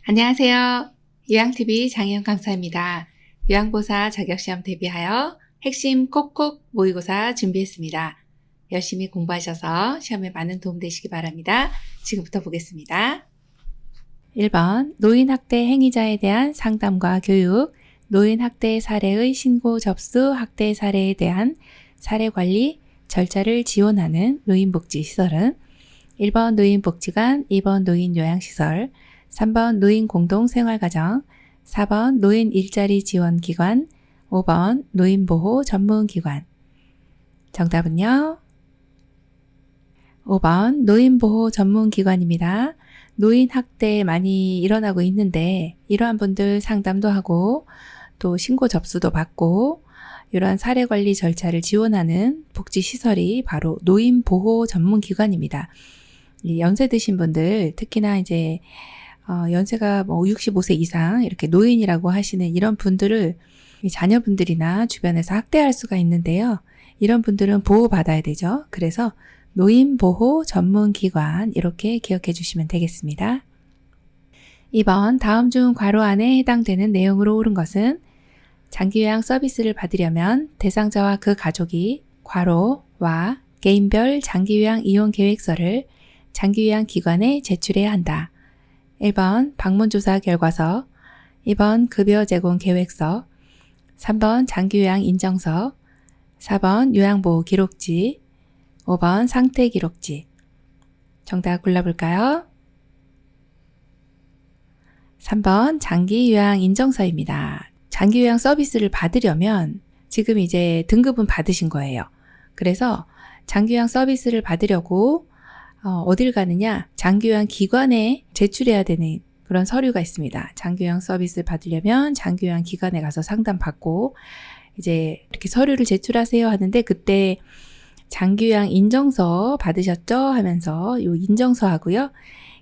안녕하세요. 요양TV 장혜영 강사입니다. 요양보사 자격시험 대비하여 핵심 콕콕 모의고사 준비했습니다. 열심히 공부하셔서 시험에 많은 도움 되시기 바랍니다. 지금부터 보겠습니다. 1번 노인학대 행위자에 대한 상담과 교육, 노인학대 사례의 신고 접수 학대 사례에 대한 사례관리 절차를 지원하는 노인복지시설은 1번 노인복지관, 2번 노인요양시설, 3번 노인공동생활가정, 4번 노인일자리지원기관, 5번 노인보호 전문기관. 정답은요? 5번 노인보호 전문기관입니다. 노인학대 많이 일어나고 있는데 이러한 분들 상담도 하고 또 신고 접수도 받고 이러한 사례관리 절차를 지원하는 복지시설이 바로 노인보호 전문기관입니다. 연세 드신 분들 특히나 이제 연세가 65세 이상 이렇게 노인이라고 하시는 이런 분들을 자녀분들이나 주변에서 학대할 수가 있는데요. 이런 분들은 보호받아야 되죠. 그래서 노인보호 전문기관 이렇게 기억해 주시면 되겠습니다. 2번 다음 중 괄호 안에 해당되는 내용으로 옳은 것은 장기요양 서비스를 받으려면 대상자와 그 가족이 괄호와 개인별 장기요양 이용 계획서를 장기요양 기관에 제출해야 한다. 1번 방문조사 결과서, 2번 급여 제공 계획서, 3번 장기요양 인정서, 4번 요양보호 기록지, 5번 상태 기록지. 정답 골라볼까요? 3번 장기요양 인정서입니다. 장기요양 서비스를 받으려면 지금 이제 등급은 받으신 거예요. 그래서 장기요양 서비스를 받으려고 어딜 가느냐? 장기요양 기관에 제출해야 되는 그런 서류가 있습니다. 장기요양 서비스 받으려면 장기요양 기관에 가서 상담받고 이제 이렇게 서류를 제출하세요 하는데 그때 장기요양 인정서 받으셨죠? 하면서 요 인정서하고요.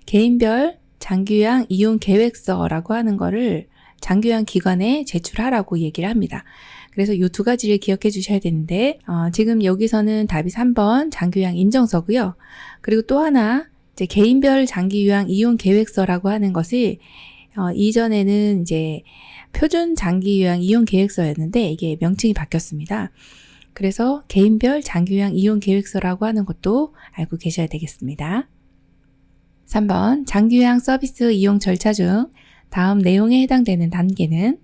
개인별 장기요양 이용 계획서라고 하는 거를 장기요양 기관에 제출하라고 얘기를 합니다. 그래서 이 두 가지를 기억해 주셔야 되는데 지금 여기서는 답이 3번 장기요양 인정서고요. 그리고 또 하나 이제 개인별 장기요양 이용 계획서라고 하는 것이 이전에는 이제 표준 장기요양 이용 계획서였는데 이게 명칭이 바뀌었습니다. 그래서 개인별 장기요양 이용 계획서라고 하는 것도 알고 계셔야 되겠습니다. 3번 장기요양 서비스 이용 절차 중 다음 내용에 해당되는 단계는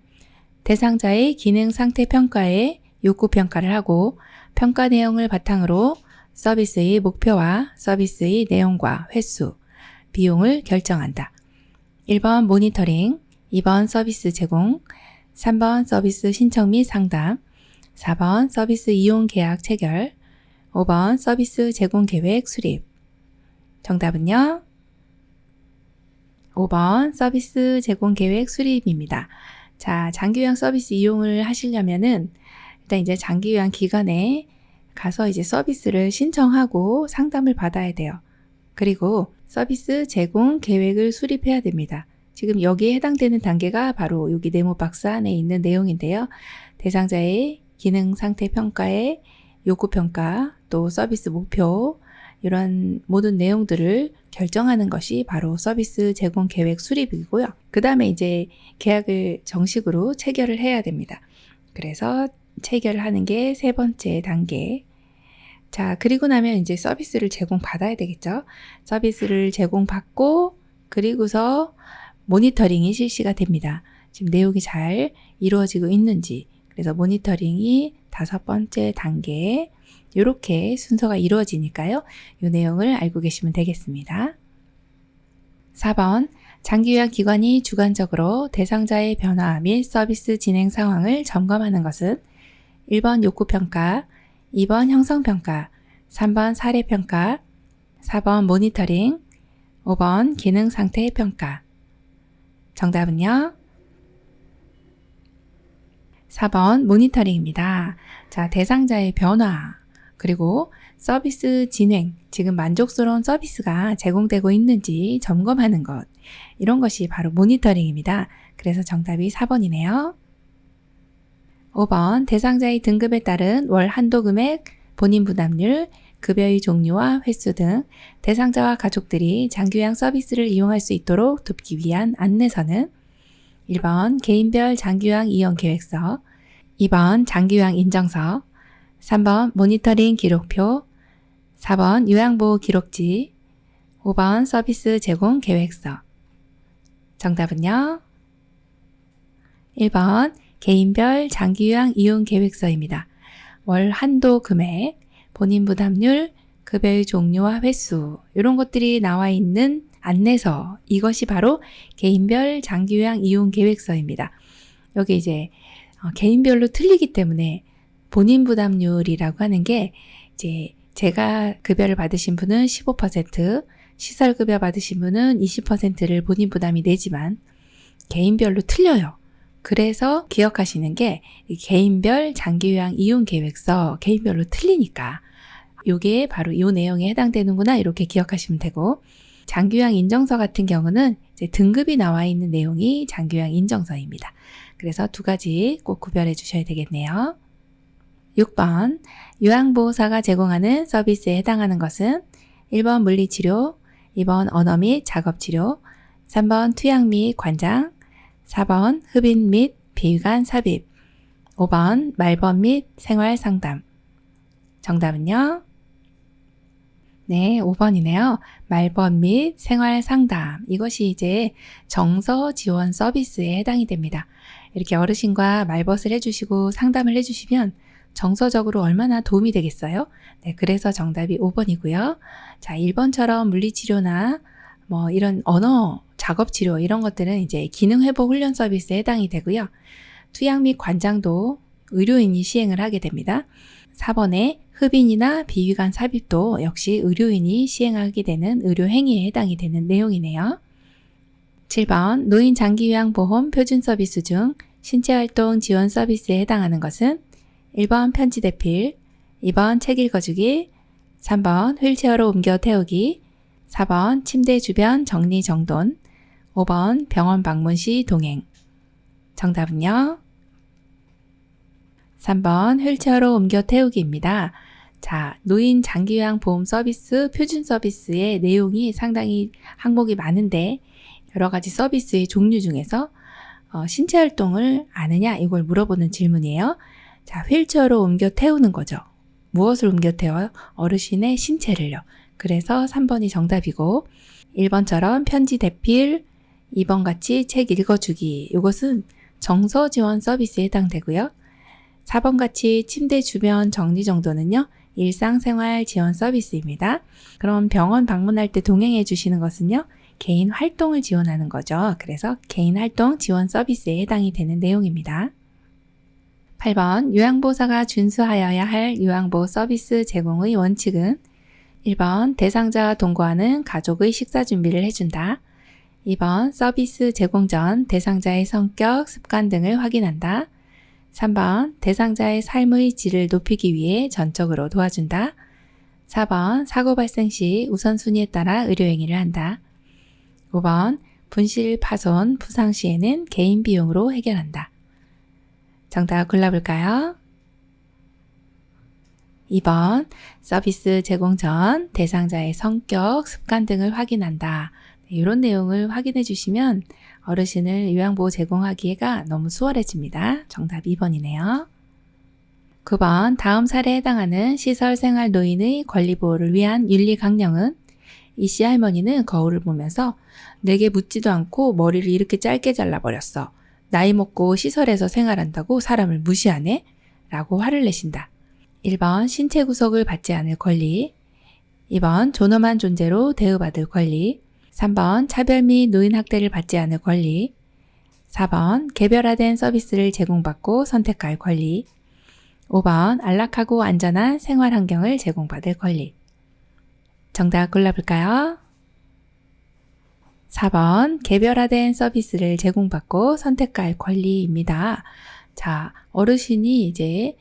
대상자의 기능 상태 평가에 욕구 평가를 하고 평가 내용을 바탕으로 서비스의 목표와 서비스의 내용과 횟수, 비용을 결정한다. 1번 모니터링, 2번 서비스 제공, 3번 서비스 신청 및 상담, 4번 서비스 이용 계약 체결, 5번 서비스 제공 계획 수립. 정답은요? 5번 서비스 제공 계획 수립입니다. 자, 장기요양 서비스 이용을 하시려면은 일단 이제 장기요양 기관에 가서 이제 서비스를 신청하고 상담을 받아야 돼요. 그리고 서비스 제공 계획을 수립해야 됩니다. 지금 여기에 해당되는 단계가 바로 여기 네모 박스 안에 있는 내용인데요. 대상자의 기능 상태 평가에 욕구 평가, 또 서비스 목표 이런 모든 내용들을 결정하는 것이 바로 서비스 제공 계획 수립이고요. 그 다음에 이제 계약을 정식으로 체결을 해야 됩니다. 그래서 체결하는 게 세 번째 단계. 자, 그리고 나면 이제 서비스를 제공받아야 되겠죠. 서비스를 제공받고 그리고서 모니터링이 실시가 됩니다. 지금 내용이 잘 이루어지고 있는지. 그래서 모니터링이 5번째 단계. 이렇게 순서가 이루어지니까요. 이 내용을 알고 계시면 되겠습니다. 4번 장기요양 기관이 주관적으로 대상자의 변화 및 서비스 진행 상황을 점검하는 것은 1번 욕구평가, 2번 형성평가, 3번 사례평가, 4번 모니터링, 5번 기능상태 평가. 정답은요? 4번 모니터링입니다. 자, 대상자의 변화, 그리고 서비스 진행, 지금 만족스러운 서비스가 제공되고 있는지 점검하는 것. 이런 것이 바로 모니터링입니다. 그래서 정답이 4번이네요. 5번 대상자의 등급에 따른 월 한도 금액, 본인 부담률, 급여의 종류와 횟수 등 대상자와 가족들이 장기요양 서비스를 이용할 수 있도록 돕기 위한 안내서는 1번 개인별 장기요양 이용 계획서, 2번 장기요양 인정서, 3번 모니터링 기록표, 4번 요양보호 기록지, 5번 서비스 제공 계획서. 정답은요? 1번 개인별 장기요양 이용 계획서입니다. 월 한도 금액, 본인 부담률, 급여의 종류와 횟수 이런 것들이 나와 있는 안내서, 이것이 바로 개인별 장기요양 이용 계획서입니다. 여기 이제 개인별로 틀리기 때문에 본인 부담률이라고 하는 게 이제 제가 급여를 받으신 분은 15%, 시설급여 받으신 분은 20%를 본인 부담이 내지만 개인별로 틀려요. 그래서 기억하시는 게 개인별 장기요양 이용 계획서, 개인별로 틀리니까 이게 바로 이 내용에 해당되는구나 이렇게 기억하시면 되고, 장기요양 인정서 같은 경우는 이제 등급이 나와 있는 내용이 장기요양 인정서입니다. 그래서 두 가지 꼭 구별해 주셔야 되겠네요. 6번 요양보호사가 제공하는 서비스에 해당하는 것은 1번 물리치료, 2번 언어 및 작업치료, 3번 투약 및 관장, 4번 흡인 및 비위관 삽입, 5번 말번 및 생활상담. 정답은요? 네, 5번이네요. 말번 및 생활상담. 이것이 이제 정서 지원 서비스에 해당이 됩니다. 이렇게 어르신과 말벗을 해주시고 상담을 해주시면 정서적으로 얼마나 도움이 되겠어요? 네, 그래서 정답이 5번이고요. 자, 1번처럼 물리치료나 뭐 이런 언어, 작업치료 이런 것들은 이제 기능회복 훈련 서비스에 해당이 되고요. 투약 및 관장도 의료인이 시행을 하게 됩니다. 4번에 흡인이나 비위관 삽입도 역시 의료인이 시행하게 되는 의료행위에 해당이 되는 내용이네요. 7번 노인 장기요양보험 표준 서비스 중 신체활동 지원 서비스에 해당하는 것은 1번 편지 대필, 2번 책 읽어주기, 3번 휠체어로 옮겨 태우기, 4번 침대 주변 정리정돈, 5번 병원 방문 시 동행. 정답은요? 3번 휠체어로 옮겨 태우기입니다. 자, 노인 장기요양 보험 서비스 표준 서비스의 내용이 상당히 항목이 많은데 여러 가지 서비스의 종류 중에서 신체 활동을 아느냐 이걸 물어보는 질문이에요. 자, 휠체어로 옮겨 태우는 거죠. 무엇을 옮겨 태워요? 어르신의 신체를요. 그래서 3번이 정답이고 1번처럼 편지 대필, 2번 같이 책 읽어주기 이것은 정서 지원 서비스에 해당되고요. 4번 같이 침대 주변 정리정돈은요. 일상생활 지원 서비스입니다. 그럼 병원 방문할 때 동행해 주시는 것은요. 개인 활동을 지원하는 거죠. 그래서 개인 활동 지원 서비스에 해당이 되는 내용입니다. 8번 요양보호사가 준수하여야 할 요양보호 서비스 제공의 원칙은 1번 대상자와 동거하는 가족의 식사 준비를 해준다. 2번 서비스 제공 전 대상자의 성격, 습관 등을 확인한다. 3번 대상자의 삶의 질을 높이기 위해 전적으로 도와준다. 4번 사고 발생 시 우선순위에 따라 의료행위를 한다. 5번 분실, 파손, 부상 시에는 개인 비용으로 해결한다. 정답 골라볼까요? 2번 서비스 제공 전 대상자의 성격, 습관 등을 확인한다. 이런 내용을 확인해 주시면 어르신을 요양보호 제공하기가 너무 수월해집니다. 정답 2번이네요. 9번 다음 사례에 해당하는 시설생활 노인의 권리보호를 위한 윤리 강령은 이씨 할머니는 거울을 보면서 내게 묻지도 않고 머리를 이렇게 짧게 잘라버렸어. 나이 먹고 시설에서 생활한다고 사람을 무시하네? 라고 화를 내신다. 1번 신체 구속을 받지 않을 권리, 2번 존엄한 존재로 대우받을 권리, 3번 차별 및 노인 학대를 받지 않을 권리, 4번 개별화된 서비스를 제공받고 선택할 권리, 5번 안락하고 안전한 생활 환경을 제공받을 권리. 정답 골라볼까요? 4번 개별화된 서비스를 제공받고 선택할 권리입니다. 자, 어르신이 이제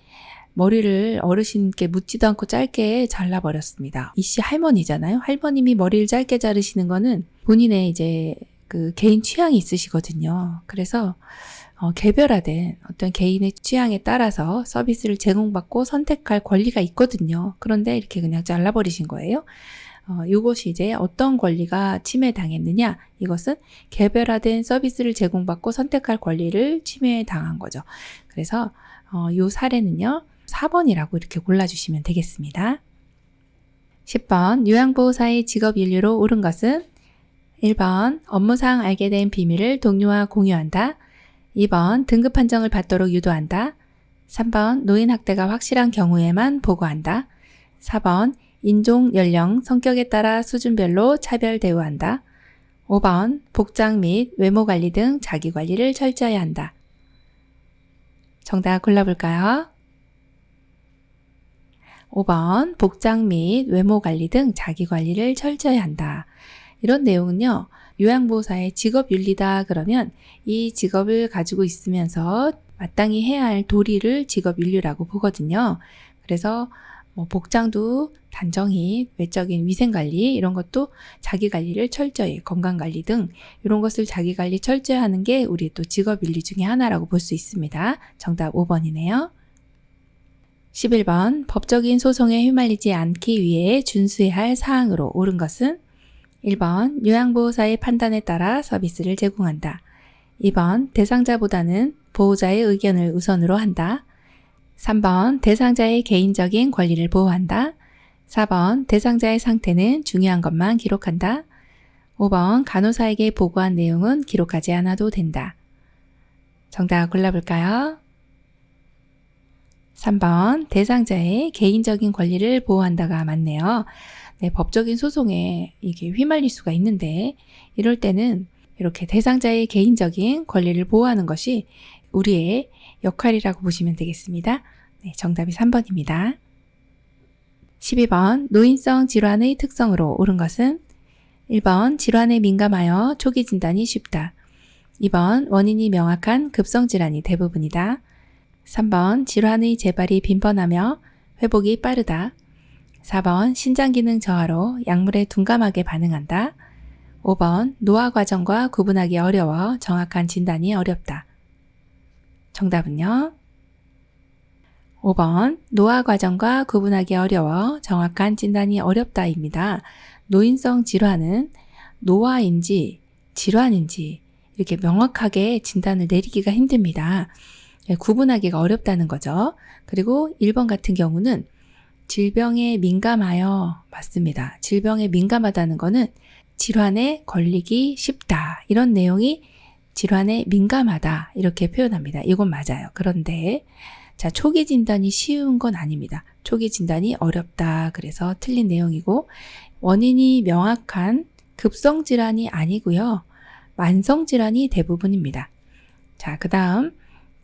머리를 어르신께 묻지도 않고 짧게 잘라버렸습니다. 이씨 할머니잖아요. 할머님이 머리를 짧게 자르시는 거는 본인의 이제 그 개인 취향이 있으시거든요. 그래서 개별화된 어떤 개인의 취향에 따라서 서비스를 제공받고 선택할 권리가 있거든요. 그런데 이렇게 그냥 잘라버리신 거예요. 이것이 이제 어떤 권리가 침해당했느냐? 이것은 개별화된 서비스를 제공받고 선택할 권리를 침해당한 거죠. 그래서 이 사례는요, 4번이라고 이렇게 골라주시면 되겠습니다. 10번, 요양보호사의 직업윤리로 옳은 것은 1번, 업무상 알게 된 비밀을 동료와 공유한다. 2번, 등급 판정을 받도록 유도한다. 3번, 노인 학대가 확실한 경우에만 보고한다. 4번, 인종, 연령, 성격에 따라 수준별로 차별 대우한다. 5번, 복장 및 외모 관리 등 자기 관리를 철저히 한다. 정답 골라볼까요? 5번, 복장 및 외모 관리 등 자기 관리를 철저히 한다. 이런 내용은요, 요양보호사의 직업윤리다 그러면 이 직업을 가지고 있으면서 마땅히 해야 할 도리를 직업윤리라고 보거든요. 그래서 복장도 단정히 외적인 위생관리 이런 것도 자기관리를 철저히 건강관리 등 이런 것을 자기관리 철저히 하는 게 우리 또 직업윤리 중에 하나라고 볼 수 있습니다. 정답 5번이네요. 11번 법적인 소송에 휘말리지 않기 위해 준수해야 할 사항으로 옳은 것은 1번 요양보호사의 판단에 따라 서비스를 제공한다. 2번 대상자보다는 보호자의 의견을 우선으로 한다. 3번 대상자의 개인적인 권리를 보호한다. 4번 대상자의 상태는 중요한 것만 기록한다. 5번 간호사에게 보고한 내용은 기록하지 않아도 된다. 정답 골라볼까요? 3번 대상자의 개인적인 권리를 보호한다가 맞네요. 네, 법적인 소송에 이게 휘말릴 수가 있는데 이럴 때는 이렇게 대상자의 개인적인 권리를 보호하는 것이 우리의 역할이라고 보시면 되겠습니다. 네, 정답이 3번입니다. 12번 노인성 질환의 특성으로 옳은 것은 1번 질환에 민감하여 초기 진단이 쉽다. 2번 원인이 명확한 급성질환이 대부분이다. 3번 질환의 재발이 빈번하며 회복이 빠르다. 4번 신장기능 저하로 약물에 둔감하게 반응한다. 5번 노화 과정과 구분하기 어려워 정확한 진단이 어렵다. 정답은요? 5번 노화 과정과 구분하기 어려워 정확한 진단이 어렵다입니다. 노인성 질환은 노화인지 질환인지 이렇게 명확하게 진단을 내리기가 힘듭니다. 구분하기가 어렵다는 거죠. 그리고 1번 같은 경우는 질병에 민감하여 맞습니다. 질병에 민감하다는 거는 질환에 걸리기 쉽다. 이런 내용이 질환에 민감하다. 이렇게 표현합니다. 이건 맞아요. 그런데 자, 초기 진단이 쉬운 건 아닙니다. 초기 진단이 어렵다. 그래서 틀린 내용이고 원인이 명확한 급성 질환이 아니고요. 만성 질환이 대부분입니다. 자, 그 다음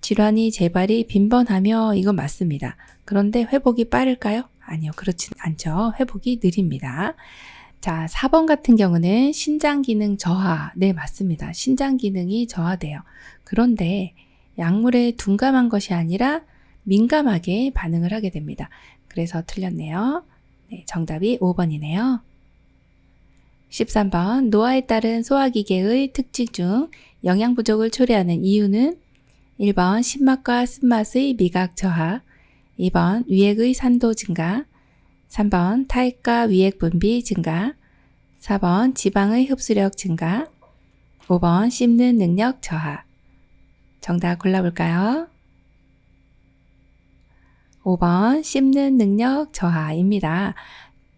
질환이 재발이 빈번하며 이건 맞습니다. 그런데 회복이 빠를까요? 아니요. 그렇진 않죠. 회복이 느립니다. 자, 4번 같은 경우는 신장기능 저하. 네, 맞습니다. 신장기능이 저하돼요. 그런데 약물에 둔감한 것이 아니라 민감하게 반응을 하게 됩니다. 그래서 틀렸네요. 네, 정답이 5번이네요. 13번 노화에 따른 소화기계의 특징 중 영양 부족을 초래하는 이유는 1번 신맛과 쓴맛의 미각 저하, 2번 위액의 산도 증가, 3번 타액과 위액 분비 증가, 4번 지방의 흡수력 증가, 5번 씹는 능력 저하. 정답 골라볼까요? 5번 씹는 능력 저하입니다.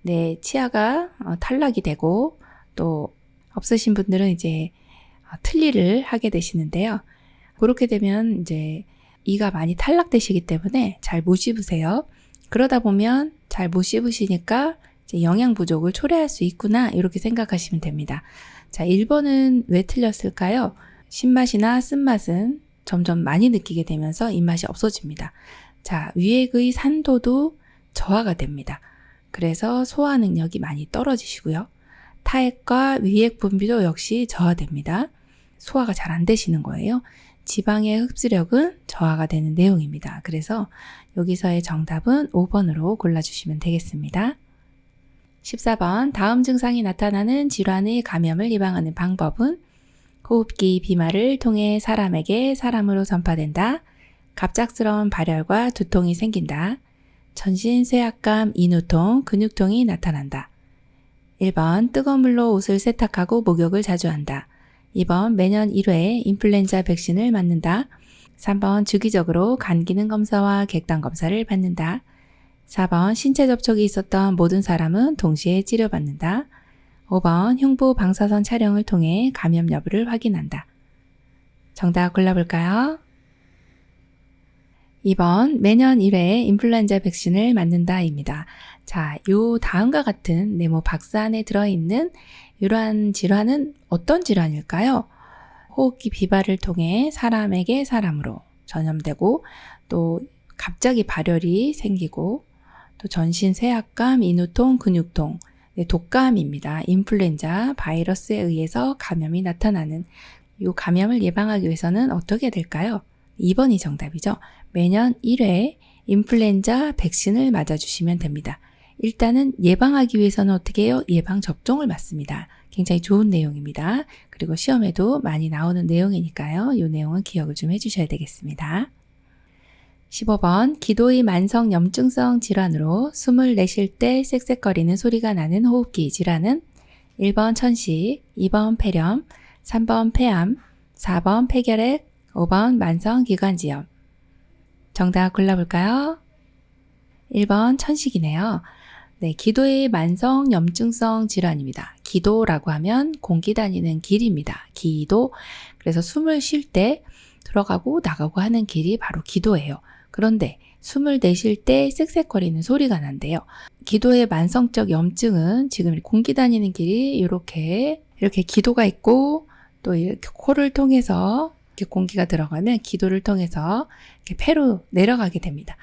네, 치아가 탈락이 되고 또 없으신 분들은 이제 틀니를 하게 되시는데요. 그렇게 되면 이제 이가 많이 탈락되시기 때문에 잘 못 씹으세요. 그러다 보면 잘 못 씹으시니까 이제 영양 부족을 초래할 수 있구나 이렇게 생각하시면 됩니다. 자, 1번은 왜 틀렸을까요? 신맛이나 쓴맛은 점점 많이 느끼게 되면서 입맛이 없어집니다. 자, 위액의 산도도 저하가 됩니다. 그래서 소화 능력이 많이 떨어지시고요. 타액과 위액 분비도 역시 저하됩니다. 소화가 잘 안 되시는 거예요. 지방의 흡수력은 저하가 되는 내용입니다. 그래서 여기서의 정답은 5번으로 골라주시면 되겠습니다. 14번 다음 증상이 나타나는 질환의 감염을 예방하는 방법은 호흡기 비말을 통해 사람에게 사람으로 전파된다. 갑작스러운 발열과 두통이 생긴다. 전신 쇠약감, 인후통, 근육통이 나타난다. 1번 뜨거운 물로 옷을 세탁하고 목욕을 자주 한다. 2번 매년 1회 인플루엔자 백신을 맞는다. 3번 주기적으로 간 기능 검사와 객단 검사를 받는다. 4번 신체 접촉이 있었던 모든 사람은 동시에 치료받는다. 5번 흉부 방사선 촬영을 통해 감염 여부를 확인한다. 정답 골라볼까요? 2번 매년 1회 인플루엔자 백신을 맞는다입니다. 자, 요 다음과 같은 네모 박스 안에 들어있는 이러한 질환은 어떤 질환일까요? 호흡기 비발을 통해 사람에게 사람으로 전염되고 또 갑자기 발열이 생기고 또 전신 쇠약감, 인후통, 근육통, 독감입니다. 인플루엔자 바이러스에 의해서 감염이 나타나는 이 감염을 예방하기 위해서는 어떻게 될까요? 2번이 정답이죠. 매년 1회 인플루엔자 백신을 맞아주시면 됩니다. 일단은 예방하기 위해서는 어떻게 해요? 예방접종을 맞습니다. 굉장히 좋은 내용입니다. 그리고 시험에도 많이 나오는 내용이니까요. 이 내용은 기억을 좀 해주셔야 되겠습니다. 15번 기도의 만성 염증성 질환으로 숨을 내쉴 때 쌕쌕거리는 소리가 나는 호흡기 질환은 1번 천식, 2번 폐렴, 3번 폐암, 4번 폐결핵, 5번 만성기관지염. 정답 골라볼까요? 1번 천식이네요. 네, 기도의 만성 염증성 질환입니다. 기도라고 하면 공기 다니는 길입니다. 기도. 그래서 숨을 쉴 때 들어가고 나가고 하는 길이 바로 기도예요. 그런데 숨을 내쉴 때 쌕쌕거리는 소리가 난대요. 기도의 만성적 염증은 지금 공기 다니는 길이 이렇게 기도가 있고 또 이렇게 코를 통해서 이렇게 공기가 들어가면 기도를 통해서 이렇게 폐로 내려가게 됩니다.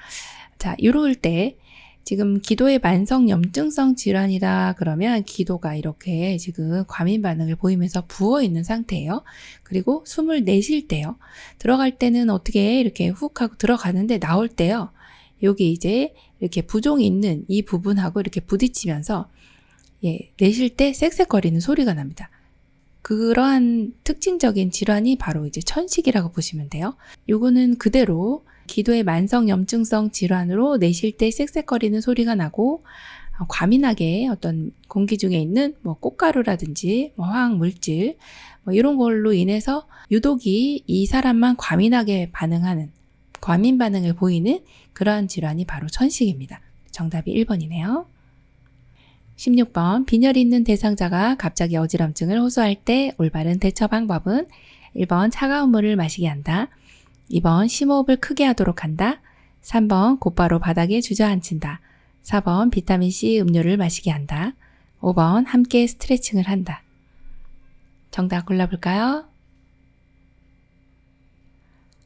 자, 이럴 때 지금 기도의 만성 염증성 질환이다 그러면 기도가 이렇게 지금 과민 반응을 보이면서 부어 있는 상태예요. 그리고 숨을 내쉴 때요. 들어갈 때는 어떻게 이렇게 훅 하고 들어가는데 나올 때요. 여기 이제 이렇게 부종이 있는 이 부분하고 이렇게 부딪히면서 내쉴 때 쌕쌕거리는 소리가 납니다. 그러한 특징적인 질환이 바로 이제 천식이라고 보시면 돼요. 요거는 그대로 기도의 만성 염증성 질환으로 내쉴 때 쌕쌕거리는 소리가 나고 과민하게 어떤 공기 중에 있는 꽃가루라든지 화학 물질 이런 걸로 인해서 유독이 이 사람만 과민하게 반응하는 과민 반응을 보이는 그러한 질환이 바로 천식입니다. 정답이 1번이네요. 16번 빈혈이 있는 대상자가 갑자기 어지럼증을 호소할 때 올바른 대처 방법은 1번 차가운 물을 마시게 한다. 2번 심호흡을 크게 하도록 한다. 3번 곧바로 바닥에 주저앉힌다. 4번 비타민C 음료를 마시게 한다. 5번 함께 스트레칭을 한다. 정답 골라볼까요?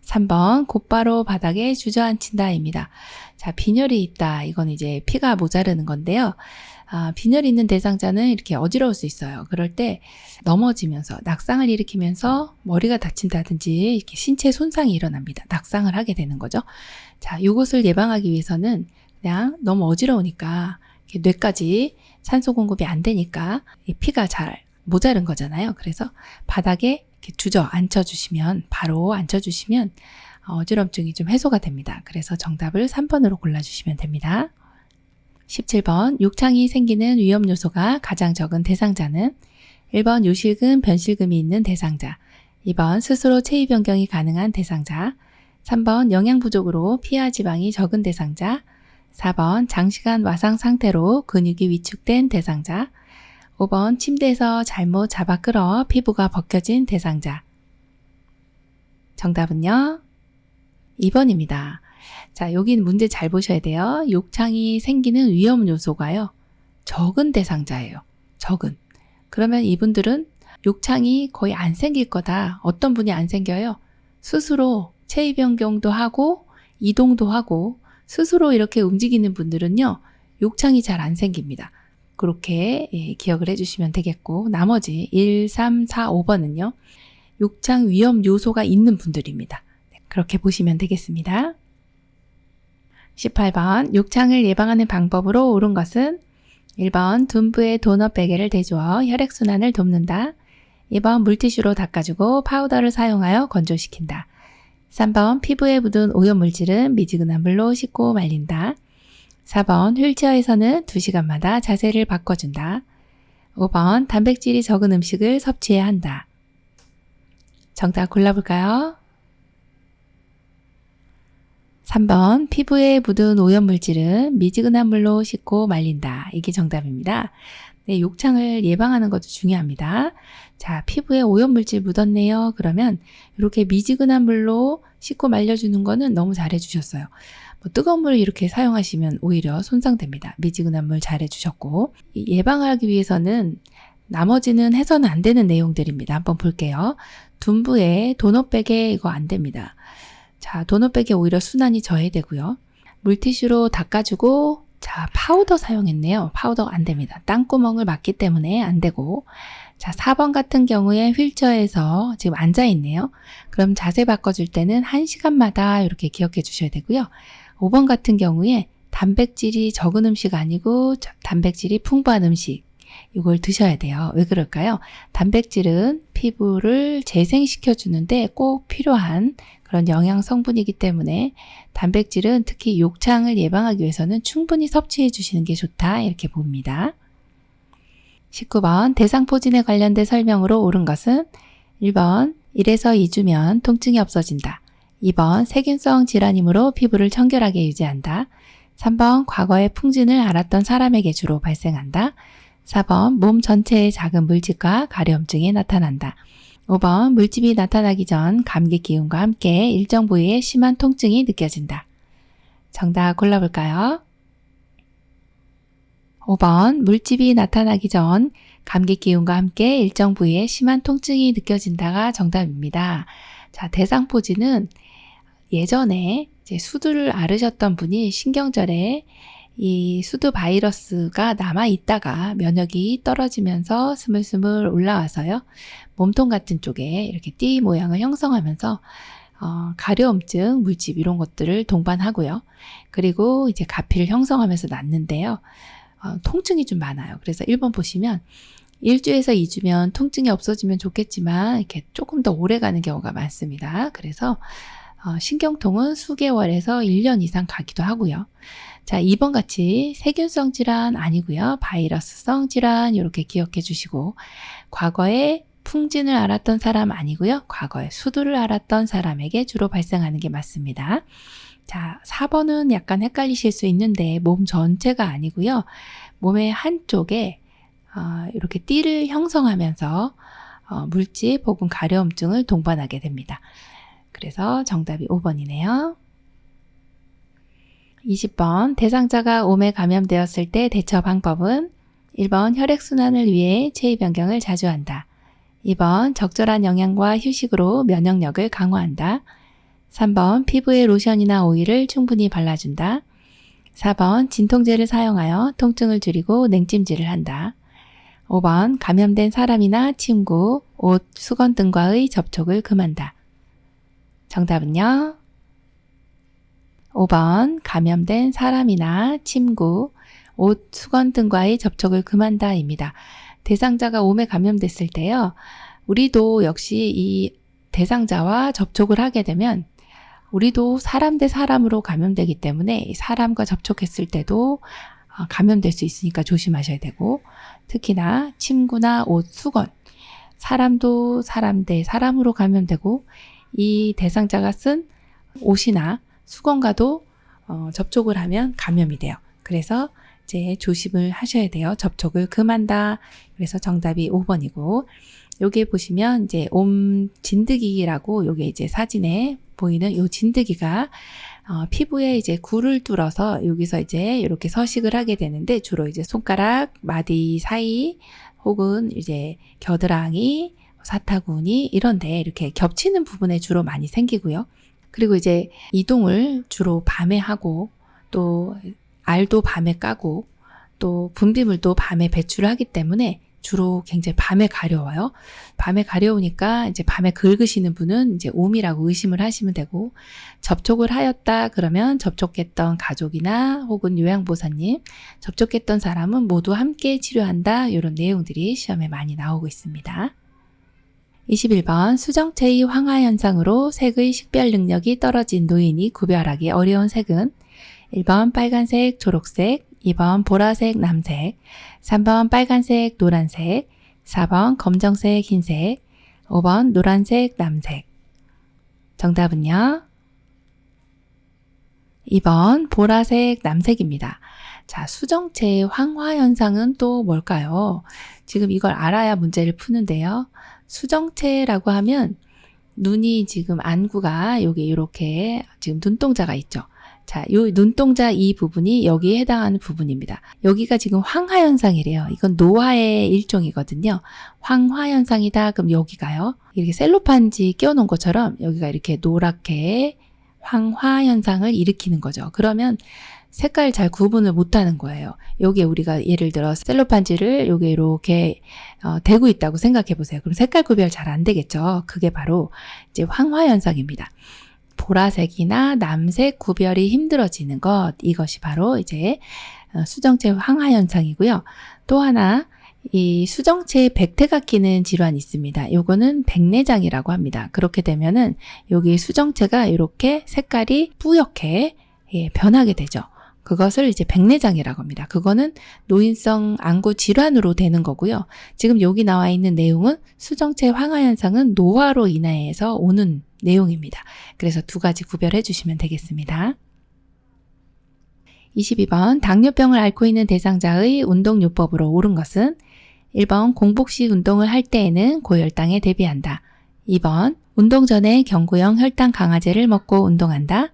3번 곧바로 바닥에 주저앉힌다입니다. 자, 빈혈이 있다. 이건 이제 피가 모자르는 건데요. 빈혈이 있는 대상자는 이렇게 어지러울 수 있어요. 그럴 때 넘어지면서 낙상을 일으키면서 머리가 다친다든지 이렇게 신체 손상이 일어납니다. 낙상을 하게 되는 거죠. 자, 이것을 예방하기 위해서는 그냥 너무 어지러우니까 뇌까지 산소 공급이 안 되니까 피가 잘 모자른 거잖아요. 그래서 바닥에 이렇게 바로 앉혀주시면 어지럼증이 좀 해소가 됩니다. 그래서 정답을 3번으로 골라주시면 됩니다. 17번 욕창이 생기는 위험 요소가 가장 적은 대상자는 1번 요실금, 변실금이 있는 대상자, 2번 스스로 체위 변경이 가능한 대상자, 3번 영양 부족으로 피하 지방이 적은 대상자, 4번 장시간 와상 상태로 근육이 위축된 대상자, 5번 침대에서 잘못 잡아 끌어 피부가 벗겨진 대상자. 정답은요? 2번입니다. 자, 여기 문제 잘 보셔야 돼요. 욕창이 생기는 위험 요소가요. 적은 대상자예요. 적은. 그러면 이분들은 욕창이 거의 안 생길 거다. 어떤 분이 안 생겨요? 스스로 체위 변경도 하고 이동도 하고 스스로 이렇게 움직이는 분들은요. 욕창이 잘 안 생깁니다. 그렇게 기억을 해주시면 되겠고 나머지 1, 3, 4, 5번은요. 욕창 위험 요소가 있는 분들입니다. 그렇게 보시면 되겠습니다. 18번 욕창을 예방하는 방법으로 옳은 것은 1번 둔부에 도넛 베개를 대주어 혈액순환을 돕는다. 2번 물티슈로 닦아주고 파우더를 사용하여 건조시킨다. 3번 피부에 묻은 오염물질은 미지근한 물로 씻고 말린다. 4번 휠체어에서는 2시간마다 자세를 바꿔준다. 5번 단백질이 적은 음식을 섭취해야 한다. 정답 골라볼까요? 3번 피부에 묻은 오염물질은 미지근한 물로 씻고 말린다. 이게 정답입니다. 네, 욕창을 예방하는 것도 중요합니다. 자, 피부에 오염물질 묻었네요. 그러면 이렇게 미지근한 물로 씻고 말려주는 거는 너무 잘해주셨어요. 뜨거운 물 이렇게 사용하시면 오히려 손상됩니다. 미지근한 물 잘해주셨고, 예방하기 위해서는 나머지는 해서는 안 되는 내용들입니다. 한번 볼게요. 둔부에 도넛백에 이거 안 됩니다. 자, 도넛백에 오히려 순환이 저해되고요. 물티슈로 닦아주고, 자, 파우더 사용했네요. 파우더 안 됩니다. 땅구멍을 막기 때문에 안 되고. 자, 4번 같은 경우에 휠체어에서 지금 앉아있네요. 그럼 자세 바꿔줄 때는 1시간마다 이렇게 기억해 주셔야 되고요. 5번 같은 경우에 단백질이 적은 음식 아니고 단백질이 풍부한 음식. 이걸 드셔야 돼요. 왜 그럴까요? 단백질은 피부를 재생시켜 주는데 꼭 필요한 그런 영양 성분이기 때문에 단백질은 특히 욕창을 예방하기 위해서는 충분히 섭취해 주시는 게 좋다. 이렇게 봅니다. 19번 대상포진에 관련된 설명으로 옳은 것은 1번 1에서 2주면 통증이 없어진다. 2번 세균성 질환이므로 피부를 청결하게 유지한다. 3번 과거에 풍진을 앓았던 사람에게 주로 발생한다. 4번 몸 전체의 작은 물집과 가려움증이 나타난다. 5번 물집이 나타나기 전 감기 기운과 함께 일정 부위에 심한 통증이 느껴진다. 정답 골라볼까요? 5번 물집이 나타나기 전 감기 기운과 함께 일정 부위에 심한 통증이 느껴진다가 정답입니다. 자, 대상포진은 예전에 이제 수두를 앓으셨던 분이 신경절에 이 수두 바이러스가 남아있다가 면역이 떨어지면서 스물스물 올라와서요. 몸통 같은 쪽에 이렇게 띠 모양을 형성하면서 가려움증, 물집 이런 것들을 동반하고요. 그리고 이제 가피를 형성하면서 낫는데요. 통증이 좀 많아요. 그래서 1번 보시면 1주에서 2주면 통증이 없어지면 좋겠지만 이렇게 조금 더 오래 가는 경우가 많습니다. 그래서 신경통은 수개월에서 1년 이상 가기도 하고요. 자, 2번 같이 세균성 질환 아니고요. 바이러스성 질환 이렇게 기억해 주시고 과거에 풍진을 앓았던 사람 아니고요. 과거에 수두를 앓았던 사람에게 주로 발생하는 게 맞습니다. 자, 4번은 약간 헷갈리실 수 있는데 몸 전체가 아니고요. 몸의 한쪽에 이렇게 띠를 형성하면서 물집 혹은 가려움증을 동반하게 됩니다. 그래서 정답이 5번이네요. 20번 대상자가 옴에 감염되었을 때 대처 방법은 1번 혈액순환을 위해 체위 변경을 자주 한다. 2번 적절한 영양과 휴식으로 면역력을 강화한다. 3번 피부에 로션이나 오일을 충분히 발라준다. 4번 진통제를 사용하여 통증을 줄이고 냉찜질을 한다. 5번 감염된 사람이나 침구, 옷, 수건 등과의 접촉을 금한다. 정답은요? 5번 감염된 사람이나 침구, 옷, 수건 등과의 접촉을 금한다입니다. 대상자가 옴에 감염됐을 때요. 우리도 역시 이 대상자와 접촉을 하게 되면 우리도 사람 대 사람으로 감염되기 때문에 사람과 접촉했을 때도 감염될 수 있으니까 조심하셔야 되고 특히나 침구나 옷, 수건, 사람도 사람 대 사람으로 감염되고 이 대상자가 쓴 옷이나 수건과도 접촉을 하면 감염이 돼요. 그래서 이제 조심을 하셔야 돼요. 접촉을 금한다. 그래서 정답이 5번이고 여기에 보시면 이제 옴 진드기라고 요게 이제 사진에 보이는 요 진드기가 피부에 이제 굴을 뚫어서 여기서 이제 이렇게 서식을 하게 되는데 주로 이제 손가락, 마디 사이 혹은 이제 겨드랑이, 사타구니 이런데 이렇게 겹치는 부분에 주로 많이 생기고요. 그리고 이제 이동을 주로 밤에 하고 또 알도 밤에 까고 또 분비물도 밤에 배출을 하기 때문에 주로 굉장히 밤에 가려워요. 밤에 가려우니까 이제 밤에 긁으시는 분은 이제 옴이라고 의심을 하시면 되고 접촉을 하였다 그러면 접촉했던 가족이나 혹은 요양보사님, 접촉했던 사람은 모두 함께 치료한다 이런 내용들이 시험에 많이 나오고 있습니다. 21번 수정체의 황화 현상으로 색의 식별 능력이 떨어진 노인이 구별하기 어려운 색은 1번 빨간색, 초록색, 2번 보라색, 남색, 3번 빨간색, 노란색, 4번 검정색, 흰색, 5번 노란색, 남색. 정답은요? 2번 보라색, 남색입니다. 자, 수정체의 황화 현상은 또 뭘까요? 지금 이걸 알아야 문제를 푸는데요. 수정체라고 하면 눈이 지금 안구가 여기 이렇게 지금 눈동자가 있죠. 자, 요 눈동자 이 부분이 여기에 해당하는 부분입니다. 여기가 지금 황화 현상이래요. 이건 노화의 일종이거든요. 황화 현상이다. 그럼 여기가요. 이렇게 셀로판지 끼워놓은 것처럼 여기가 이렇게 노랗게 황화 현상을 일으키는 거죠. 그러면 색깔 잘 구분을 못하는 거예요. 여기에 우리가 예를 들어 셀로판지를 여기 이렇게 대고 있다고 생각해 보세요. 그럼 색깔 구별 잘 안 되겠죠. 그게 바로 이제 황화 현상입니다. 보라색이나 남색 구별이 힘들어지는 것, 이것이 바로 이제 수정체 황화 현상이고요. 또 하나 이 수정체에 백태가 끼는 질환이 있습니다. 요거는 백내장이라고 합니다. 그렇게 되면은 여기 수정체가 이렇게 색깔이 뿌옇게 변하게 되죠. 그것을 이제 백내장이라고 합니다. 그거는 노인성 안구 질환으로 되는 거고요. 지금 여기 나와 있는 내용은 수정체 황화 현상은 노화로 인해서 오는 내용입니다. 그래서 두 가지 구별해 주시면 되겠습니다. 22번 당뇨병을 앓고 있는 대상자의 운동요법으로 옳은 것은 1번 공복식 운동을 할 때에는 고혈당에 대비한다. 2번 운동 전에 경구용 혈당 강화제를 먹고 운동한다.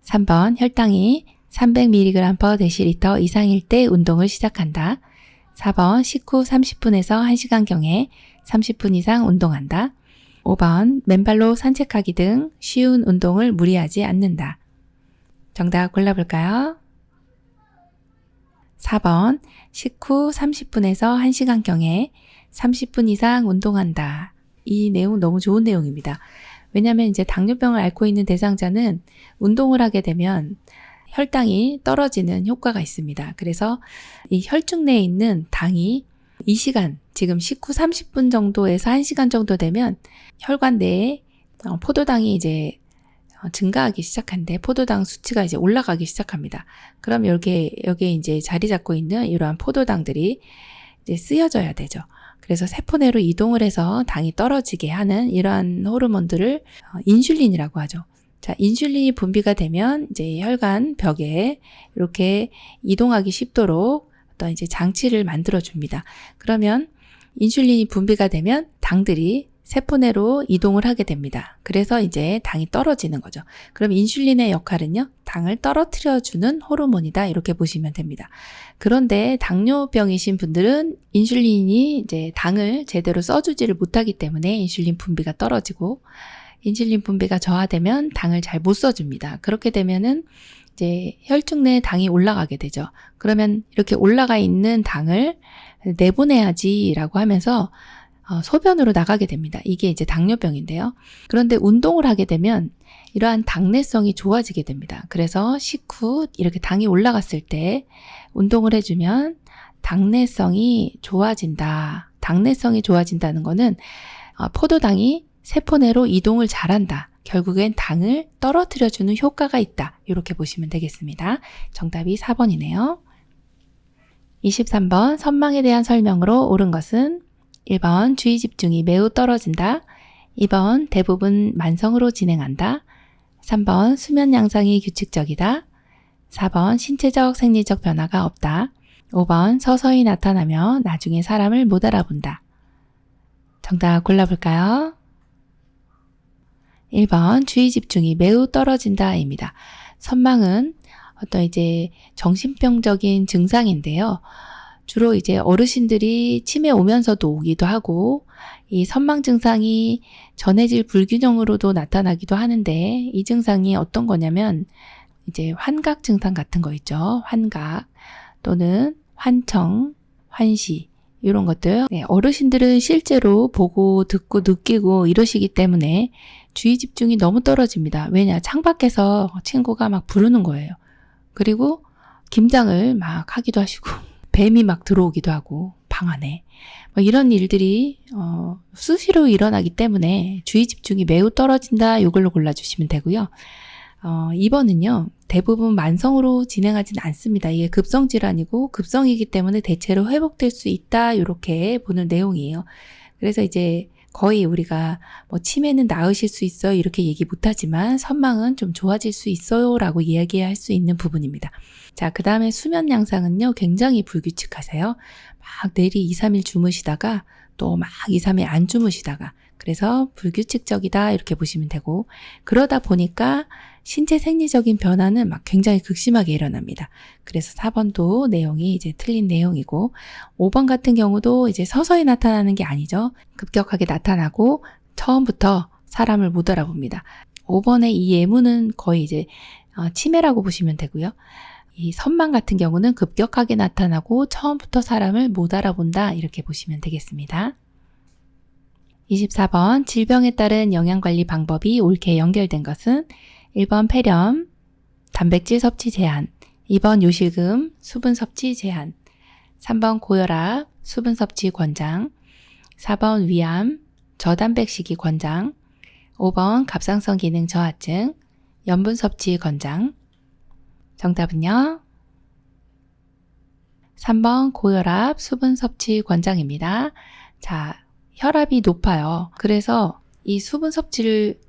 3번 혈당이 300mg/dL 이상일 때 운동을 시작한다. 4번 식후 30분에서 1시간경에 30분 이상 운동한다. 5번 맨발로 산책하기 등 쉬운 운동을 무리하지 않는다. 정답 골라볼까요? 4번 식후 30분에서 1시간경에 30분 이상 운동한다. 이 내용 너무 좋은 내용입니다. 왜냐하면 이제 당뇨병을 앓고 있는 대상자는 운동을 하게 되면 혈당이 떨어지는 효과가 있습니다. 그래서 이 혈중 내에 있는 당이 이 시간, 지금 식후 30분 정도에서 1시간 정도 되면 혈관 내에 포도당이 이제 증가하기 시작한데 포도당 수치가 이제 올라가기 시작합니다. 그럼 여기에 이제 자리 잡고 있는 이러한 포도당들이 이제 쓰여져야 되죠. 그래서 세포 내로 이동을 해서 당이 떨어지게 하는 이러한 호르몬들을 인슐린이라고 하죠. 자, 인슐린이 분비가 되면 이제 혈관 벽에 이렇게 이동하기 쉽도록 어떤 이제 장치를 만들어 줍니다. 그러면 인슐린이 분비가 되면 당들이 세포 내로 이동을 하게 됩니다. 그래서 이제 당이 떨어지는 거죠. 그럼 인슐린의 역할은요, 당을 떨어뜨려 주는 호르몬이다. 이렇게 보시면 됩니다. 그런데 당뇨병이신 분들은 인슐린이 이제 당을 제대로 써주지를 못하기 때문에 인슐린 분비가 떨어지고 인슐린 분비가 저하되면 당을 잘 못 써줍니다. 그렇게 되면은 이제 혈중 내에 당이 올라가게 되죠. 그러면 이렇게 올라가 있는 당을 내보내야지라고 하면서 소변으로 나가게 됩니다. 이게 이제 당뇨병인데요. 그런데 운동을 하게 되면 이러한 당내성이 좋아지게 됩니다. 그래서 식후 이렇게 당이 올라갔을 때 운동을 해주면 당내성이 좋아진다. 당내성이 좋아진다는 거는 포도당이 세포 내로 이동을 잘한다. 결국엔 당을 떨어뜨려주는 효과가 있다. 이렇게 보시면 되겠습니다. 정답이 4번이네요. 23번 선망에 대한 설명으로 옳은 것은 1번 주의 집중이 매우 떨어진다. 2번 대부분 만성으로 진행한다. 3번 수면 양상이 규칙적이다. 4번 신체적 생리적 변화가 없다. 5번 서서히 나타나며 나중에 사람을 못 알아본다. 정답 골라볼까요? 1번 주의 집중이 매우 떨어진다입니다. 선망은 어떤 이제 정신병적인 증상인데요. 주로 이제 어르신들이 치매 오면서도 오기도 하고 이 선망 증상이 전해질 불균형으로도 나타나기도 하는데 이 증상이 어떤 거냐면 이제 환각 증상 같은 거 있죠. 환각 또는 환청, 환시 이런 것들. 어르신들은 실제로 보고 듣고 느끼고 이러시기 때문에 주의 집중이 너무 떨어집니다. 왜냐? 창밖에서 친구가 막 부르는 거예요. 그리고 김장을 막 하기도 하시고 뱀이 막 들어오기도 하고 방 안에. 뭐 이런 일들이 수시로 일어나기 때문에 주의 집중이 매우 떨어진다. 이걸로 골라주시면 되고요. 2번은요. 대부분 만성으로 진행하진 않습니다. 이게 급성질환이고 급성이기 때문에 대체로 회복될 수 있다. 이렇게 보는 내용이에요. 그래서 이제 거의 우리가 뭐 치매는 나으실 수 있어요. 이렇게 얘기 못하지만 선망은 좀 좋아질 수 있어요. 라고 이야기할 수 있는 부분입니다. 자, 그 다음에 수면 양상은요. 굉장히 불규칙하세요. 막 내리 2, 3일 주무시다가 또 막 2, 3일 안 주무시다가 그래서 불규칙적이다 이렇게 보시면 되고 그러다 보니까 신체 생리적인 변화는 막 굉장히 극심하게 일어납니다. 그래서 4번도 내용이 이제 틀린 내용이고 5번 같은 경우도 이제 서서히 나타나는 게 아니죠. 급격하게 나타나고 처음부터 사람을 못 알아봅니다. 5번의 이 예문은 거의 이제 치매라고 보시면 되고요. 이 선망 같은 경우는 급격하게 나타나고 처음부터 사람을 못 알아본다 이렇게 보시면 되겠습니다. 24번 질병에 따른 영양관리 방법이 옳게 연결된 것은 1번 폐렴, 단백질 섭취 제한, 2번 요실금, 수분 섭취 제한, 3번 고혈압, 수분 섭취 권장, 4번 위암, 저단백식이 권장, 5번 갑상선 기능 저하증, 염분 섭취 권장. 정답은요? 3번 고혈압, 수분 섭취 권장입니다. 자, 혈압이 높아요. 그래서 이 수분 섭취를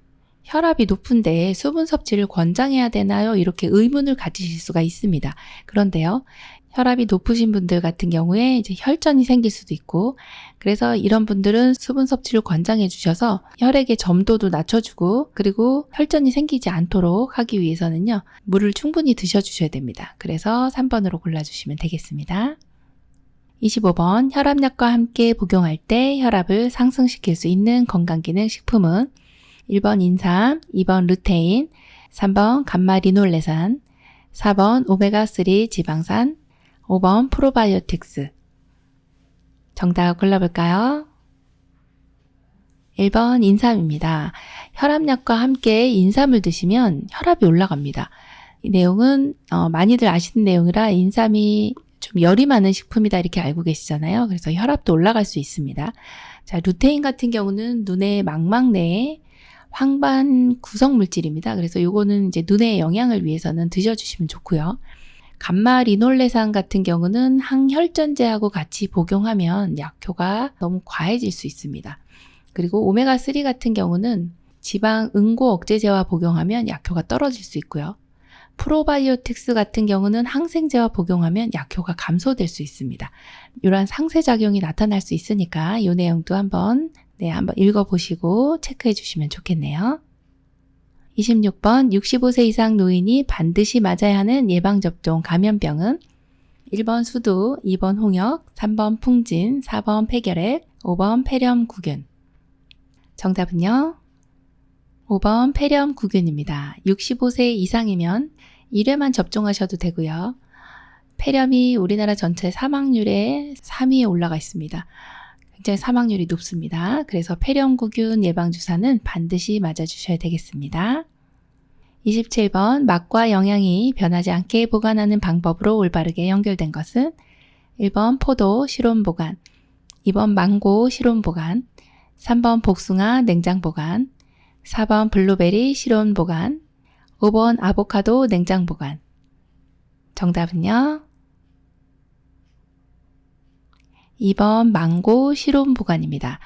혈압이 높은데 수분 섭취를 권장해야 되나요? 이렇게 의문을 가지실 수가 있습니다. 그런데요. 혈압이 높으신 분들 같은 경우에 이제 혈전이 생길 수도 있고 그래서 이런 분들은 수분 섭취를 권장해 주셔서 혈액의 점도도 낮춰주고 그리고 혈전이 생기지 않도록 하기 위해서는요. 물을 충분히 드셔주셔야 됩니다. 그래서 3번으로 골라주시면 되겠습니다. 25번 혈압약과 함께 복용할 때 혈압을 상승시킬 수 있는 건강기능식품은 1번 인삼, 2번 루테인, 3번 감마리놀레산, 4번 오메가3 지방산, 5번 프로바이오틱스. 정답 골라볼까요? 1번 인삼입니다. 혈압약과 함께 인삼을 드시면 혈압이 올라갑니다. 이 내용은 많이들 아시는 내용이라 인삼이 좀 열이 많은 식품이다 이렇게 알고 계시잖아요. 그래서 혈압도 올라갈 수 있습니다. 자, 루테인 같은 경우는 눈의 망막 내에 황반 구성 물질입니다. 그래서 요거는 이제 눈의 영양을 위해서는 드셔주시면 좋고요. 감마리놀레산 같은 경우는 항혈전제하고 같이 복용하면 약효가 너무 과해질 수 있습니다. 그리고 오메가3 같은 경우는 지방 응고 억제제와 복용하면 약효가 떨어질 수 있고요. 프로바이오틱스 같은 경우는 항생제와 복용하면 약효가 감소될 수 있습니다. 이러한 상쇄작용이 나타날 수 있으니까 이 내용도 한번 읽어보시고 체크해 주시면 좋겠네요. 26번 65세 이상 노인이 반드시 맞아야 하는 예방접종 감염병은 1번 수두, 2번 홍역, 3번 풍진, 4번 폐결핵, 5번 폐렴구균. 정답은요? 5번 폐렴구균입니다. 65세 이상이면 1회만 접종하셔도 되고요. 폐렴이 우리나라 전체 사망률의 3위에 올라가 있습니다. 굉장히 사망률이 높습니다. 그래서 폐렴구균 예방주사는 반드시 맞아주셔야 되겠습니다. 27번 맛과 영양이 변하지 않게 보관하는 방법으로 올바르게 연결된 것은 1번 포도 실온 보관, 2번 망고 실온 보관, 3번 복숭아 냉장 보관, 4번 블루베리 실온 보관, 5번 아보카도 냉장 보관. 정답은요? 2번 망고 실온 보관입니다.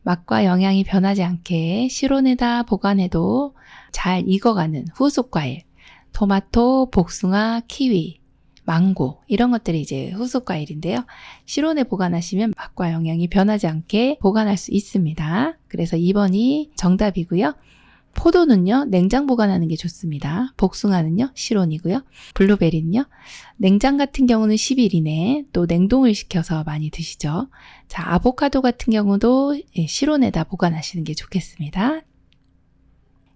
맛과 영양이 변하지 않게 실온에다 보관해도 잘 익어가는 후속 과일, 토마토, 복숭아, 키위, 망고 이런 것들이 이제 후속 과일인데요. 실온에 보관하시면 맛과 영양이 변하지 않게 보관할 수 있습니다. 그래서 2번이 정답이고요. 포도는요, 냉장 보관하는 게 좋습니다. 복숭아는요, 실온이고요. 블루베리는요, 냉장 같은 경우는 10일 이내에 또 냉동을 시켜서 많이 드시죠. 자, 아보카도 같은 경우도 실온에다 보관하시는 게 좋겠습니다.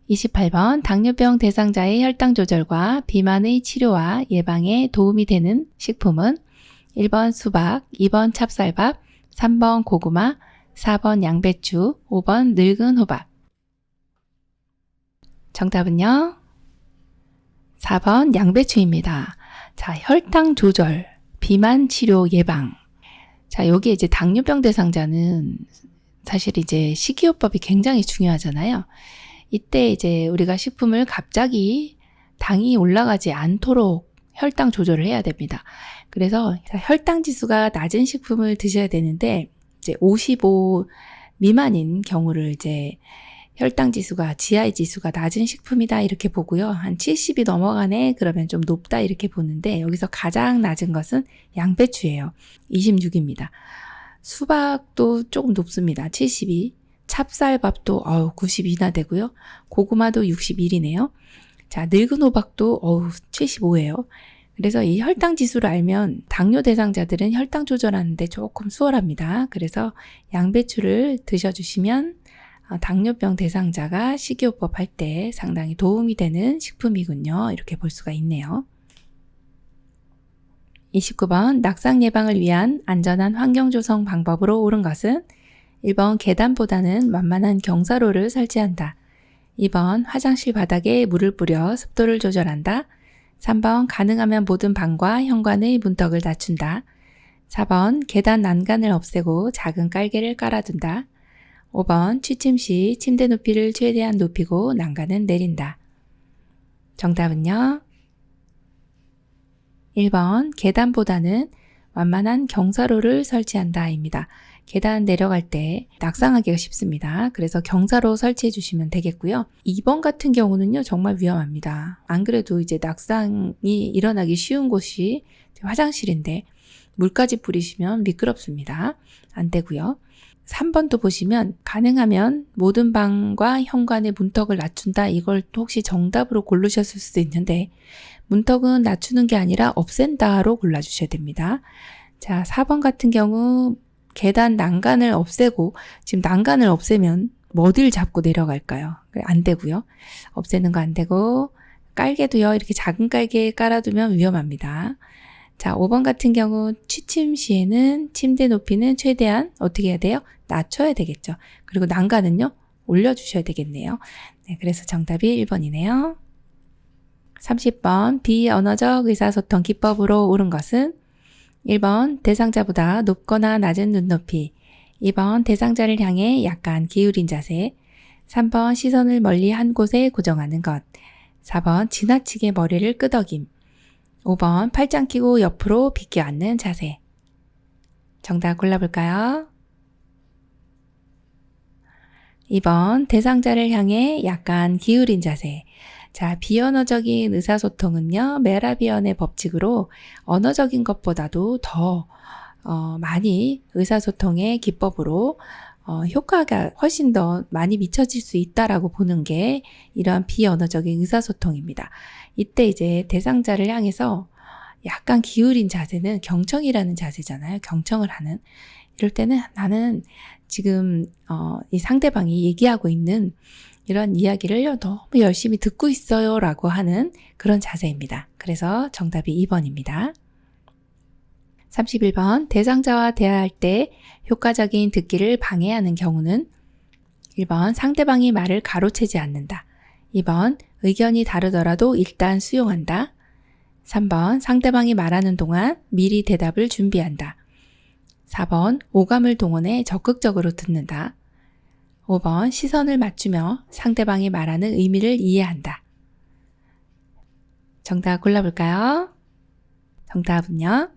28번 당뇨병 대상자의 혈당 조절과 비만의 치료와 예방에 도움이 되는 식품은 1번 수박, 2번 찹쌀밥, 3번 고구마, 4번 양배추, 5번 늙은 호박. 정답은요? 4번 양배추입니다. 자, 혈당 조절, 비만 치료 예방. 자, 여기 이제 당뇨병 대상자는 사실 이제 식이요법이 굉장히 중요하잖아요. 이때 이제 우리가 식품을 갑자기 당이 올라가지 않도록 혈당 조절을 해야 됩니다. 그래서 혈당 지수가 낮은 식품을 드셔야 되는데, 이제 55 미만인 경우를 이제 혈당 지수가, GI 지수가 낮은 식품이다 이렇게 보고요. 한 70이 넘어가네 그러면 좀 높다 이렇게 보는데, 여기서 가장 낮은 것은 양배추예요. 26입니다. 수박도 조금 높습니다. 72. 찹쌀밥도 92나 되고요. 고구마도 61이네요. 자, 늙은 호박도 75예요. 그래서 이 혈당 지수를 알면 당뇨 대상자들은 혈당 조절하는데 조금 수월합니다. 그래서 양배추를 드셔주시면 당뇨병 대상자가 식이요법 할 때 상당히 도움이 되는 식품이군요. 이렇게 볼 수가 있네요. 29번 낙상 예방을 위한 안전한 환경 조성 방법으로 옳은 것은 1번 계단보다는 만만한 경사로를 설치한다. 2번 화장실 바닥에 물을 뿌려 습도를 조절한다. 3번 가능하면 모든 방과 현관의 문턱을 낮춘다. 4번 계단 난간을 없애고 작은 깔개를 깔아둔다. 5번 취침 시 침대 높이를 최대한 높이고 난간은 내린다. 정답은요? 1번 계단보다는 완만한 경사로를 설치한다 입니다. 계단 내려갈 때 낙상하기가 쉽습니다. 그래서 경사로 설치해 주시면 되겠고요. 2번 같은 경우는요, 정말 위험합니다. 안 그래도 이제 낙상이 일어나기 쉬운 곳이 화장실인데 물까지 뿌리시면 미끄럽습니다. 안 되고요. 3번도 보시면 가능하면 모든 방과 현관의 문턱을 낮춘다. 이걸 혹시 정답으로 고르셨을 수도 있는데, 문턱은 낮추는 게 아니라 없앤다로 골라주셔야 됩니다. 자, 4번 같은 경우 계단 난간을 없애고, 지금 난간을 없애면 어딜 잡고 내려갈까요? 안 되고요. 없애는 거 안 되고, 깔개도요, 이렇게 작은 깔개 깔아두면 위험합니다. 자, 5번 같은 경우 취침 시에는 침대 높이는 최대한 어떻게 해야 돼요? 낮춰야 되겠죠. 그리고 난간은요, 올려주셔야 되겠네요. 네, 그래서 정답이 1번이네요. 30번 비언어적 의사소통 기법으로 옳은 것은 1번 대상자보다 높거나 낮은 눈높이, 2번 대상자를 향해 약간 기울인 자세, 3번 시선을 멀리 한 곳에 고정하는 것, 4번 지나치게 머리를 끄덕임, 5번 팔짱 끼고 옆으로 비껴 앉는 자세. 정답 골라볼까요? 2번 대상자를 향해 약간 기울인 자세. 자, 비언어적인 의사소통은요, 메라비언의 법칙으로 언어적인 것보다도 더 많이 의사소통의 기법으로 효과가 훨씬 더 많이 미쳐질 수 있다라고 보는 게 이러한 비언어적인 의사소통입니다. 이때 이제 대상자를 향해서 약간 기울인 자세는 경청이라는 자세잖아요. 경청을 하는. 이럴 때는 나는 지금 이 상대방이 얘기하고 있는 이런 이야기를 너무 열심히 듣고 있어요 라고 하는 그런 자세입니다. 그래서 정답이 2번입니다. 31번 대상자와 대화할 때 효과적인 듣기를 방해하는 경우는 1번 상대방이 말을 가로채지 않는다. 2번 의견이 다르더라도 일단 수용한다. 3번 상대방이 말하는 동안 미리 대답을 준비한다. 4번 오감을 동원해 적극적으로 듣는다. 5번 시선을 맞추며 상대방이 말하는 의미를 이해한다. 정답 골라볼까요? 정답은요?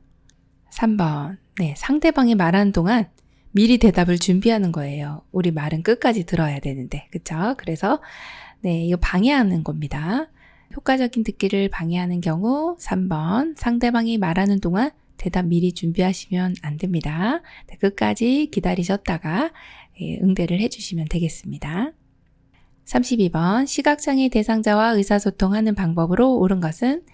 3번. 네, 상대방이 말하는 동안 미리 대답을 준비하는 거예요. 우리 말은 끝까지 들어야 되는데, 그쵸? 그래서 네, 이거 방해하는 겁니다. 효과적인 듣기를 방해하는 경우 3번 상대방이 말하는 동안 대답 미리 준비하시면 안 됩니다. 네, 끝까지 기다리셨다가 응대를 해주시면 되겠습니다. 32번 시각장애 대상자와 의사소통하는 방법으로 옳은 것은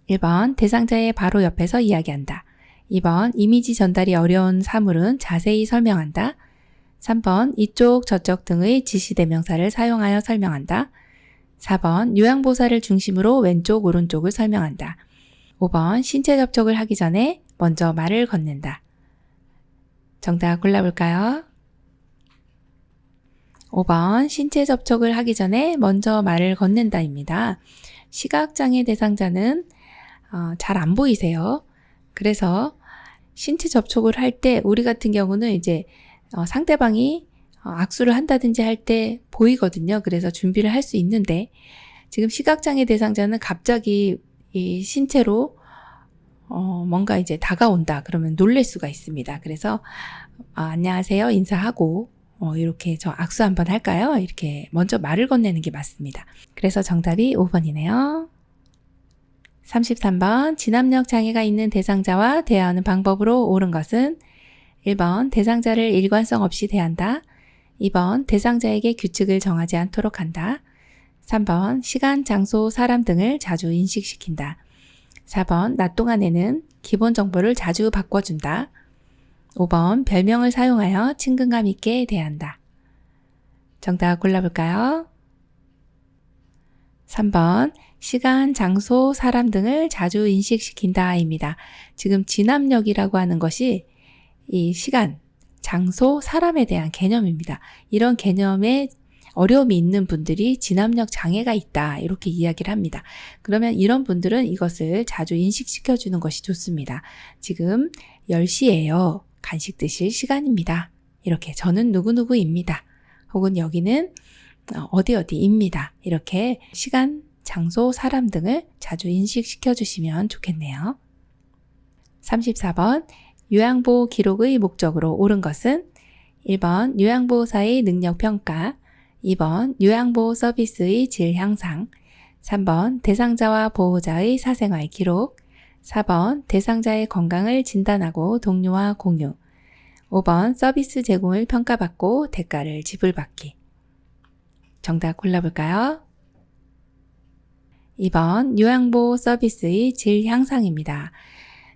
1번 대상자의 바로 옆에서 이야기한다. 2번 이미지 전달이 어려운 사물은 자세히 설명한다. 3번 이쪽 저쪽 등의 지시대명사를 사용하여 설명한다. 4번 요양보사를 중심으로 왼쪽 오른쪽을 설명한다. 5번 신체 접촉을 하기 전에 먼저 말을 건넨다. 정답 골라볼까요? 5번 신체 접촉을 하기 전에 먼저 말을 건넨다입니다. 시각장애 대상자는 잘 안 보이세요. 그래서 신체 접촉을 할 때 우리 같은 경우는 이제 상대방이 악수를 한다든지 할 때 보이거든요. 그래서 준비를 할 수 있는데 지금 시각장애 대상자는 갑자기 이 신체로 뭔가 이제 다가온다 그러면 놀랄 수가 있습니다. 그래서 안녕하세요 인사하고 이렇게 저 악수 한번 할까요? 이렇게 먼저 말을 건네는 게 맞습니다. 그래서 정답이 5번이네요. 33번 진압력 장애가 있는 대상자와 대화하는 방법으로 옳은 것은 1번 대상자를 일관성 없이 대한다. 2번 대상자에게 규칙을 정하지 않도록 한다. 3번 시간, 장소, 사람 등을 자주 인식시킨다. 4번 낮 동안에는 기본 정보를 자주 바꿔준다. 5번 별명을 사용하여 친근감 있게 대한다. 정답 골라볼까요? 3번 시간, 장소, 사람 등을 자주 인식시킨다 입니다. 지금 진압력이라고 하는 것이 이 시간, 장소, 사람에 대한 개념입니다. 이런 개념에 어려움이 있는 분들이 진압력 장애가 있다 이렇게 이야기를 합니다. 그러면 이런 분들은 이것을 자주 인식시켜주는 것이 좋습니다. 지금 10시예요. 간식 드실 시간입니다. 이렇게 저는 누구누구입니다. 혹은 여기는 어디입니다. 이렇게 시간, 장소, 사람 등을 자주 인식시켜 주시면 좋겠네요. 34번 요양보호 기록의 목적으로 옳은 것은 1번 요양보호사의 능력평가, 2번 요양보호 서비스의 질 향상, 3번 대상자와 보호자의 사생활 기록, 4번 대상자의 건강을 진단하고 동료와 공유, 5번 서비스 제공을 평가받고 대가를 지불받기. 정답 골라볼까요? 2번 요양보호 서비스의 질 향상입니다.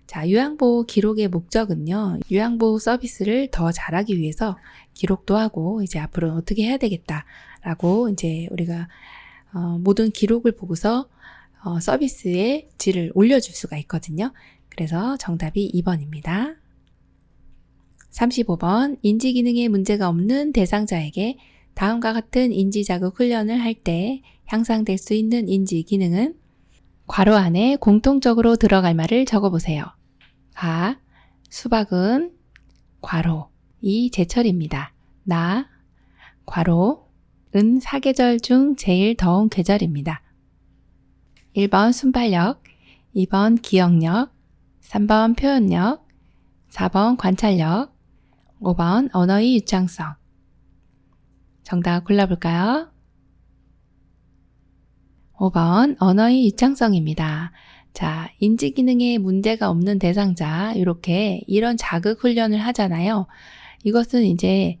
자, 요양보호 기록의 목적은요. 요양보호 서비스를 더 잘하기 위해서 기록도 하고 이제 앞으로 어떻게 해야 되겠다라고 이제 우리가 모든 기록을 보고서 서비스의 질을 올려줄 수가 있거든요. 그래서 정답이 2번입니다. 35번 인지기능에 문제가 없는 대상자에게 다음과 같은 인지자극 훈련을 할 때 향상될 수 있는 인지기능은 괄호 안에 공통적으로 들어갈 말을 적어보세요. 아, 수박은 괄호 이 제철입니다. 나 괄호 은 사계절 중 제일 더운 계절입니다. 1번 순발력, 2번 기억력, 3번 표현력, 4번 관찰력, 5번 언어의 유창성. 정답 골라볼까요? 5번 언어의 유창성입니다. 자, 인지기능에 문제가 없는 대상자 이렇게 이런 자극 훈련을 하잖아요. 이것은 이제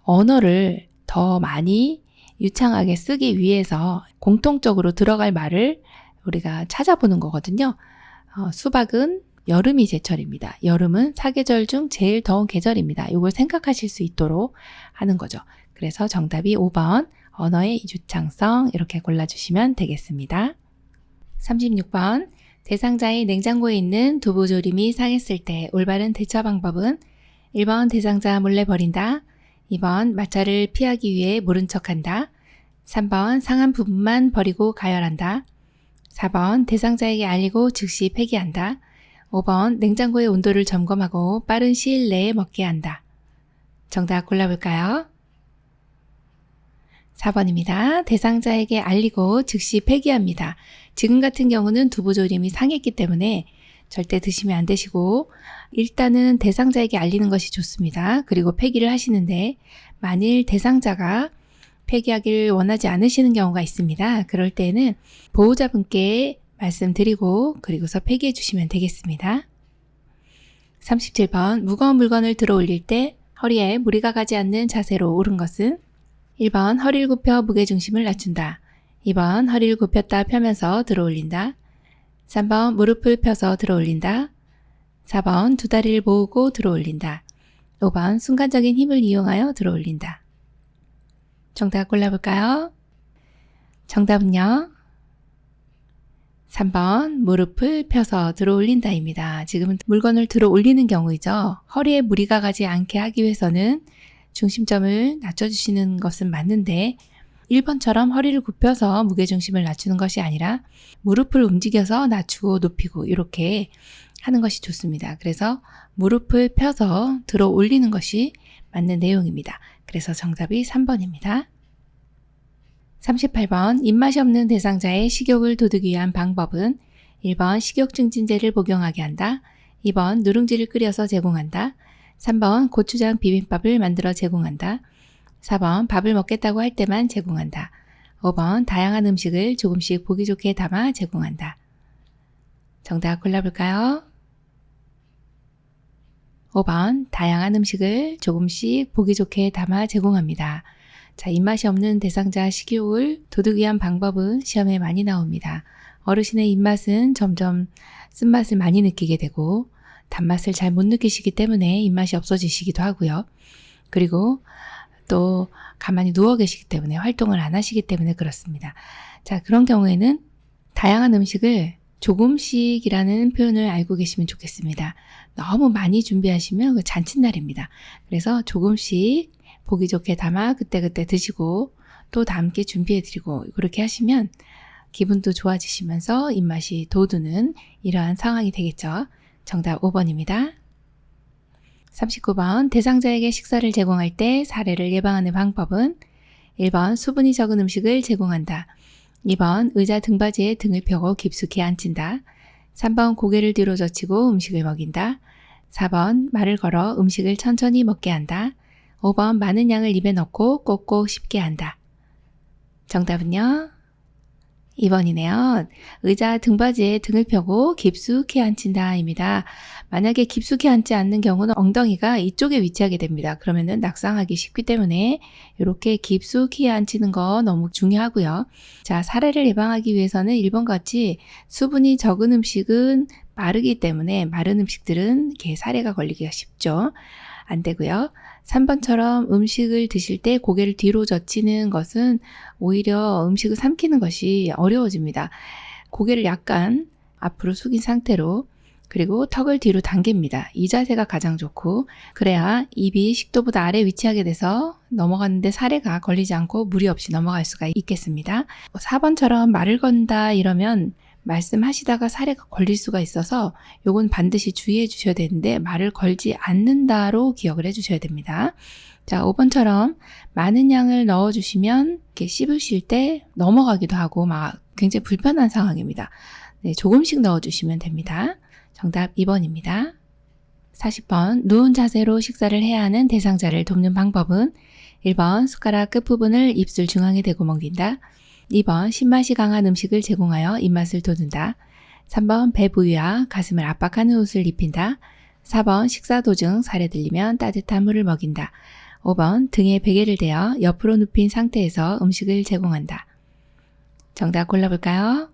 언어를 더 많이 유창하게 쓰기 위해서 공통적으로 들어갈 말을 우리가 찾아보는 거거든요. 수박은 여름이 제철입니다. 여름은 사계절 중 제일 더운 계절입니다. 이걸 생각하실 수 있도록 하는 거죠. 그래서 정답이 5번 언어의 유창성 이렇게 골라주시면 되겠습니다. 36번 대상자의 냉장고에 있는 두부조림이 상했을 때 올바른 대처 방법은 1번 대상자 몰래 버린다. 2번 마찰을 피하기 위해 모른 척한다. 3번 상한 부분만 버리고 가열한다. 4번 대상자에게 알리고 즉시 폐기한다. 5번 냉장고의 온도를 점검하고 빠른 시일 내에 먹게 한다. 정답 골라볼까요? 4번입니다. 대상자에게 알리고 즉시 폐기합니다. 지금 같은 경우는 두부조림이 상했기 때문에 절대 드시면 안 되시고 일단은 대상자에게 알리는 것이 좋습니다. 그리고 폐기를 하시는데 만일 대상자가 폐기하기를 원하지 않으시는 경우가 있습니다. 그럴 때는 보호자분께 말씀드리고 그리고서 폐기해 주시면 되겠습니다. 37번 무거운 물건을 들어 올릴 때 허리에 무리가 가지 않는 자세로 옳은 것은 1번 허리를 굽혀 무게중심을 낮춘다. 2번 허리를 굽혔다 펴면서 들어 올린다. 3번 무릎을 펴서 들어 올린다. 4번 두 다리를 모으고 들어 올린다. 5번 순간적인 힘을 이용하여 들어 올린다. 정답 골라볼까요? 정답은요. 3번 무릎을 펴서 들어 올린다입니다. 지금은 물건을 들어 올리는 경우이죠. 허리에 무리가 가지 않게 하기 위해서는 중심점을 낮춰주시는 것은 맞는데 1번처럼 허리를 굽혀서 무게중심을 낮추는 것이 아니라 무릎을 움직여서 낮추고 높이고 이렇게 하는 것이 좋습니다. 그래서 무릎을 펴서 들어 올리는 것이 맞는 내용입니다. 그래서 정답이 3번입니다. 38번 입맛이 없는 대상자의 식욕을 돋우기 위한 방법은 1번 식욕증진제를 복용하게 한다. 2번 누룽지를 끓여서 제공한다. 3번 고추장 비빔밥을 만들어 제공한다. 4번 밥을 먹겠다고 할 때만 제공한다. 5번 다양한 음식을 조금씩 보기 좋게 담아 제공한다. 정답 골라볼까요? 5번 다양한 음식을 조금씩 보기 좋게 담아 제공합니다. 자, 입맛이 없는 대상자 식욕을 돋우기 위한 방법은 시험에 많이 나옵니다. 어르신의 입맛은 점점 쓴맛을 많이 느끼게 되고 단맛을 잘 못 느끼시기 때문에 입맛이 없어지시기도 하고요. 그리고 또 가만히 누워 계시기 때문에 활동을 안 하시기 때문에 그렇습니다. 자, 그런 경우에는 다양한 음식을 조금씩이라는 표현을 알고 계시면 좋겠습니다. 너무 많이 준비하시면 잔칫날입니다. 그래서 조금씩 보기 좋게 담아 그때그때 드시고 또 다음께 준비해드리고 그렇게 하시면 기분도 좋아지시면서 입맛이 돋우는 이러한 상황이 되겠죠. 정답 5번입니다. 39번 대상자에게 식사를 제공할 때 사례를 예방하는 방법은 1번 수분이 적은 음식을 제공한다. 2번 의자 등받이에 등을 펴고 깊숙이 앉힌다. 3번 고개를 뒤로 젖히고 음식을 먹인다. 4번 말을 걸어 음식을 천천히 먹게 한다. 5번 많은 양을 입에 넣고 꼭꼭 씹게 한다. 정답은요? 2번이네요. 의자 등받이에 등을 펴고 깊숙이 앉힌다 입니다. 만약에 깊숙이 앉지 않는 경우는 엉덩이가 이쪽에 위치하게 됩니다. 그러면은 낙상하기 쉽기 때문에 이렇게 깊숙이 앉히는 거 너무 중요하고요. 자, 사례를 예방하기 위해서는 1번 같이 수분이 적은 음식은 마르기 때문에 마른 음식들은 이렇게 사례가 걸리기가 쉽죠. 안 되고요. 3번처럼 음식을 드실 때 고개를 뒤로 젖히는 것은 오히려 음식을 삼키는 것이 어려워집니다. 고개를 약간 앞으로 숙인 상태로 그리고 턱을 뒤로 당깁니다. 이 자세가 가장 좋고 그래야 입이 식도보다 아래 위치하게 돼서 넘어가는데 사례가 걸리지 않고 무리 없이 넘어갈 수가 있겠습니다. 4번처럼 말을 건다 이러면 말씀하시다가 사례가 걸릴 수가 있어서 요건 반드시 주의해 주셔야 되는데 말을 걸지 않는다로 기억을 해 주셔야 됩니다. 자, 5번처럼 많은 양을 넣어주시면 이렇게 씹으실 때 넘어가기도 하고 막 굉장히 불편한 상황입니다. 네, 조금씩 넣어주시면 됩니다. 정답 2번입니다. 40번 누운 자세로 식사를 해야 하는 대상자를 돕는 방법은 1번 숟가락 끝부분을 입술 중앙에 대고 먹인다. 2번 신맛이 강한 음식을 제공하여 입맛을 돋운다. 3번 배 부위와 가슴을 압박하는 옷을 입힌다. 4번 식사 도중 살에 들리면 따뜻한 물을 먹인다. 5번 등에 베개를 대어 옆으로 눕힌 상태에서 음식을 제공한다. 정답 골라볼까요?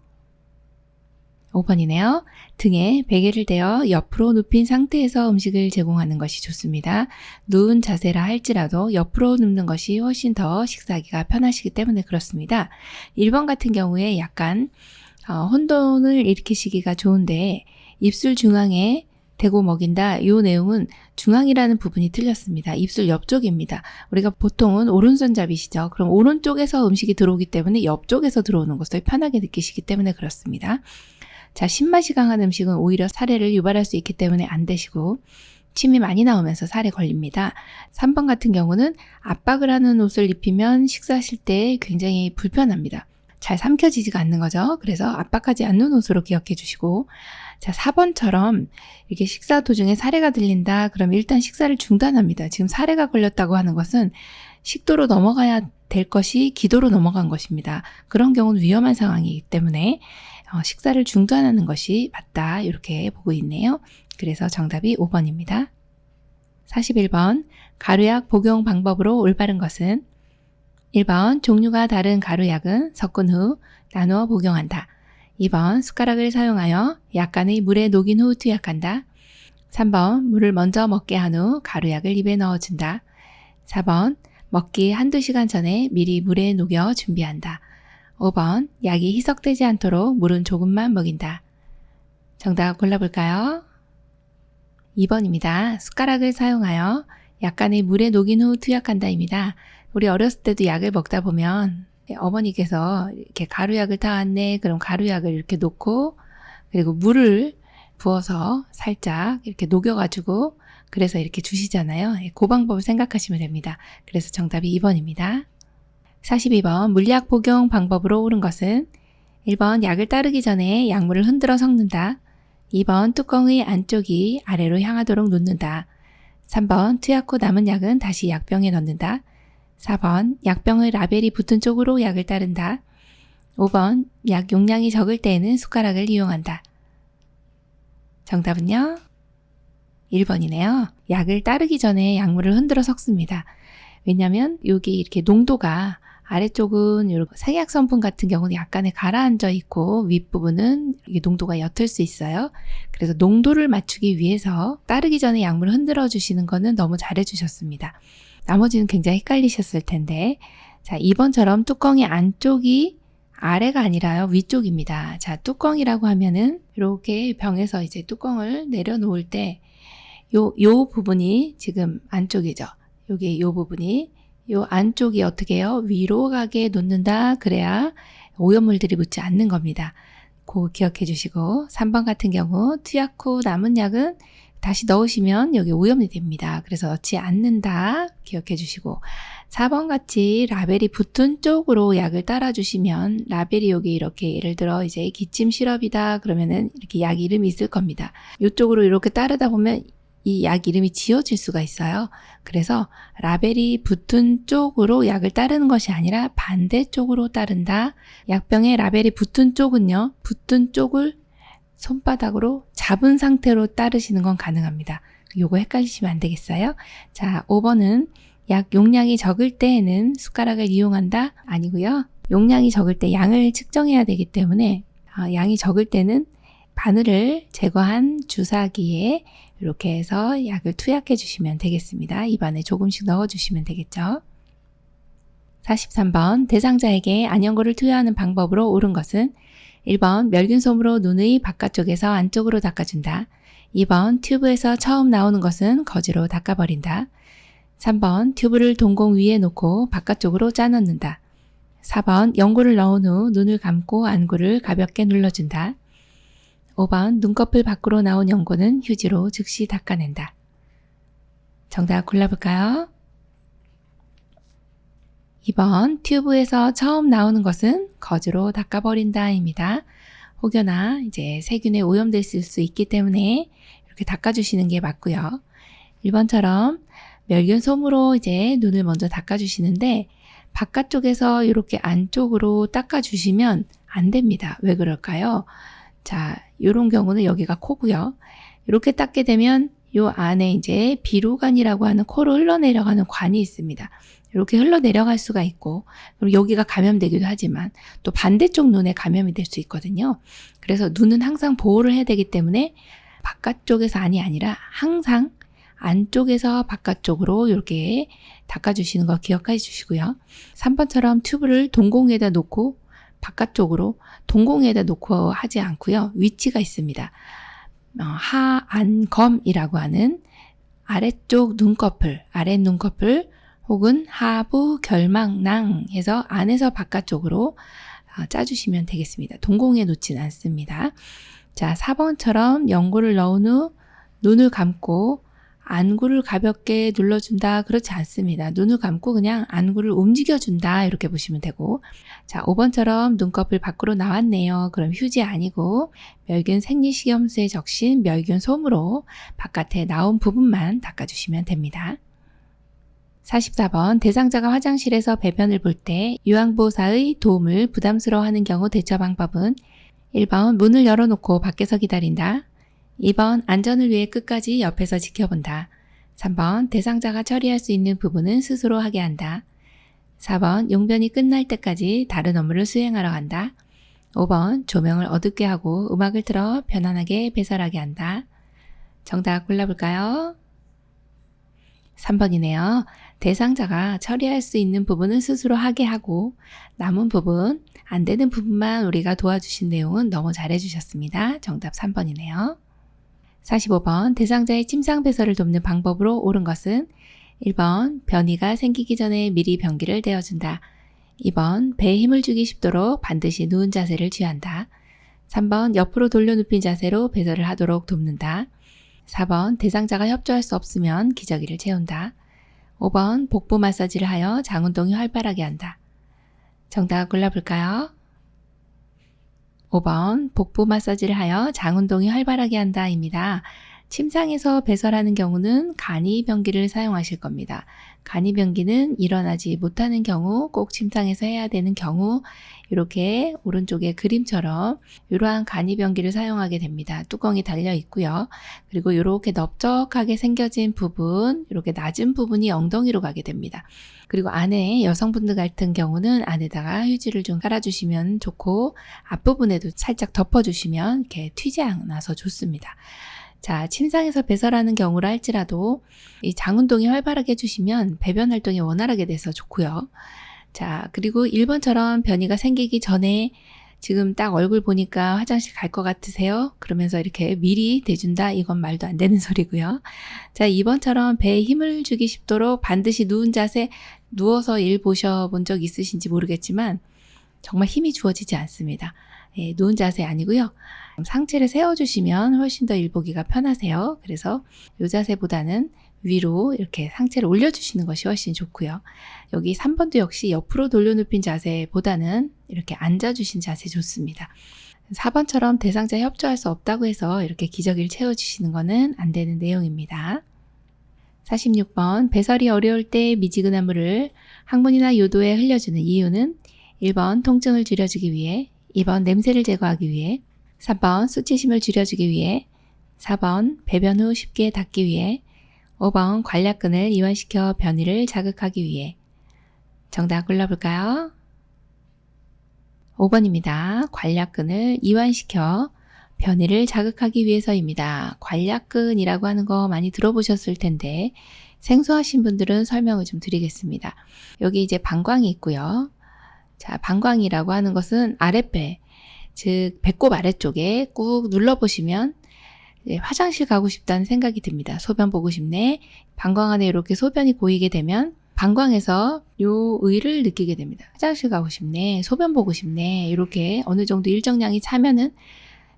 5번이네요. 등에 베개를 대어 옆으로 눕힌 상태에서 음식을 제공하는 것이 좋습니다. 누운 자세라 할지라도 옆으로 눕는 것이 훨씬 더 식사하기가 편하시기 때문에 그렇습니다. 1번 같은 경우에 약간 혼돈을 일으키시기가 좋은데 입술 중앙에 대고 먹인다. 이 내용은 중앙이라는 부분이 틀렸습니다. 입술 옆쪽입니다. 우리가 보통은 오른손잡이시죠. 그럼 오른쪽에서 음식이 들어오기 때문에 옆쪽에서 들어오는 것을 편하게 느끼시기 때문에 그렇습니다. 자, 신맛이 강한 음식은 오히려 사례를 유발할 수 있기 때문에 안 드시고 침이 많이 나오면서 살에 걸립니다. 3번 같은 경우는 압박을 하는 옷을 입히면 식사하실 때 굉장히 불편합니다. 잘 삼켜지지가 않는 거죠. 그래서 압박하지 않는 옷으로 기억해 주시고 자, 4번처럼 이렇게 식사 도중에 사례가 들린다. 그럼 일단 식사를 중단합니다. 지금 사례가 걸렸다고 하는 것은 식도로 넘어가야 될 것이 기도로 넘어간 것입니다. 그런 경우는 위험한 상황이기 때문에 식사를 중단하는 것이 맞다 이렇게 보고 있네요. 그래서 정답이 5번입니다. 41번 가루약 복용 방법으로 올바른 것은 1번 종류가 다른 가루약은 섞은 후 나누어 복용한다. 2번 숟가락을 사용하여 약간의 물에 녹인 후 투약한다. 3번 물을 먼저 먹게 한 후 가루약을 입에 넣어준다. 4번 먹기 한두 시간 전에 미리 물에 녹여 준비한다. 5번 약이 희석되지 않도록 물은 조금만 먹인다. 정답 골라볼까요? 2번입니다. 숟가락을 사용하여 약간의 물에 녹인 후 투약한다입니다. 우리 어렸을 때도 약을 먹다 보면 어머니께서 이렇게 가루약을 타왔네. 그럼 가루약을 이렇게 놓고 그리고 물을 부어서 살짝 이렇게 녹여가지고 그래서 이렇게 주시잖아요. 그 방법을 생각하시면 됩니다. 그래서 정답이 2번입니다. 42번 물약 복용 방법으로 옳은 것은 1번 약을 따르기 전에 약물을 흔들어 섞는다. 2번 뚜껑의 안쪽이 아래로 향하도록 놓는다. 3번 투약 후 남은 약은 다시 약병에 넣는다. 4번 약병의 라벨이 붙은 쪽으로 약을 따른다. 5번 약 용량이 적을 때에는 숟가락을 이용한다. 정답은요? 1번이네요. 약을 따르기 전에 약물을 흔들어 섞습니다. 왜냐하면 여기 이렇게 농도가 아래쪽은 이렇게 색약 성분 같은 경우는 약간의 가라앉아 있고 윗부분은 이게 농도가 옅을 수 있어요. 그래서 농도를 맞추기 위해서 따르기 전에 약물을 흔들어 주시는 거는 너무 잘해 주셨습니다. 나머지는 굉장히 헷갈리셨을 텐데 자 2번처럼 뚜껑의 안쪽이 아래가 아니라요 위쪽입니다. 자 뚜껑이라고 하면은 이렇게 병에서 이제 뚜껑을 내려놓을 때 요 부분이 지금 안쪽이죠. 여기 요 부분이 요 안쪽이 어떻게 해요? 위로 가게 놓는다. 그래야 오염물들이 묻지 않는 겁니다. 그거 기억해 주시고 3번 같은 경우 투약 후 남은 약은 다시 넣으시면 여기 오염이 됩니다. 그래서 넣지 않는다. 기억해 주시고 4번 같이 라벨이 붙은 쪽으로 약을 따라 주시면 라벨이 여기 이렇게 예를 들어 이제 기침 시럽이다 그러면은 이렇게 약 이름이 있을 겁니다. 이쪽으로 이렇게 따르다 보면 이 약 이름이 지워질 수가 있어요. 그래서 라벨이 붙은 쪽으로 약을 따르는 것이 아니라 반대쪽으로 따른다. 약병에 라벨이 붙은 쪽은요. 붙은 쪽을 손바닥으로 잡은 상태로 따르시는 건 가능합니다. 요거 헷갈리시면 안 되겠어요? 자, 5번은 약 용량이 적을 때에는 숟가락을 이용한다? 아니고요. 용량이 적을 때 양을 측정해야 되기 때문에 양이 적을 때는 바늘을 제거한 주사기에 이렇게 해서 약을 투약해 주시면 되겠습니다. 입안에 조금씩 넣어 주시면 되겠죠. 43번 대상자에게 안연고를 투여하는 방법으로 옳은 것은 1번 멸균솜으로 눈의 바깥쪽에서 안쪽으로 닦아준다. 2번 튜브에서 처음 나오는 것은 거즈로 닦아버린다. 3번 튜브를 동공 위에 놓고 바깥쪽으로 짜넣는다. 4번 연고를 넣은 후 눈을 감고 안구를 가볍게 눌러준다. 5번 눈꺼풀 밖으로 나온 연고는 휴지로 즉시 닦아낸다. 정답 골라볼까요? 2번 튜브에서 처음 나오는 것은 거즈로 닦아버린다 입니다. 혹여나 이제 세균에 오염됐을 수 있기 때문에 이렇게 닦아주시는 게 맞고요. 1번처럼 멸균솜으로 이제 눈을 먼저 닦아주시는데 바깥쪽에서 이렇게 안쪽으로 닦아주시면 안 됩니다. 왜 그럴까요? 자, 이런 경우는 여기가 코고요. 이렇게 닦게 되면 요 안에 이제 비루관이라고 하는 코로 흘러내려가는 관이 있습니다. 이렇게 흘러내려갈 수가 있고 그리고 여기가 감염되기도 하지만 또 반대쪽 눈에 감염이 될 수 있거든요. 그래서 눈은 항상 보호를 해야 되기 때문에 바깥쪽에서 안이 아니라 항상 안쪽에서 바깥쪽으로 이렇게 닦아주시는 거 기억해 주시고요. 3번처럼 튜브를 동공에다 놓고 바깥쪽으로 동공에다 놓고 하지 않고요. 위치가 있습니다. 하안검이라고 하는 아래쪽 눈꺼풀, 아래 눈꺼풀 혹은 하부 결막낭에서 안에서 바깥쪽으로 짜주시면 되겠습니다. 동공에 놓지는 않습니다. 자, 4번처럼 연고를 넣은 후 눈을 감고 안구를 가볍게 눌러준다. 그렇지 않습니다. 눈을 감고 그냥 안구를 움직여준다. 이렇게 보시면 되고 자 5번처럼 눈꺼풀 밖으로 나왔네요. 그럼 휴지 아니고 멸균 생리식염수에 적신 멸균솜으로 바깥에 나온 부분만 닦아주시면 됩니다. 44번 대상자가 화장실에서 배변을 볼 때 유황보호사의 도움을 부담스러워하는 경우 대처 방법은 1번 문을 열어놓고 밖에서 기다린다. 2번 안전을 위해 끝까지 옆에서 지켜본다. 3번 대상자가 처리할 수 있는 부분은 스스로 하게 한다. 4번 용변이 끝날 때까지 다른 업무를 수행하러 간다. 5번 조명을 어둡게 하고 음악을 틀어 편안하게 배설하게 한다. 정답 골라볼까요? 3번이네요. 대상자가 처리할 수 있는 부분은 스스로 하게 하고 남은 부분, 안 되는 부분만 우리가 도와주신 내용은 너무 잘해주셨습니다. 정답 3번이네요. 45번 대상자의 침상 배설을 돕는 방법으로 옳은 것은 1번 변이가 생기기 전에 미리 변기를 대어준다. 2번 배에 힘을 주기 쉽도록 반드시 누운 자세를 취한다. 3번 옆으로 돌려눕힌 자세로 배설을 하도록 돕는다. 4번 대상자가 협조할 수 없으면 기저귀를 채운다. 5번 복부 마사지를 하여 장운동이 활발하게 한다. 정답 골라볼까요? 5번 복부 마사지를 하여 장운동이 활발하게 한다 입니다. 침상에서 배설하는 경우는 간이변기를 사용하실 겁니다. 간이변기는 일어나지 못하는 경우, 꼭 침상에서 해야 되는 경우 이렇게 오른쪽에 그림처럼 이러한 간이변기를 사용하게 됩니다. 뚜껑이 달려 있고요. 그리고 이렇게 넓적하게 생겨진 부분, 이렇게 낮은 부분이 엉덩이로 가게 됩니다. 그리고 안에 여성분들 같은 경우는 안에다가 휴지를 좀 깔아주시면 좋고 앞부분에도 살짝 덮어주시면 이렇게 튀지 않아서 좋습니다. 자, 침상에서 배설하는 경우라 할지라도 이 장운동이 활발하게 해주시면 배변 활동이 원활하게 돼서 좋고요. 자, 그리고 1번처럼 변이가 생기기 전에 지금 딱 얼굴 보니까 화장실 갈 것 같으세요? 그러면서 이렇게 미리 대준다? 이건 말도 안 되는 소리고요. 자, 2번처럼 배에 힘을 주기 쉽도록 반드시 누운 자세, 누워서 일 보셔본 적 있으신지 모르겠지만 정말 힘이 주어지지 않습니다. 예, 누운 자세 아니고요. 상체를 세워주시면 훨씬 더 일 보기가 편하세요. 그래서 이 자세보다는 위로 이렇게 상체를 올려주시는 것이 훨씬 좋고요. 여기 3번도 역시 옆으로 돌려눕힌 자세보다는 이렇게 앉아주신 자세 좋습니다. 4번처럼 대상자 협조할 수 없다고 해서 이렇게 기저귀를 채워주시는 것은 안 되는 내용입니다. 46번 배설이 어려울 때 미지근한 물을 항문이나 요도에 흘려주는 이유는 1번 통증을 줄여주기 위해, 2번 냄새를 제거하기 위해, 3번 수치심을 줄여주기 위해, 4번 배변 후 쉽게 닦기 위해, 5번 관략근을 이완시켜 변이를 자극하기 위해. 정답 골라볼까요? 5번입니다. 관략근을 이완시켜 변이를 자극하기 위해서입니다. 관략근이라고 하는 거 많이 들어보셨을 텐데 생소하신 분들은 설명을 좀 드리겠습니다. 여기 이제 방광이 있고요. 자, 방광이라고 하는 것은 아랫배, 즉 배꼽 아래쪽에 꾹 눌러보시면 화장실 가고 싶다는 생각이 듭니다. 소변 보고 싶네. 방광 안에 이렇게 소변이 보이게 되면 방광에서 요 의를 느끼게 됩니다. 화장실 가고 싶네. 소변 보고 싶네. 이렇게 어느 정도 일정량이 차면은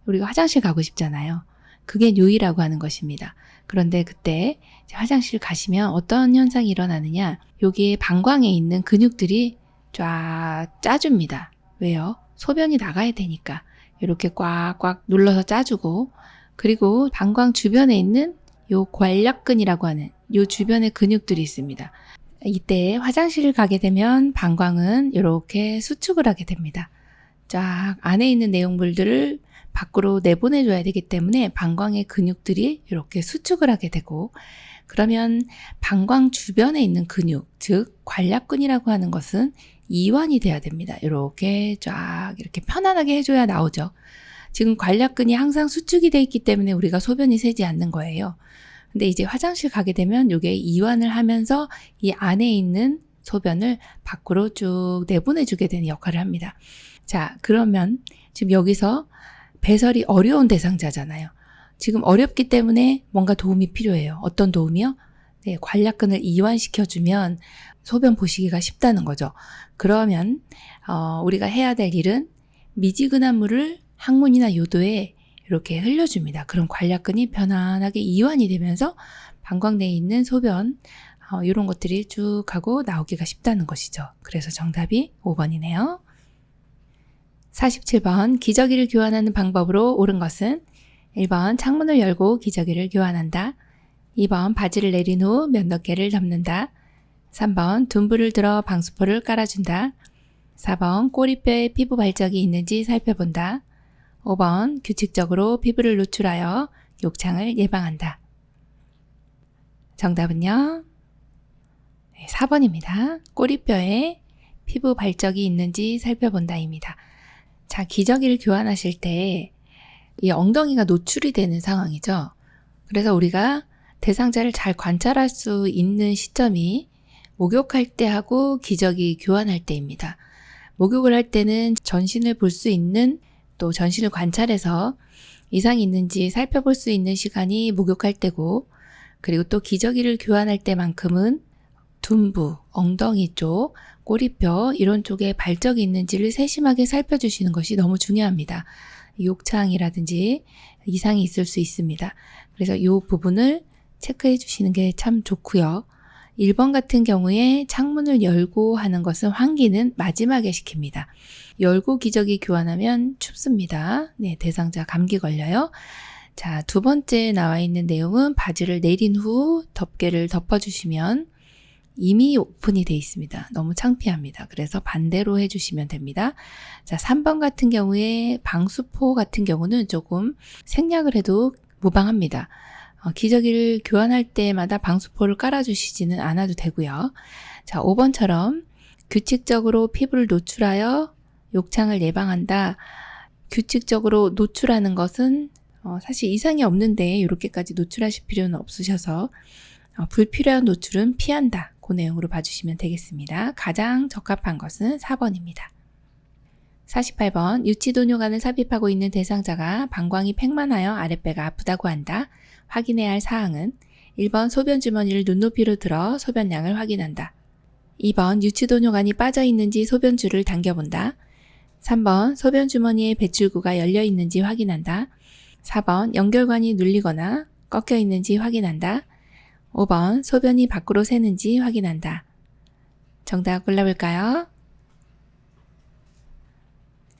우리가 화장실 가고 싶잖아요. 그게 요의라고 하는 것입니다. 그런데 그때 화장실 가시면 어떤 현상이 일어나느냐. 여기에 방광에 있는 근육들이 쫙 짜줍니다. 왜요? 소변이 나가야 되니까. 이렇게 꽉꽉 눌러서 짜주고, 그리고 방광 주변에 있는 요 관략근이라고 하는 요 주변에 근육들이 있습니다. 이때 화장실을 가게 되면 방광은 이렇게 수축을 하게 됩니다. 쫙 안에 있는 내용물들을 밖으로 내보내줘야 되기 때문에 방광의 근육들이 이렇게 수축을 하게 되고, 그러면 방광 주변에 있는 근육, 즉 관략근이라고 하는 것은 이완이 돼야 됩니다. 이렇게 쫙 이렇게 편안하게 해줘야 나오죠. 지금 관략근이 항상 수축이 돼 있기 때문에 우리가 소변이 새지 않는 거예요. 근데 이제 화장실 가게 되면 이게 이완을 하면서 이 안에 있는 소변을 밖으로 쭉 내보내주게 되는 역할을 합니다. 자, 그러면 지금 여기서 배설이 어려운 대상자잖아요. 지금 어렵기 때문에 뭔가 도움이 필요해요. 어떤 도움이요? 네, 관략근을 이완시켜주면 소변 보시기가 쉽다는 거죠. 그러면 우리가 해야 될 일은 미지근한 물을 항문이나 요도에 이렇게 흘려줍니다. 그럼 관략근이 편안하게 이완이 되면서 방광 내에 있는 소변 이런 것들이 쭉 하고 나오기가 쉽다는 것이죠. 그래서 정답이 5번이네요. 47번 기저귀를 교환하는 방법으로 옳은 것은 1번 창문을 열고 기저귀를 교환한다. 2번 바지를 내린 후 몇 몇 개를 덮는다. 3번 둔부를 들어 방수포를 깔아준다. 4번 꼬리뼈에 피부 발적이 있는지 살펴본다. 5번 규칙적으로 피부를 노출하여 욕창을 예방한다. 정답은요? 4번입니다. 꼬리뼈에 피부 발적이 있는지 살펴본다입니다. 자, 기저귀를 교환하실 때 이 엉덩이가 노출이 되는 상황이죠. 그래서 우리가 대상자를 잘 관찰할 수 있는 시점이 목욕할 때 하고 기저귀 교환할 때입니다. 목욕을 할 때는 전신을 볼 수 있는, 또 전신을 관찰해서 이상이 있는지 살펴볼 수 있는 시간이 목욕할 때고, 그리고 또 기저귀를 교환할 때만큼은 둔부, 엉덩이 쪽 꼬리뼈 이런 쪽에 발적이 있는지를 세심하게 살펴주시는 것이 너무 중요합니다. 욕창이라든지 이상이 있을 수 있습니다. 그래서 이 부분을 체크해 주시는 게 참 좋고요. 1번 같은 경우에 창문을 열고 하는 것은 환기는 마지막에 시킵니다. 열고 기저귀 교환하면 춥습니다. 네, 대상자 감기 걸려요. 자, 두 번째 나와 있는 내용은 바지를 내린 후 덮개를 덮어주시면 이미 오픈이 되어 있습니다. 너무 창피합니다. 그래서 반대로 해주시면 됩니다. 자, 3번 같은 경우에 방수포 같은 경우는 조금 생략을 해도 무방합니다. 기저귀를 교환할 때마다 방수포를 깔아주시지는 않아도 되고요. 자, 5번처럼 규칙적으로 피부를 노출하여 욕창을 예방한다. 규칙적으로 노출하는 것은 사실 이상이 없는데 이렇게까지 노출하실 필요는 없으셔서 불필요한 노출은 피한다. 그 내용으로 봐주시면 되겠습니다. 가장 적합한 것은 4번입니다. 48번 유치도뇨관을 삽입하고 있는 대상자가 방광이 팽만하여 아랫배가 아프다고 한다. 확인해야 할 사항은 1번 소변 주머니를 눈높이로 들어 소변량을 확인한다. 2번 유치도뇨관이 빠져 있는지 소변줄을 당겨본다. 3번 소변 주머니의 배출구가 열려 있는지 확인한다. 4번 연결관이 눌리거나 꺾여 있는지 확인한다. 5번 소변이 밖으로 새는지 확인한다. 정답 골라볼까요?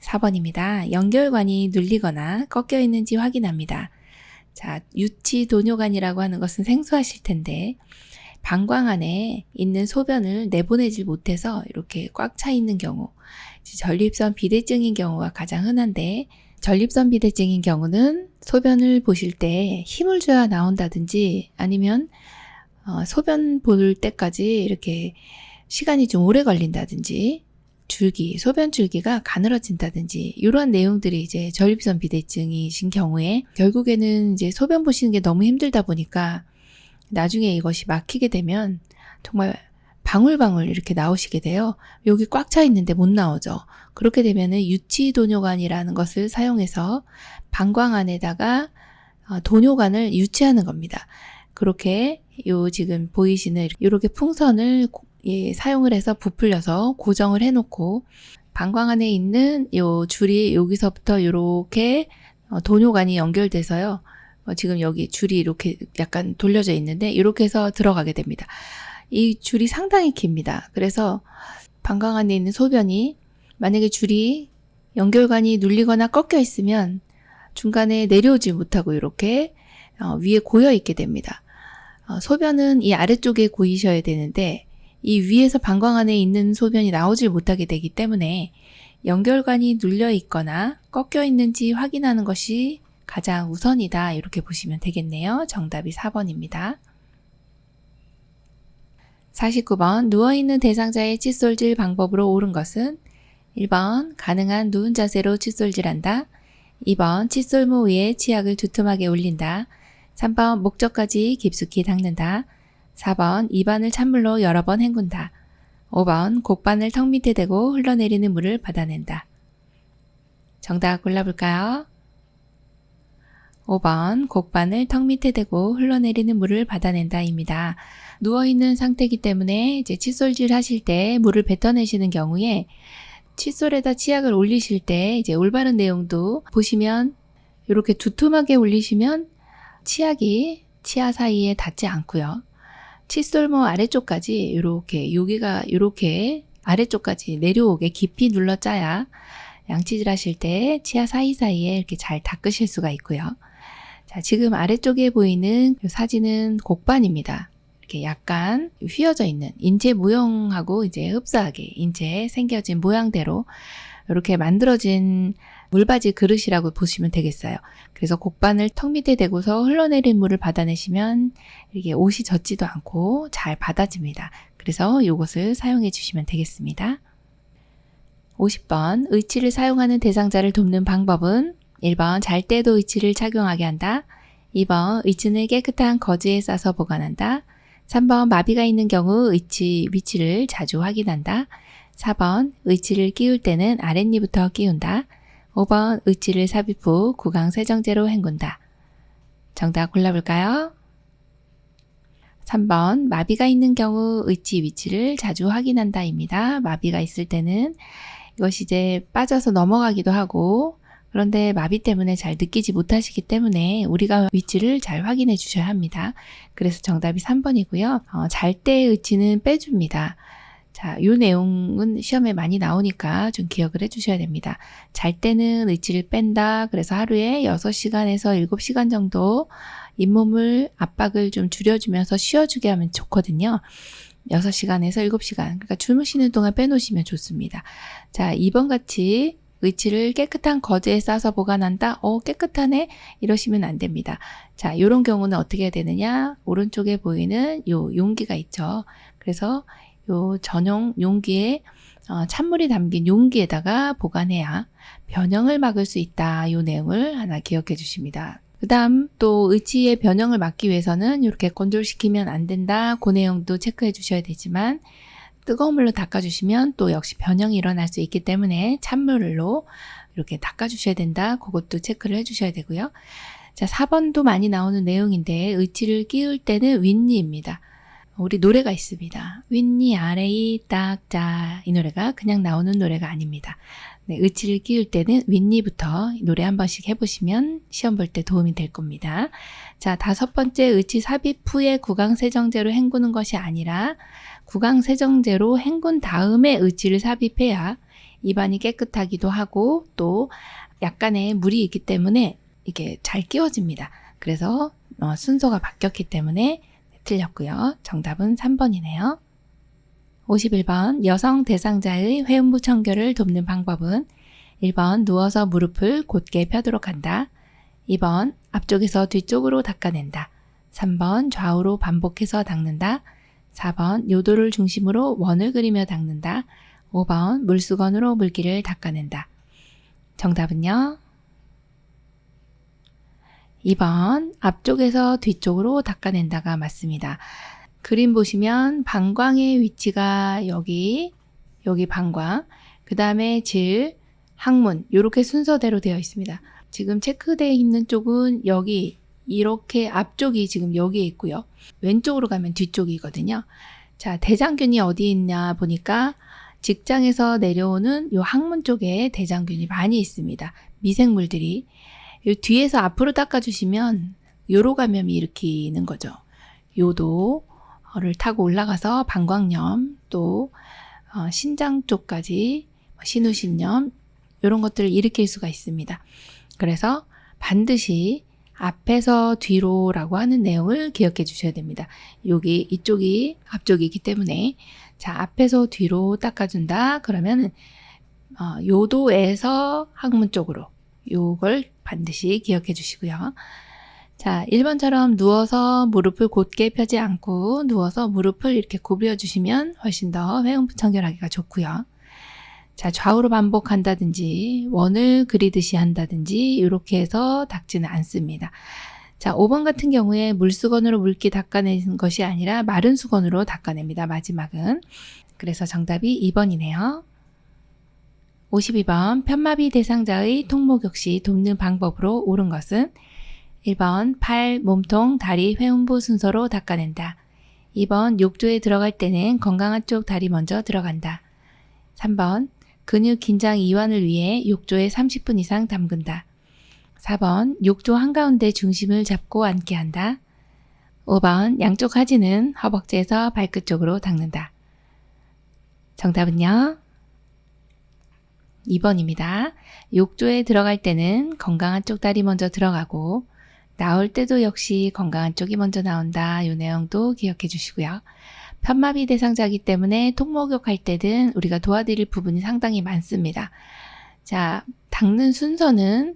4번입니다. 연결관이 눌리거나 꺾여 있는지 확인합니다. 자, 유치도뇨관이라고 하는 것은 생소하실 텐데 방광 안에 있는 소변을 내보내질 못해서 이렇게 꽉 차 있는 경우, 전립선 비대증인 경우가 가장 흔한데 전립선 비대증인 경우는 소변을 보실 때 힘을 줘야 나온다든지 아니면 소변 볼 때까지 이렇게 시간이 좀 오래 걸린다든지 소변 줄기가 가늘어진다든지 이러한 내용들이 이제 전립선 비대증이신 경우에 결국에는 이제 소변 보시는 게 너무 힘들다 보니까 나중에 이것이 막히게 되면 정말 방울방울 이렇게 나오시게 돼요. 여기 꽉 차 있는데 못 나오죠. 그렇게 되면은 유치도뇨관이라는 것을 사용해서 방광 안에다가 도뇨관을 유치하는 겁니다. 그렇게 지금 보이시는 이렇게 풍선을 사용을 해서 부풀려서 고정을 해놓고 방광 안에 있는 요 줄이 여기서부터 이렇게 도뇨관이 연결돼서요. 지금 여기 줄이 이렇게 약간 돌려져 있는데 이렇게 해서 들어가게 됩니다. 이 줄이 상당히 깁니다. 그래서 방광 안에 있는 소변이 만약에 줄이 연결관이 눌리거나 꺾여 있으면 중간에 내려오지 못하고 이렇게 위에 고여 있게 됩니다. 소변은 이 아래쪽에 고이셔야 되는데 이 위에서 방광 안에 있는 소변이 나오질 못하게 되기 때문에 연결관이 눌려 있거나 꺾여 있는지 확인하는 것이 가장 우선이다. 이렇게 보시면 되겠네요. 정답이 4번입니다. 49번 누워있는 대상자의 칫솔질 방법으로 옳은 것은 1번 가능한 누운 자세로 칫솔질한다. 2번 칫솔모 위에 치약을 두툼하게 올린다. 3번 목젖까지 깊숙이 닦는다. 4번 입안을 찬물로 여러 번 헹군다. 5번 곡반을 턱 밑에 대고 흘러내리는 물을 받아낸다. 정답 골라볼까요? 5번 곡반을 턱 밑에 대고 흘러내리는 물을 받아낸다입니다. 누워있는 상태이기 때문에 이제 칫솔질 하실 때 물을 뱉어내시는 경우에 칫솔에다 치약을 올리실 때 이제 올바른 내용도 보시면 이렇게 두툼하게 올리시면 치약이 치아 사이에 닿지 않고요. 칫솔모 아래쪽까지 이렇게 여기가 이렇게 아래쪽까지 내려오게 깊이 눌러 짜야 양치질 하실 때 치아 사이사이에 이렇게 잘 닦으실 수가 있고요. 자, 지금 아래쪽에 보이는 이 사진은 곡반입니다. 이렇게 약간 휘어져 있는 인체 모형하고 이제 흡사하게 인체에 생겨진 모양대로 이렇게 만들어진 물받이 그릇이라고 보시면 되겠어요. 그래서 곡반을 턱 밑에 대고서 흘러내린 물을 받아내시면 이게 옷이 젖지도 않고 잘 받아집니다. 그래서 이것을 사용해 주시면 되겠습니다. 50번 의치를 사용하는 대상자를 돕는 방법은 1번 잘 때도 의치를 착용하게 한다. 2번 의치는 깨끗한 거즈에 싸서 보관한다. 3번 마비가 있는 경우 의치 위치를 자주 확인한다. 4번 의치를 끼울 때는 아랫니부터 끼운다. 5번 의치를 삽입 후 구강 세정제로 헹군다. 정답 골라볼까요? 3번, 마비가 있는 경우 의치 위치를 자주 확인한다입니다. 마비가 있을 때는 이것이 이제 빠져서 넘어가기도 하고, 그런데 마비 때문에 잘 느끼지 못하시기 때문에 우리가 위치를 잘 확인해 주셔야 합니다. 그래서 정답이 3번이고요. 잘 때의 의치는 빼줍니다. 자, 이 내용은 시험에 많이 나오니까 좀 기억을 해 주셔야 됩니다. 잘 때는 의치를 뺀다. 그래서 하루에 6시간에서 7시간 정도 잇몸을 압박을 좀 줄여주면서 쉬어주게 하면 좋거든요. 6시간에서 7시간. 그러니까 주무시는 동안 빼놓으시면 좋습니다. 자, 2번 같이 의치를 깨끗한 거즈에 싸서 보관한다. 깨끗하네. 이러시면 안 됩니다. 자, 이런 경우는 어떻게 해야 되느냐? 오른쪽에 보이는 요 용기가 있죠. 그래서 요 전용 용기에 찬물이 담긴 용기에다가 보관해야 변형을 막을 수 있다. 요 내용을 하나 기억해 주십니다. 그 다음 또 의치의 변형을 막기 위해서는 이렇게 건조시키면 안 된다. 그 내용도 체크해 주셔야 되지만 뜨거운 물로 닦아주시면 또 역시 변형이 일어날 수 있기 때문에 찬물로 이렇게 닦아주셔야 된다. 그것도 체크를 해주셔야 되고요. 자, 4번도 많이 나오는 내용인데 의치를 끼울 때는 윗니입니다. 우리 노래가 있습니다. 윗니 아래이 딱자. 이 노래가 그냥 나오는 노래가 아닙니다. 네, 의치를 끼울 때는 윗니부터 노래 한 번씩 해보시면 시험 볼 때 도움이 될 겁니다. 자, 5번째 의치 삽입 후에 구강세정제로 헹구는 것이 아니라 구강세정제로 헹군 다음에 의치를 삽입해야 입안이 깨끗하기도 하고 또 약간의 물이 있기 때문에 이게 잘 끼워집니다. 그래서 순서가 바뀌었기 때문에 틀렸고요. 정답은 3번이네요. 51번 여성 대상자의 회음부 청결을 돕는 방법은 1번 누워서 무릎을 곧게 펴도록 한다. 2번 앞쪽에서 뒤쪽으로 닦아낸다. 3번 좌우로 반복해서 닦는다. 4번 요도를 중심으로 원을 그리며 닦는다. 5번 물수건으로 물기를 닦아낸다. 정답은요? 2번 앞쪽에서 뒤쪽으로 닦아낸다가 맞습니다. 그림 보시면 방광의 위치가 여기 방광, 그 다음에 질, 항문 이렇게 순서대로 되어 있습니다. 지금 체크되어 있는 쪽은 여기 이렇게 앞쪽이 지금 여기에 있고요. 왼쪽으로 가면 뒤쪽이거든요. 자, 대장균이 어디 있냐 보니까 직장에서 내려오는 요 항문 쪽에 대장균이 많이 있습니다. 미생물들이. 요 뒤에서 앞으로 닦아주시면 요로 감염이 일으키는 거죠. 요도를 타고 올라가서 방광염 또 신장 쪽까지 신우신염 이런 것들을 일으킬 수가 있습니다. 그래서 반드시 앞에서 뒤로라고 하는 내용을 기억해 주셔야 됩니다. 이쪽이 앞쪽이기 때문에 자, 앞에서 뒤로 닦아준다. 그러면 요도에서 항문 쪽으로 요걸 반드시 기억해 주시고요. 자, 1번처럼 누워서 무릎을 곧게 펴지 않고 누워서 무릎을 이렇게 구부려 주시면 훨씬 더 회음부 청결하기가 좋고요. 자, 좌우로 반복한다든지 원을 그리듯이 한다든지 이렇게 해서 닦지는 않습니다. 자, 5번 같은 경우에 물수건으로 물기 닦아내는 것이 아니라 마른 수건으로 닦아냅니다. 마지막은. 그래서 정답이 2번이네요. 52번 편마비 대상자의 통목욕시 돕는 방법으로 옳은 것은 1번 팔, 몸통, 다리, 회음부 순서로 닦아낸다. 2번 욕조에 들어갈 때는 건강한 쪽 다리 먼저 들어간다. 3번 근육 긴장 이완을 위해 욕조에 30분 이상 담근다. 4번 욕조 한가운데 중심을 잡고 앉게 한다. 5번 양쪽 하지는 허벅지에서 발끝 쪽으로 닦는다. 정답은요? 2번입니다. 욕조에 들어갈 때는 건강한 쪽 다리 먼저 들어가고 나올 때도 역시 건강한 쪽이 먼저 나온다. 이 내용도 기억해 주시고요. 편마비 대상자이기 때문에 통목욕 할 때든 우리가 도와드릴 부분이 상당히 많습니다. 자, 닦는 순서는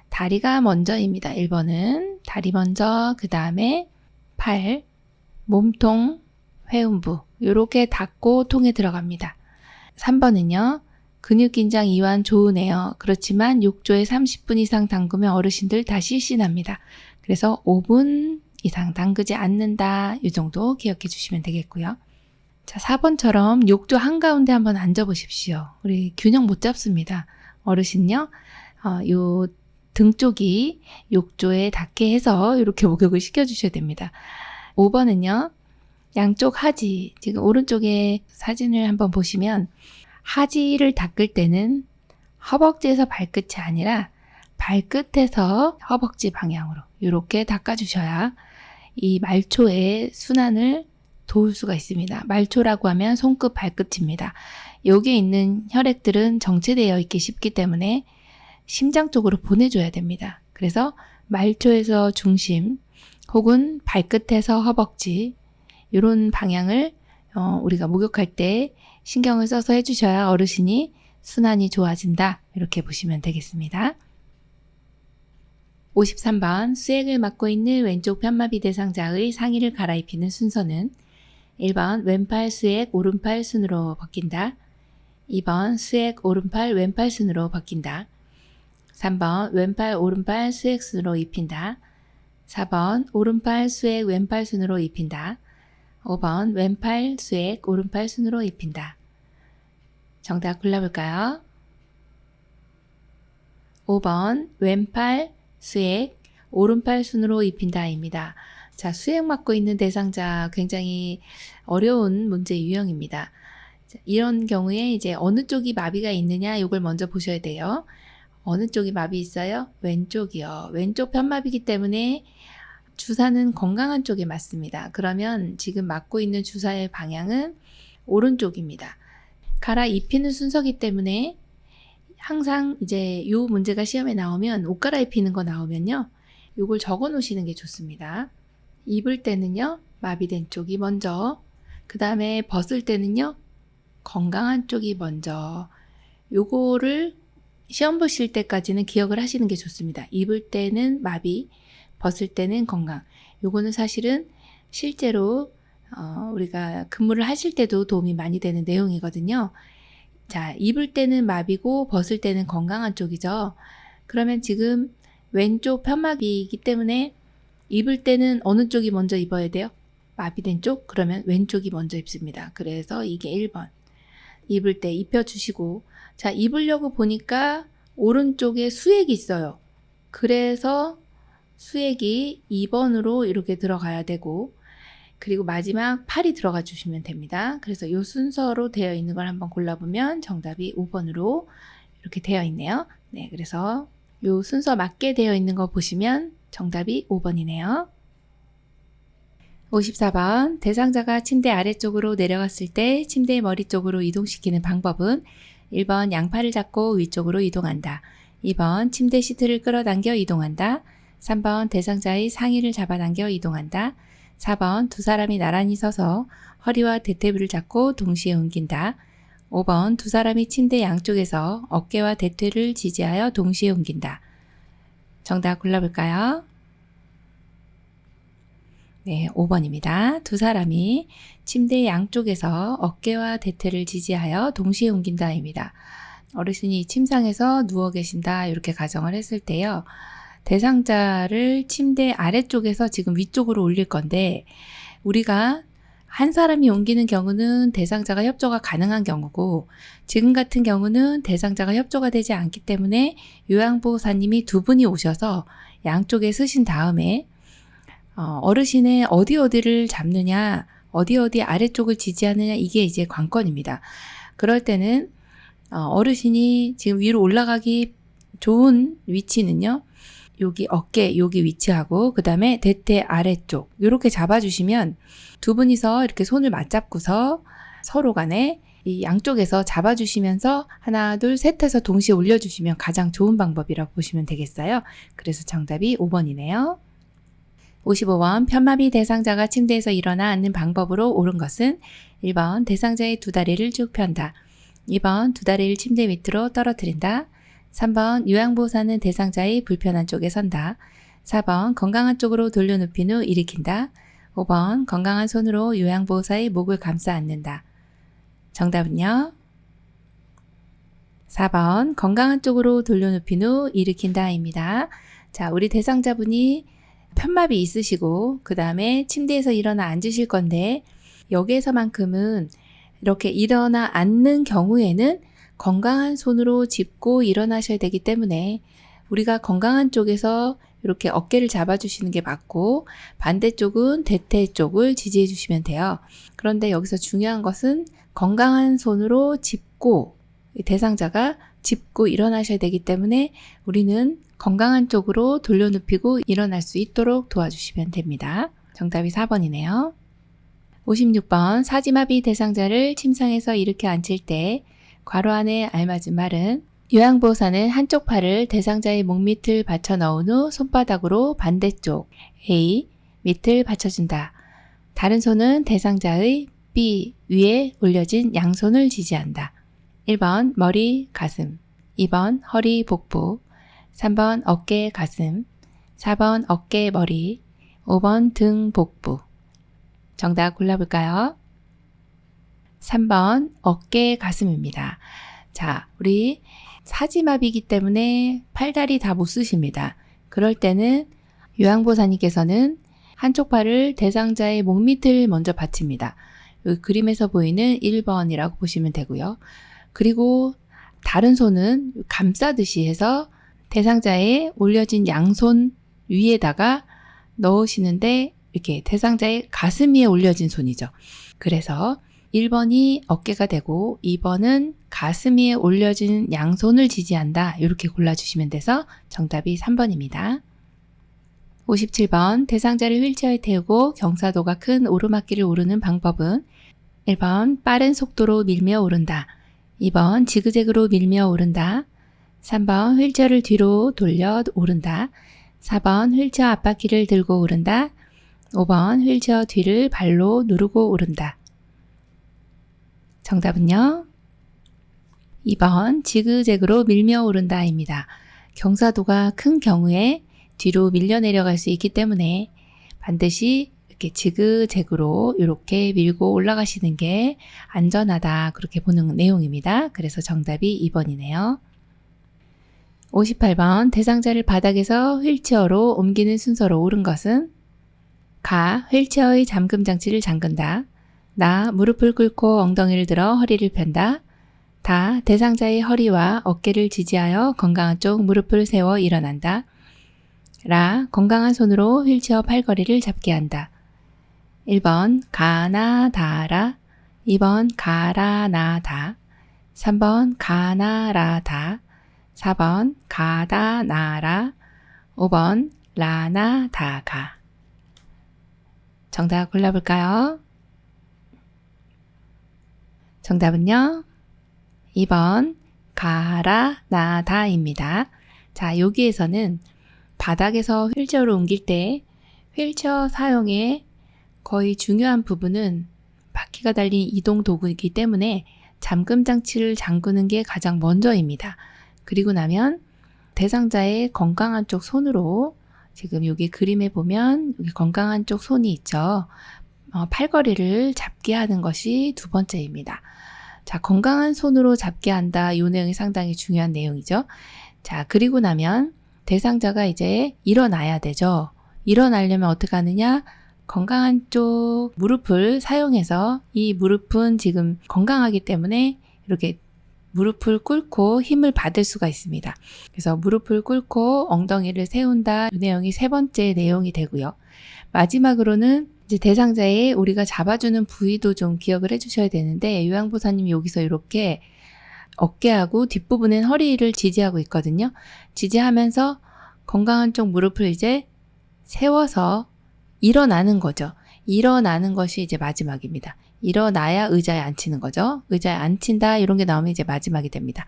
다리가 먼저입니다. 1번은 다리 먼저, 그 다음에 팔, 몸통, 회음부 이렇게 닦고 통에 들어갑니다. 3번은요. 근육 긴장 이완 좋으네요. 그렇지만 욕조에 30분 이상 담그면 어르신들 다 실신합니다. 그래서 5분 이상 담그지 않는다. 이 정도 기억해 주시면 되겠고요. 자, 4번처럼 욕조 한가운데 한번 앉아 보십시오. 우리 균형 못 잡습니다. 어르신요. 요 등 쪽이 욕조에 닿게 해서 이렇게 목욕을 시켜주셔야 됩니다. 5번은요. 양쪽 하지, 지금 오른쪽에 사진을 한번 보시면 하지를 닦을 때는 허벅지에서 발끝이 아니라 발끝에서 허벅지 방향으로 이렇게 닦아주셔야 이 말초의 순환을 도울 수가 있습니다. 말초라고 하면 손끝 발끝입니다. 여기에 있는 혈액들은 정체되어 있기 쉽기 때문에 심장 쪽으로 보내줘야 됩니다. 그래서 말초에서 중심 혹은 발끝에서 허벅지 이런 방향을 우리가 목욕할 때 신경을 써서 해주셔야 어르신이 순환이 좋아진다. 이렇게 보시면 되겠습니다. 53번 수액을 맡고 있는 왼쪽 편마비 대상자의 상의를 갈아입히는 순서는 1번 왼팔 수액 오른팔 순으로 벗긴다. 2번 수액 오른팔 왼팔 순으로 벗긴다. 3번 왼팔 오른팔 수액 순으로 입힌다. 4번 오른팔 수액 왼팔 순으로 입힌다. 5번 왼팔 수액 오른팔 순으로 입힌다. 정답 골라볼까요? 5번 왼팔 수액 오른팔 순으로 입힌다입니다. 자, 수액 맡고 있는 대상자 굉장히 어려운 문제 유형입니다. 이런 경우에 이제 어느 쪽이 마비가 있느냐 이걸 먼저 보셔야 돼요. 어느 쪽이 마비 있어요? 왼쪽이요. 왼쪽 편마비이기 때문에 주사는 건강한 쪽에 맞습니다. 그러면 지금 맞고 있는 주사의 방향은 오른쪽입니다. 갈아입히는 순서기 때문에 항상 이제 이 문제가 시험에 나오면 옷 갈아입히는 거 나오면요. 이걸 적어 놓으시는 게 좋습니다. 입을 때는요. 마비된 쪽이 먼저, 그 다음에 벗을 때는요. 건강한 쪽이 먼저. 요거를 시험 보실 때까지는 기억을 하시는 게 좋습니다. 입을 때는 마비, 벗을 때는 건강. 요거는 사실은 실제로 우리가 근무를 하실 때도 도움이 많이 되는 내용이거든요. 자, 입을 때는 마비고 벗을 때는 건강한 쪽이죠. 그러면 지금 왼쪽 편마비이기 때문에 입을 때는 어느 쪽이 먼저 입어야 돼요? 마비된 쪽? 그러면 왼쪽이 먼저 입습니다. 그래서 이게 1번. 입을 때 입혀주시고, 자, 입으려고 보니까 오른쪽에 수액이 있어요. 그래서 수액이 2번으로 이렇게 들어가야 되고, 그리고 마지막 팔이 들어가 주시면 됩니다. 그래서 이 순서로 되어 있는 걸 한번 골라보면 정답이 5번으로 이렇게 되어 있네요. 네, 그래서 이 순서 맞게 되어 있는 거 보시면 정답이 5번이네요. 54번 대상자가 침대 아래쪽으로 내려갔을 때 침대의 머리 쪽으로 이동시키는 방법은 1번 양팔을 잡고 위쪽으로 이동한다. 2번 침대 시트를 끌어당겨 이동한다. 3번 대상자의 상의를 잡아당겨 이동한다. 4번 두 사람이 나란히 서서 허리와 대퇴부를 잡고 동시에 옮긴다. 5번 두 사람이 침대 양쪽에서 어깨와 대퇴를 지지하여 동시에 옮긴다. 정답 골라볼까요? 네, 5번입니다. 두 사람이 침대 양쪽에서 어깨와 대퇴를 지지하여 동시에 옮긴다입니다. 어르신이 침상에서 누워 계신다 이렇게 가정을 했을 때요. 대상자를 침대 아래쪽에서 지금 위쪽으로 올릴 건데 우리가 한 사람이 옮기는 경우는 대상자가 협조가 가능한 경우고 지금 같은 경우는 대상자가 협조가 되지 않기 때문에 요양보호사님이 두 분이 오셔서 양쪽에 서신 다음에 어르신의 어디를 잡느냐, 어디 아래쪽을 지지하느냐 이게 이제 관건입니다. 그럴 때는 어르신이 지금 위로 올라가기 좋은 위치는요. 여기 어깨 여기 위치하고 그 다음에 대퇴 아래쪽 이렇게 잡아주시면 두 분이서 이렇게 손을 맞잡고서 서로 간에 이 양쪽에서 잡아주시면서 하나 둘 셋 해서 동시에 올려주시면 가장 좋은 방법이라고 보시면 되겠어요. 그래서 정답이 5번이네요. 55번 편마비 대상자가 침대에서 일어나 앉는 방법으로 옳은 것은 1번 대상자의 두 다리를 쭉 편다. 2번 두 다리를 침대 밑으로 떨어뜨린다. 3번 요양보호사는 대상자의 불편한 쪽에 선다. 4번 건강한 쪽으로 돌려눕힌 후 일으킨다. 5번 건강한 손으로 요양보호사의 목을 감싸 안는다. 정답은요? 4번 건강한 쪽으로 돌려눕힌 후 일으킨다입니다. 자, 우리 대상자분이 편마비 있으시고 그 다음에 침대에서 일어나 앉으실 건데 여기에서만큼은 이렇게 일어나 앉는 경우에는 건강한 손으로 짚고 일어나셔야 되기 때문에 우리가 건강한 쪽에서 이렇게 어깨를 잡아주시는 게 맞고 반대쪽은 대퇴 쪽을 지지해 주시면 돼요. 그런데 여기서 중요한 것은 건강한 손으로 짚고 대상자가 짚고 일어나셔야 되기 때문에 우리는 건강한 쪽으로 돌려눕히고 일어날 수 있도록 도와주시면 됩니다. 정답이 4번이네요. 56번 사지마비 대상자를 침상에서 일으켜 앉힐 때 괄호 안에 알맞은 말은 요양보호사는 한쪽 팔을 대상자의 목 밑을 받쳐 넣은 후 손바닥으로 반대쪽 A 밑을 받쳐준다. 다른 손은 대상자의 B 위에 올려진 양손을 지지한다. 1번 머리, 가슴, 2번 허리, 복부, 3번 어깨, 가슴, 4번 어깨, 머리, 5번 등, 복부. 정답 골라볼까요? 3번 어깨, 가슴입니다. 자, 우리 사지마비이기 때문에 팔다리 다 못 쓰십니다. 그럴 때는 요양보호사님께서는 한쪽 팔을 대상자의 목 밑을 먼저 받칩니다. 여기 그림에서 보이는 1번이라고 보시면 되고요. 그리고 다른 손은 감싸듯이 해서 대상자의 올려진 양손 위에다가 넣으시는데 이렇게 대상자의 가슴 위에 올려진 손이죠. 그래서 1번이 어깨가 되고 2번은 가슴 위에 올려진 양손을 지지한다. 이렇게 골라주시면 돼서 정답이 3번입니다. 57번 대상자를 휠체어에 태우고 경사도가 큰 오르막길을 오르는 방법은 1번 빠른 속도로 밀며 오른다. 2번 지그재그로 밀며 오른다. 3번 휠체어를 뒤로 돌려 오른다. 4번 휠체어 앞바퀴를 들고 오른다. 5번 휠체어 뒤를 발로 누르고 오른다. 정답은요? 2번 지그재그로 밀며 오른다입니다. 경사도가 큰 경우에 뒤로 밀려 내려갈 수 있기 때문에 반드시 이렇게 지그재그로 이렇게 밀고 올라가시는 게 안전하다 그렇게 보는 내용입니다. 그래서 정답이 2번이네요. 58번 대상자를 바닥에서 휠체어로 옮기는 순서로 옳은 것은 가 휠체어의 잠금 장치를 잠근다. 나 무릎을 꿇고 엉덩이를 들어 허리를 편다. 다 대상자의 허리와 어깨를 지지하여 건강한 쪽 무릎을 세워 일어난다. 라 건강한 손으로 휠체어 팔걸이를 잡게 한다. 1번 가나 다라 2번 가라 나다 3번 가나라 다 4번 가다 나라 5번 라나 다가. 정답 골라볼까요? 정답은요? 2번 가라 나다입니다. 자, 여기에서는 바닥에서 휠체어로 옮길 때 휠체어 사용의 거의 중요한 부분은 바퀴가 달린 이동 도구이기 때문에 잠금 장치를 잠그는 게 가장 먼저입니다. 그리고 나면 대상자의 건강한 쪽 손으로 지금 여기 그림에 보면 여기 건강한 쪽 손이 있죠. 팔걸이를 잡게 하는 것이 두 번째입니다. 자, 건강한 손으로 잡게 한다. 이 내용이 상당히 중요한 내용이죠. 자, 그리고 나면 대상자가 이제 일어나야 되죠. 일어나려면 어떻게 하느냐? 건강한 쪽 무릎을 사용해서 이 무릎은 지금 건강하기 때문에 이렇게 무릎을 꿇고 힘을 받을 수가 있습니다. 그래서 무릎을 꿇고 엉덩이를 세운다. 이 내용이 세 번째 내용이 되고요. 마지막으로는 이제 대상자의 우리가 잡아주는 부위도 좀 기억을 해주셔야 되는데 요양보호사님이 여기서 이렇게 어깨하고 뒷부분엔 허리를 지지하고 있거든요. 지지하면서 건강한 쪽 무릎을 이제 세워서 일어나는 거죠. 일어나는 것이 이제 마지막입니다. 일어나야 의자에 앉히는 거죠. 의자에 앉힌다 이런 게 나오면 이제 마지막이 됩니다.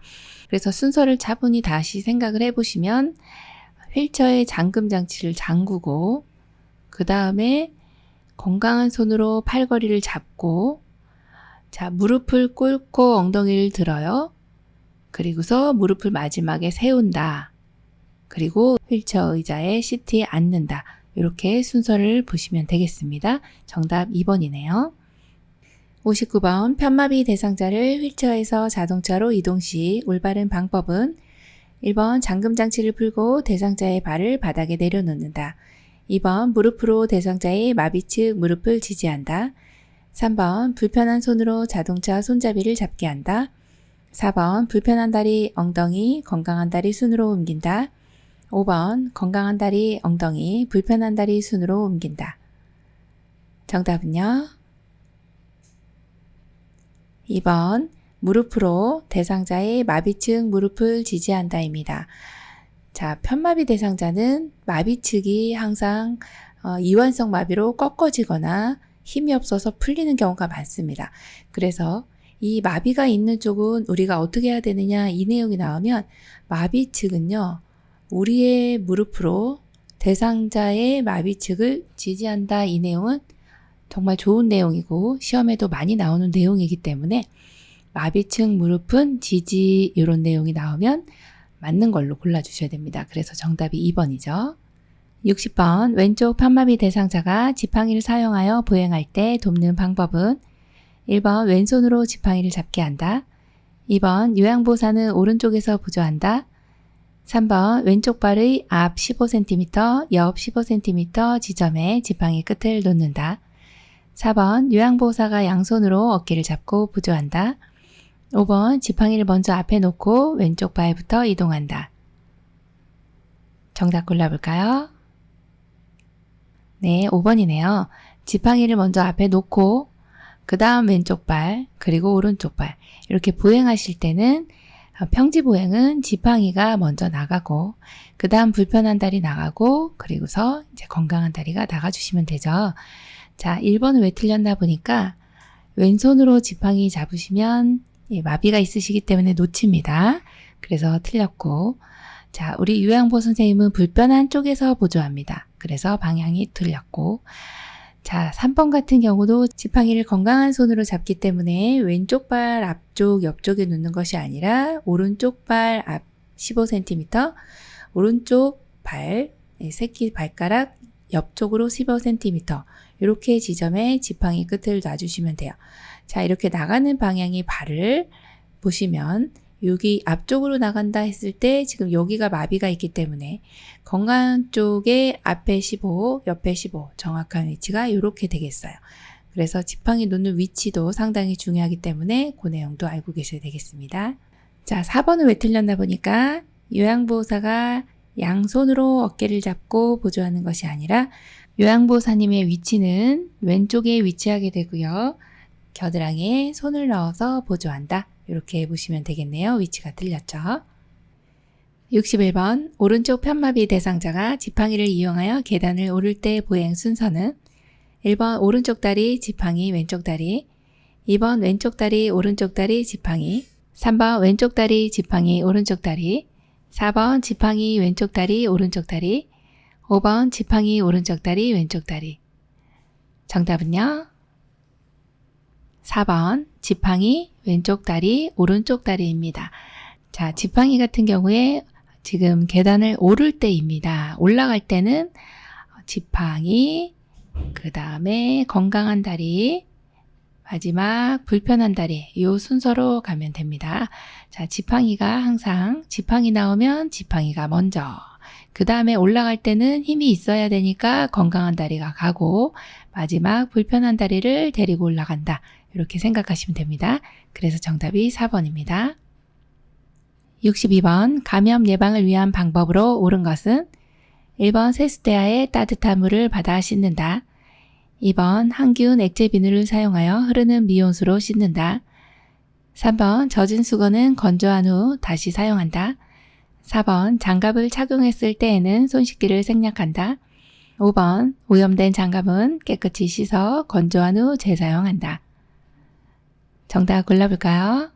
그래서 순서를 차분히 다시 생각을 해보시면 휠체어의 잠금 장치를 잠그고 그 다음에 건강한 손으로 팔걸이를 잡고 자 무릎을 꿇고 엉덩이를 들어요. 그리고서 무릎을 마지막에 세운다. 그리고 휠체어 의자에 시트에 앉는다. 이렇게 순서를 보시면 되겠습니다. 정답 2번이네요. 59번 편마비 대상자를 휠체어에서 자동차로 이동 시 올바른 방법은 1번 잠금 장치를 풀고 대상자의 발을 바닥에 내려놓는다. 2번 무릎으로 대상자의 마비 측 무릎을 지지한다. 3번 불편한 손으로 자동차 손잡이를 잡게 한다. 4번 불편한 다리 엉덩이 건강한 다리 순으로 옮긴다. 5번 건강한 다리 엉덩이, 불편한 다리 순으로 옮긴다. 정답은요? 2번 무릎으로 대상자의 마비측 무릎을 지지한다입니다. 자, 편마비 대상자는 마비측이 항상 이완성 마비로 꺾어지거나 힘이 없어서 풀리는 경우가 많습니다. 그래서 이 마비가 있는 쪽은 우리가 어떻게 해야 되느냐 이 내용이 나오면 마비측은요, 우리의 무릎으로 대상자의 마비측을 지지한다. 이 내용은 정말 좋은 내용이고 시험에도 많이 나오는 내용이기 때문에 마비측 무릎은 지지 이런 내용이 나오면 맞는 걸로 골라주셔야 됩니다. 그래서 정답이 2번이죠. 60번 왼쪽 편마비 대상자가 지팡이를 사용하여 보행할 때 돕는 방법은 1번 왼손으로 지팡이를 잡게 한다. 2번 요양보사는 오른쪽에서 보조한다. 3번 왼쪽 발의 앞 15cm, 옆 15cm 지점에 지팡이 끝을 놓는다. 4번 요양보호사가 양손으로 어깨를 잡고 보조한다. 5번 지팡이를 먼저 앞에 놓고 왼쪽 발부터 이동한다. 정답 골라볼까요? 네, 5번이네요. 지팡이를 먼저 앞에 놓고 그 다음 왼쪽 발 그리고 오른쪽 발 이렇게 보행하실 때는 평지 보행은 지팡이가 먼저 나가고 그 다음 불편한 다리 나가고 그리고서 이제 건강한 다리가 나가주시면 되죠. 자, 1번은 왜 틀렸나 보니까 왼손으로 지팡이 잡으시면 마비가 있으시기 때문에 놓칩니다. 그래서 틀렸고, 자, 우리 요양보 선생님은 불편한 쪽에서 보조합니다. 그래서 방향이 틀렸고, 자, 3번 같은 경우도 지팡이를 건강한 손으로 잡기 때문에 왼쪽 발 앞쪽, 옆쪽에 놓는 것이 아니라 오른쪽 발 앞 15cm, 오른쪽 발, 새끼 발가락 옆쪽으로 15cm 이렇게 지점에 지팡이 끝을 놔주시면 돼요. 자, 이렇게 나가는 방향이 발을 보시면 여기 앞쪽으로 나간다 했을 때 지금 여기가 마비가 있기 때문에 건강 쪽에 앞에 15, 옆에 15 정확한 위치가 이렇게 되겠어요. 그래서 지팡이 놓는 위치도 상당히 중요하기 때문에 그 내용도 알고 계셔야 되겠습니다. 자, 4번은 왜 틀렸나 보니까 요양보호사가 양손으로 어깨를 잡고 보조하는 것이 아니라 요양보호사님의 위치는 왼쪽에 위치하게 되고요. 겨드랑이에 손을 넣어서 보조한다. 이렇게 보시면 되겠네요. 위치가 틀렸죠. 61번 오른쪽 편마비 대상자가 지팡이를 이용하여 계단을 오를 때 보행 순서는 1번 오른쪽 다리 지팡이 왼쪽 다리 2번 왼쪽 다리 오른쪽 다리 지팡이 3번 왼쪽 다리 지팡이 오른쪽 다리 4번 지팡이 왼쪽 다리 오른쪽 다리 5번 지팡이 오른쪽 다리 왼쪽 다리 정답은요? 4번 지팡이 왼쪽 다리 오른쪽 다리입니다. 자, 지팡이 같은 경우에 지금 계단을 오를 때입니다. 올라갈 때는 지팡이, 그 다음에 건강한 다리, 마지막 불편한 다리 이 순서로 가면 됩니다. 자, 지팡이가 항상 지팡이 나오면 지팡이가 먼저 그 다음에 올라갈 때는 힘이 있어야 되니까 건강한 다리가 가고 마지막 불편한 다리를 데리고 올라간다. 이렇게 생각하시면 됩니다. 그래서 정답이 4번입니다. 62번 감염 예방을 위한 방법으로 옳은 것은 1번 세수대야에 따뜻한 물을 받아 씻는다. 2번 항균 액체 비누를 사용하여 흐르는 미온수로 씻는다. 3번 젖은 수건은 건조한 후 다시 사용한다. 4번 장갑을 착용했을 때에는 손 씻기를 생략한다. 5번 오염된 장갑은 깨끗이 씻어 건조한 후 재사용한다. 정답 골라볼까요?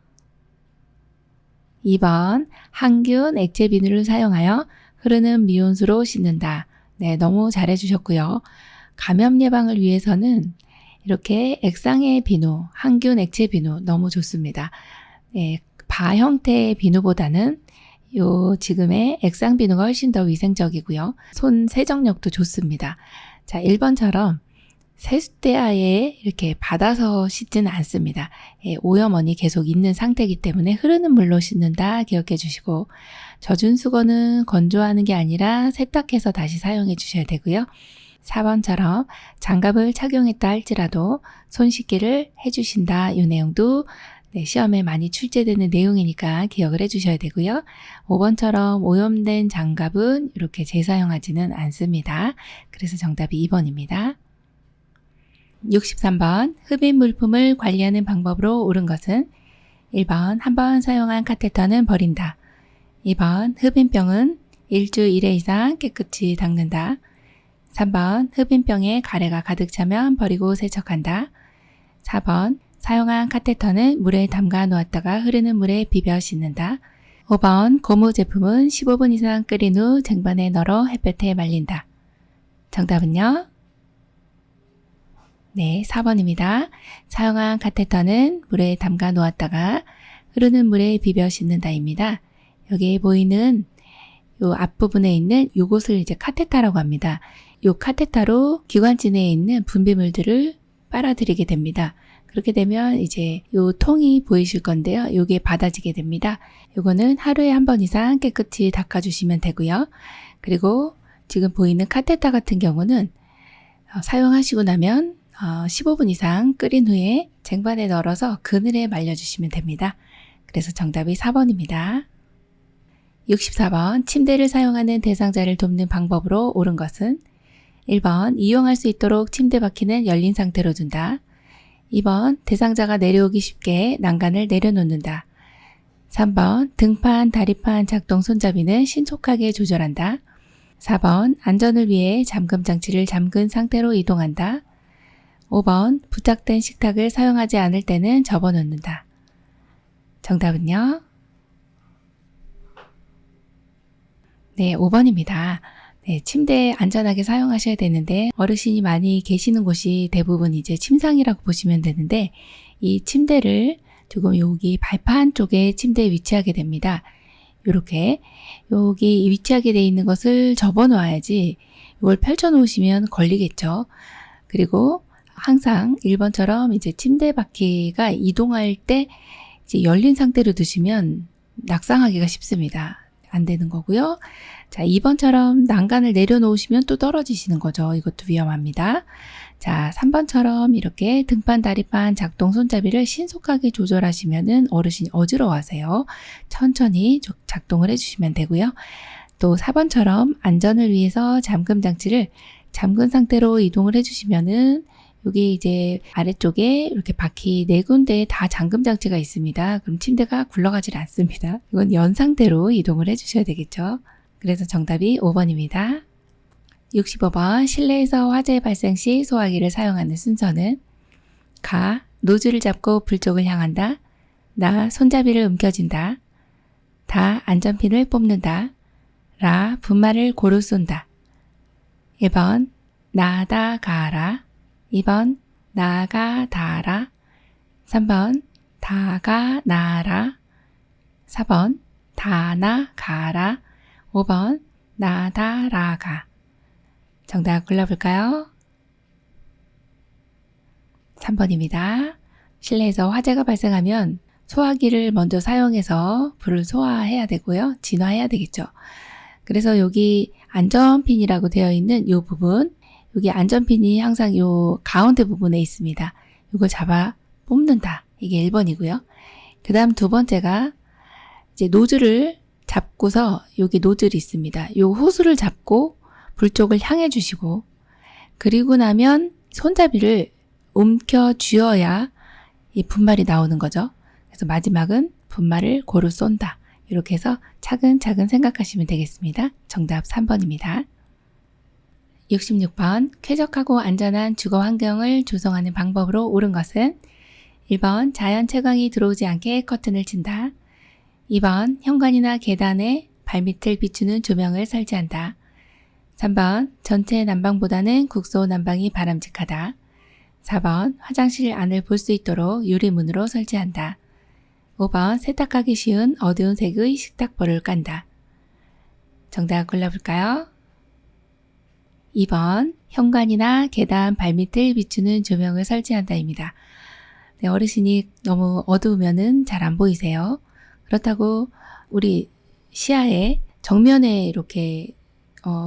2번 항균 액체 비누를 사용하여 흐르는 미온수로 씻는다. 네, 너무 잘해주셨고요. 감염 예방을 위해서는 이렇게 액상의 비누, 항균 액체 비누 너무 좋습니다. 네, 바 형태의 비누보다는 요 지금의 액상 비누가 훨씬 더 위생적이고요. 손 세정력도 좋습니다. 자, 1번처럼 세수대야에 이렇게 받아서 씻지는 않습니다. 예, 오염원이 계속 있는 상태이기 때문에 흐르는 물로 씻는다 기억해 주시고 젖은 수건은 건조하는 게 아니라 세탁해서 다시 사용해 주셔야 되고요. 4번처럼 장갑을 착용했다 할지라도 손 씻기를 해주신다 이 내용도 네, 시험에 많이 출제되는 내용이니까 기억을 해주셔야 되고요. 5번처럼 오염된 장갑은 이렇게 재사용하지는 않습니다. 그래서 정답이 2번입니다. 63번 흡입 물품을 관리하는 방법으로 옳은 것은 1번 한 번 사용한 카테터는 버린다. 2번 흡입병은 일주 1회 이상 깨끗이 닦는다. 3번 흡입병에 가래가 가득 차면 버리고 세척한다. 4번 사용한 카테터는 물에 담가 놓았다가 흐르는 물에 비벼 씻는다. 5번 고무 제품은 15분 이상 끓인 후 쟁반에 널어 햇볕에 말린다. 정답은요? 네, 4번입니다. 사용한 카테터는 물에 담가 놓았다가 흐르는 물에 비벼 씻는다입니다. 여기에 보이는 요 앞부분에 있는 요것을 이제 카테터라고 합니다. 요 카테터로 기관지 내에 있는 분비물들을 빨아들이게 됩니다. 그렇게 되면 이제 요 통이 보이실 건데요. 요게 받아지게 됩니다. 요거는 하루에 한 번 이상 깨끗이 닦아주시면 되고요. 그리고 지금 보이는 카테터 같은 경우는 사용하시고 나면 15분 이상 끓인 후에 쟁반에 널어서 그늘에 말려주시면 됩니다. 그래서 정답이 4번입니다. 64번 침대를 사용하는 대상자를 돕는 방법으로 옳은 것은 1번 이용할 수 있도록 침대 바퀴는 열린 상태로 둔다. 2번 대상자가 내려오기 쉽게 난간을 내려놓는다. 3번 등판, 다리판 작동 손잡이는 신속하게 조절한다. 4번 안전을 위해 잠금 장치를 잠근 상태로 이동한다. 5번 부착된 식탁을 사용하지 않을 때는 접어놓는다. 정답은요? 네, 5번입니다. 네, 침대 안전하게 사용하셔야 되는데 어르신이 많이 계시는 곳이 대부분 이제 침상이라고 보시면 되는데 이 침대를 조금 여기 발판 쪽에 침대에 위치하게 됩니다. 이렇게 여기 위치하게 되어 있는 것을 접어 놓아야지 이걸 펼쳐 놓으시면 걸리겠죠. 그리고 항상 1번처럼 이제 침대 바퀴가 이동할 때 이제 열린 상태로 두시면 낙상하기가 쉽습니다. 안 되는 거고요. 자, 2번처럼 난간을 내려놓으시면 또 떨어지시는 거죠. 이것도 위험합니다. 자, 3번처럼 이렇게 등판, 다리판, 작동 손잡이를 신속하게 조절하시면은 어르신이 어지러워하세요. 천천히 작동을 해주시면 되고요. 또 4번처럼 안전을 위해서 잠금 장치를 잠근 상태로 이동을 해주시면은 여기 이제 아래쪽에 이렇게 바퀴 4군데에 다 잠금 장치가 있습니다. 그럼 침대가 굴러가질 않습니다. 이건 연 상태로 이동을 해주셔야 되겠죠. 그래서 정답이 5번입니다. 65번 실내에서 화재 발생 시 소화기를 사용하는 순서는 가. 노즐을 잡고 불 쪽을 향한다. 나. 손잡이를 움켜쥔다. 다. 안전핀을 뽑는다. 라. 분말을 고루 쏜다. 1번 나다 가라. 2번 나가 다라. 3번 다가 나라. 4번 다나 가라. 5번 나다라가. 정답 골라볼까요? 3번입니다. 실내에서 화재가 발생하면 소화기를 먼저 사용해서 불을 소화해야 되고요. 진화해야 되겠죠. 그래서 여기 안전핀이라고 되어 있는 이 부분, 여기 안전핀이 항상 이 가운데 부분에 있습니다. 이걸 잡아 뽑는다. 이게 1번이고요. 그 다음 두 번째가 이제 노즐을 잡고서 여기 노즐이 있습니다. 이 호스를 잡고 불 쪽을 향해 주시고 그리고 나면 손잡이를 움켜 쥐어야 이 분말이 나오는 거죠. 그래서 마지막은 분말을 고루 쏜다. 이렇게 해서 차근차근 생각하시면 되겠습니다. 정답 3번입니다. 66번 쾌적하고 안전한 주거 환경을 조성하는 방법으로 옳은 것은 1번 자연 채광이 들어오지 않게 커튼을 친다. 2번 현관이나 계단에 발밑을 비추는 조명을 설치한다. 3번 전체 난방보다는 국소 난방이 바람직하다. 4번 화장실 안을 볼 수 있도록 유리문으로 설치한다. 5번 세탁하기 쉬운 어두운 색의 식탁볼을 깐다. 정답 골라볼까요? 2번 현관이나 계단 발밑을 비추는 조명을 설치한다입니다. 네, 어르신이 너무 어두우면은 잘 안 보이세요. 그렇다고 우리 시야에 정면에 이렇게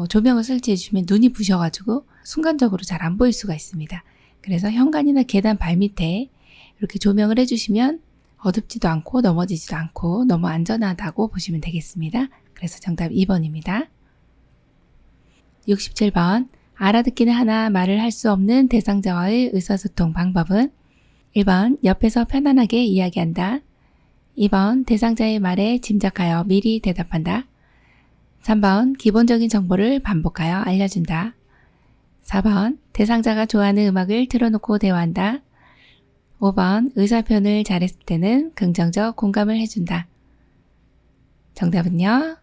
조명을 설치해 주시면 눈이 부셔가지고 순간적으로 잘 안 보일 수가 있습니다. 그래서 현관이나 계단 발밑에 이렇게 조명을 해주시면 어둡지도 않고 넘어지지도 않고 너무 안전하다고 보시면 되겠습니다. 그래서 정답 2번입니다. 67번. 알아듣기는 하나 말을 할 수 없는 대상자와의 의사소통 방법은 1번. 옆에서 편안하게 이야기한다. 2번. 대상자의 말에 짐작하여 미리 대답한다. 3번. 기본적인 정보를 반복하여 알려준다. 4번. 대상자가 좋아하는 음악을 틀어놓고 대화한다. 5번. 의사표현을 잘했을 때는 긍정적 공감을 해준다. 정답은요?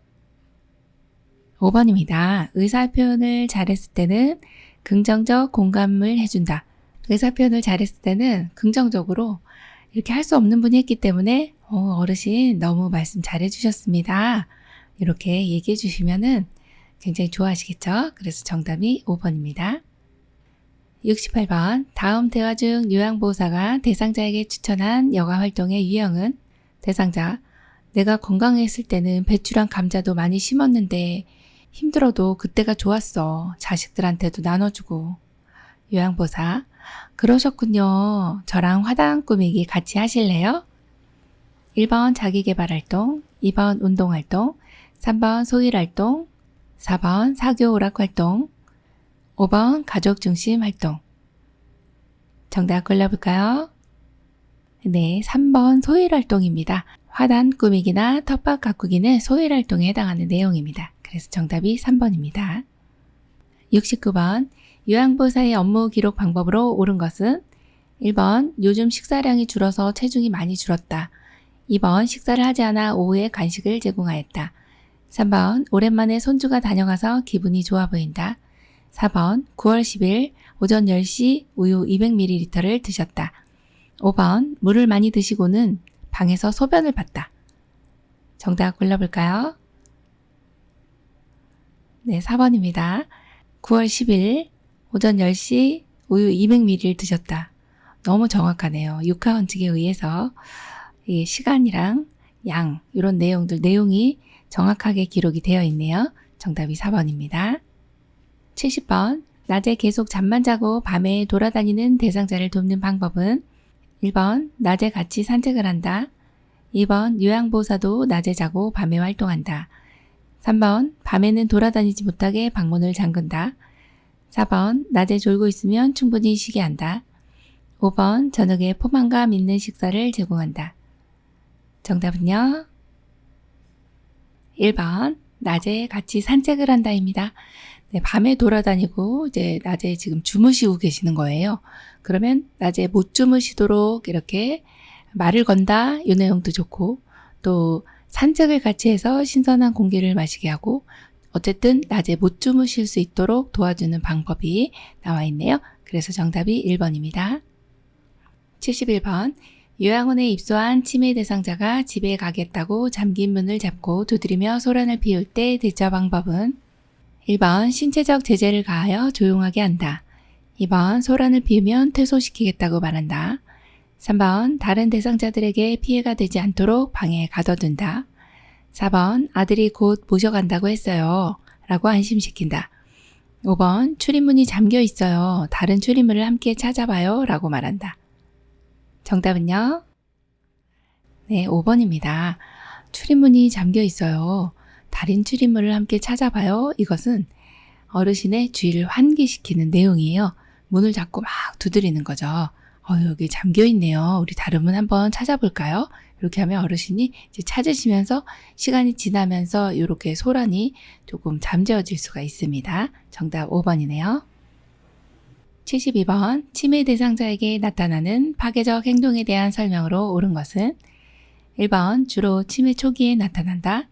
5번입니다. 의사표현을 잘했을 때는 긍정적 공감을 해준다. 의사표현을 잘했을 때는 긍정적으로 이렇게 할 수 없는 분이 했기 때문에 어르신 너무 말씀 잘해주셨습니다. 이렇게 얘기해 주시면은 굉장히 좋아하시겠죠? 그래서 정답이 5번입니다. 68번. 다음 대화 중 요양보호사가 대상자에게 추천한 여가 활동의 유형은 대상자. 내가 건강했을 때는 배추랑 감자도 많이 심었는데 힘들어도 그때가 좋았어. 자식들한테도 나눠주고. 요양보호사. 그러셨군요. 저랑 화단 꾸미기 같이 하실래요? 1번 자기계발활동, 2번 운동활동, 3번 소일활동, 4번 사교 오락활동, 5번 가족중심 활동. 정답 골라볼까요? 네, 3번 소일활동입니다. 화단 꾸미기나 텃밭 가꾸기는 소일활동에 해당하는 내용입니다. 그래서 정답이 3번입니다. 69번. 요양보호사의 업무 기록 방법으로 옳은 것은 1번. 요즘 식사량이 줄어서 체중이 많이 줄었다. 2번. 식사를 하지 않아 오후에 간식을 제공하였다. 3번. 오랜만에 손주가 다녀가서 기분이 좋아 보인다. 4번. 9월 10일 오전 10시 우유 200ml를 드셨다. 5번. 물을 많이 드시고는 방에서 소변을 봤다. 정답 골라볼까요? 네, 4번입니다. 9월 10일 오전 10시 우유 200ml를 드셨다. 너무 정확하네요. 육하원칙에 의해서 이 시간이랑 양 이런 내용이 정확하게 기록이 되어 있네요. 정답이 4번입니다. 70번. 낮에 계속 잠만 자고 밤에 돌아다니는 대상자를 돕는 방법은 1번. 낮에 같이 산책을 한다. 2번. 요양보호사도 낮에 자고 밤에 활동한다. 3번. 밤에는 돌아다니지 못하게 방문을 잠근다. 4번. 낮에 졸고 있으면 충분히 쉬게 한다. 5번. 저녁에 포만감 있는 식사를 제공한다. 정답은요? 1번. 낮에 같이 산책을 한다입니다. 네, 밤에 돌아다니고 이제 낮에 지금 주무시고 계시는 거예요. 그러면 낮에 못 주무시도록 이렇게 말을 건다 이 내용도 좋고 또 산책을 같이 해서 신선한 공기를 마시게 하고 어쨌든 낮에 못 주무실 수 있도록 도와주는 방법이 나와 있네요. 그래서 정답이 1번입니다. 71번. 요양원에 입소한 치매 대상자가 집에 가겠다고 잠긴 문을 잡고 두드리며 소란을 피울 때 대처 방법은 1번. 신체적 제재를 가하여 조용하게 한다. 2번. 소란을 피우면 퇴소시키겠다고 말한다. 3번. 다른 대상자들에게 피해가 되지 않도록 방에 가둬둔다. 4번. 아들이 곧 모셔간다고 했어요. 라고 안심시킨다. 5번. 출입문이 잠겨 있어요. 다른 출입문을 함께 찾아봐요. 라고 말한다. 정답은요? 네, 5번입니다. 출입문이 잠겨 있어요. 다른 출입문을 함께 찾아봐요. 이것은 어르신의 주의를 환기시키는 내용이에요. 문을 잡고 막 두드리는 거죠. 여기 잠겨 있네요. 우리 다른 문 한번 찾아볼까요? 이렇게 하면 어르신이 이제 찾으시면서 시간이 지나면서 이렇게 소란이 조금 잠재워질 수가 있습니다. 정답 5번이네요. 72번. 치매 대상자에게 나타나는 파괴적 행동에 대한 설명으로 옳은 것은 1번. 주로 치매 초기에 나타난다.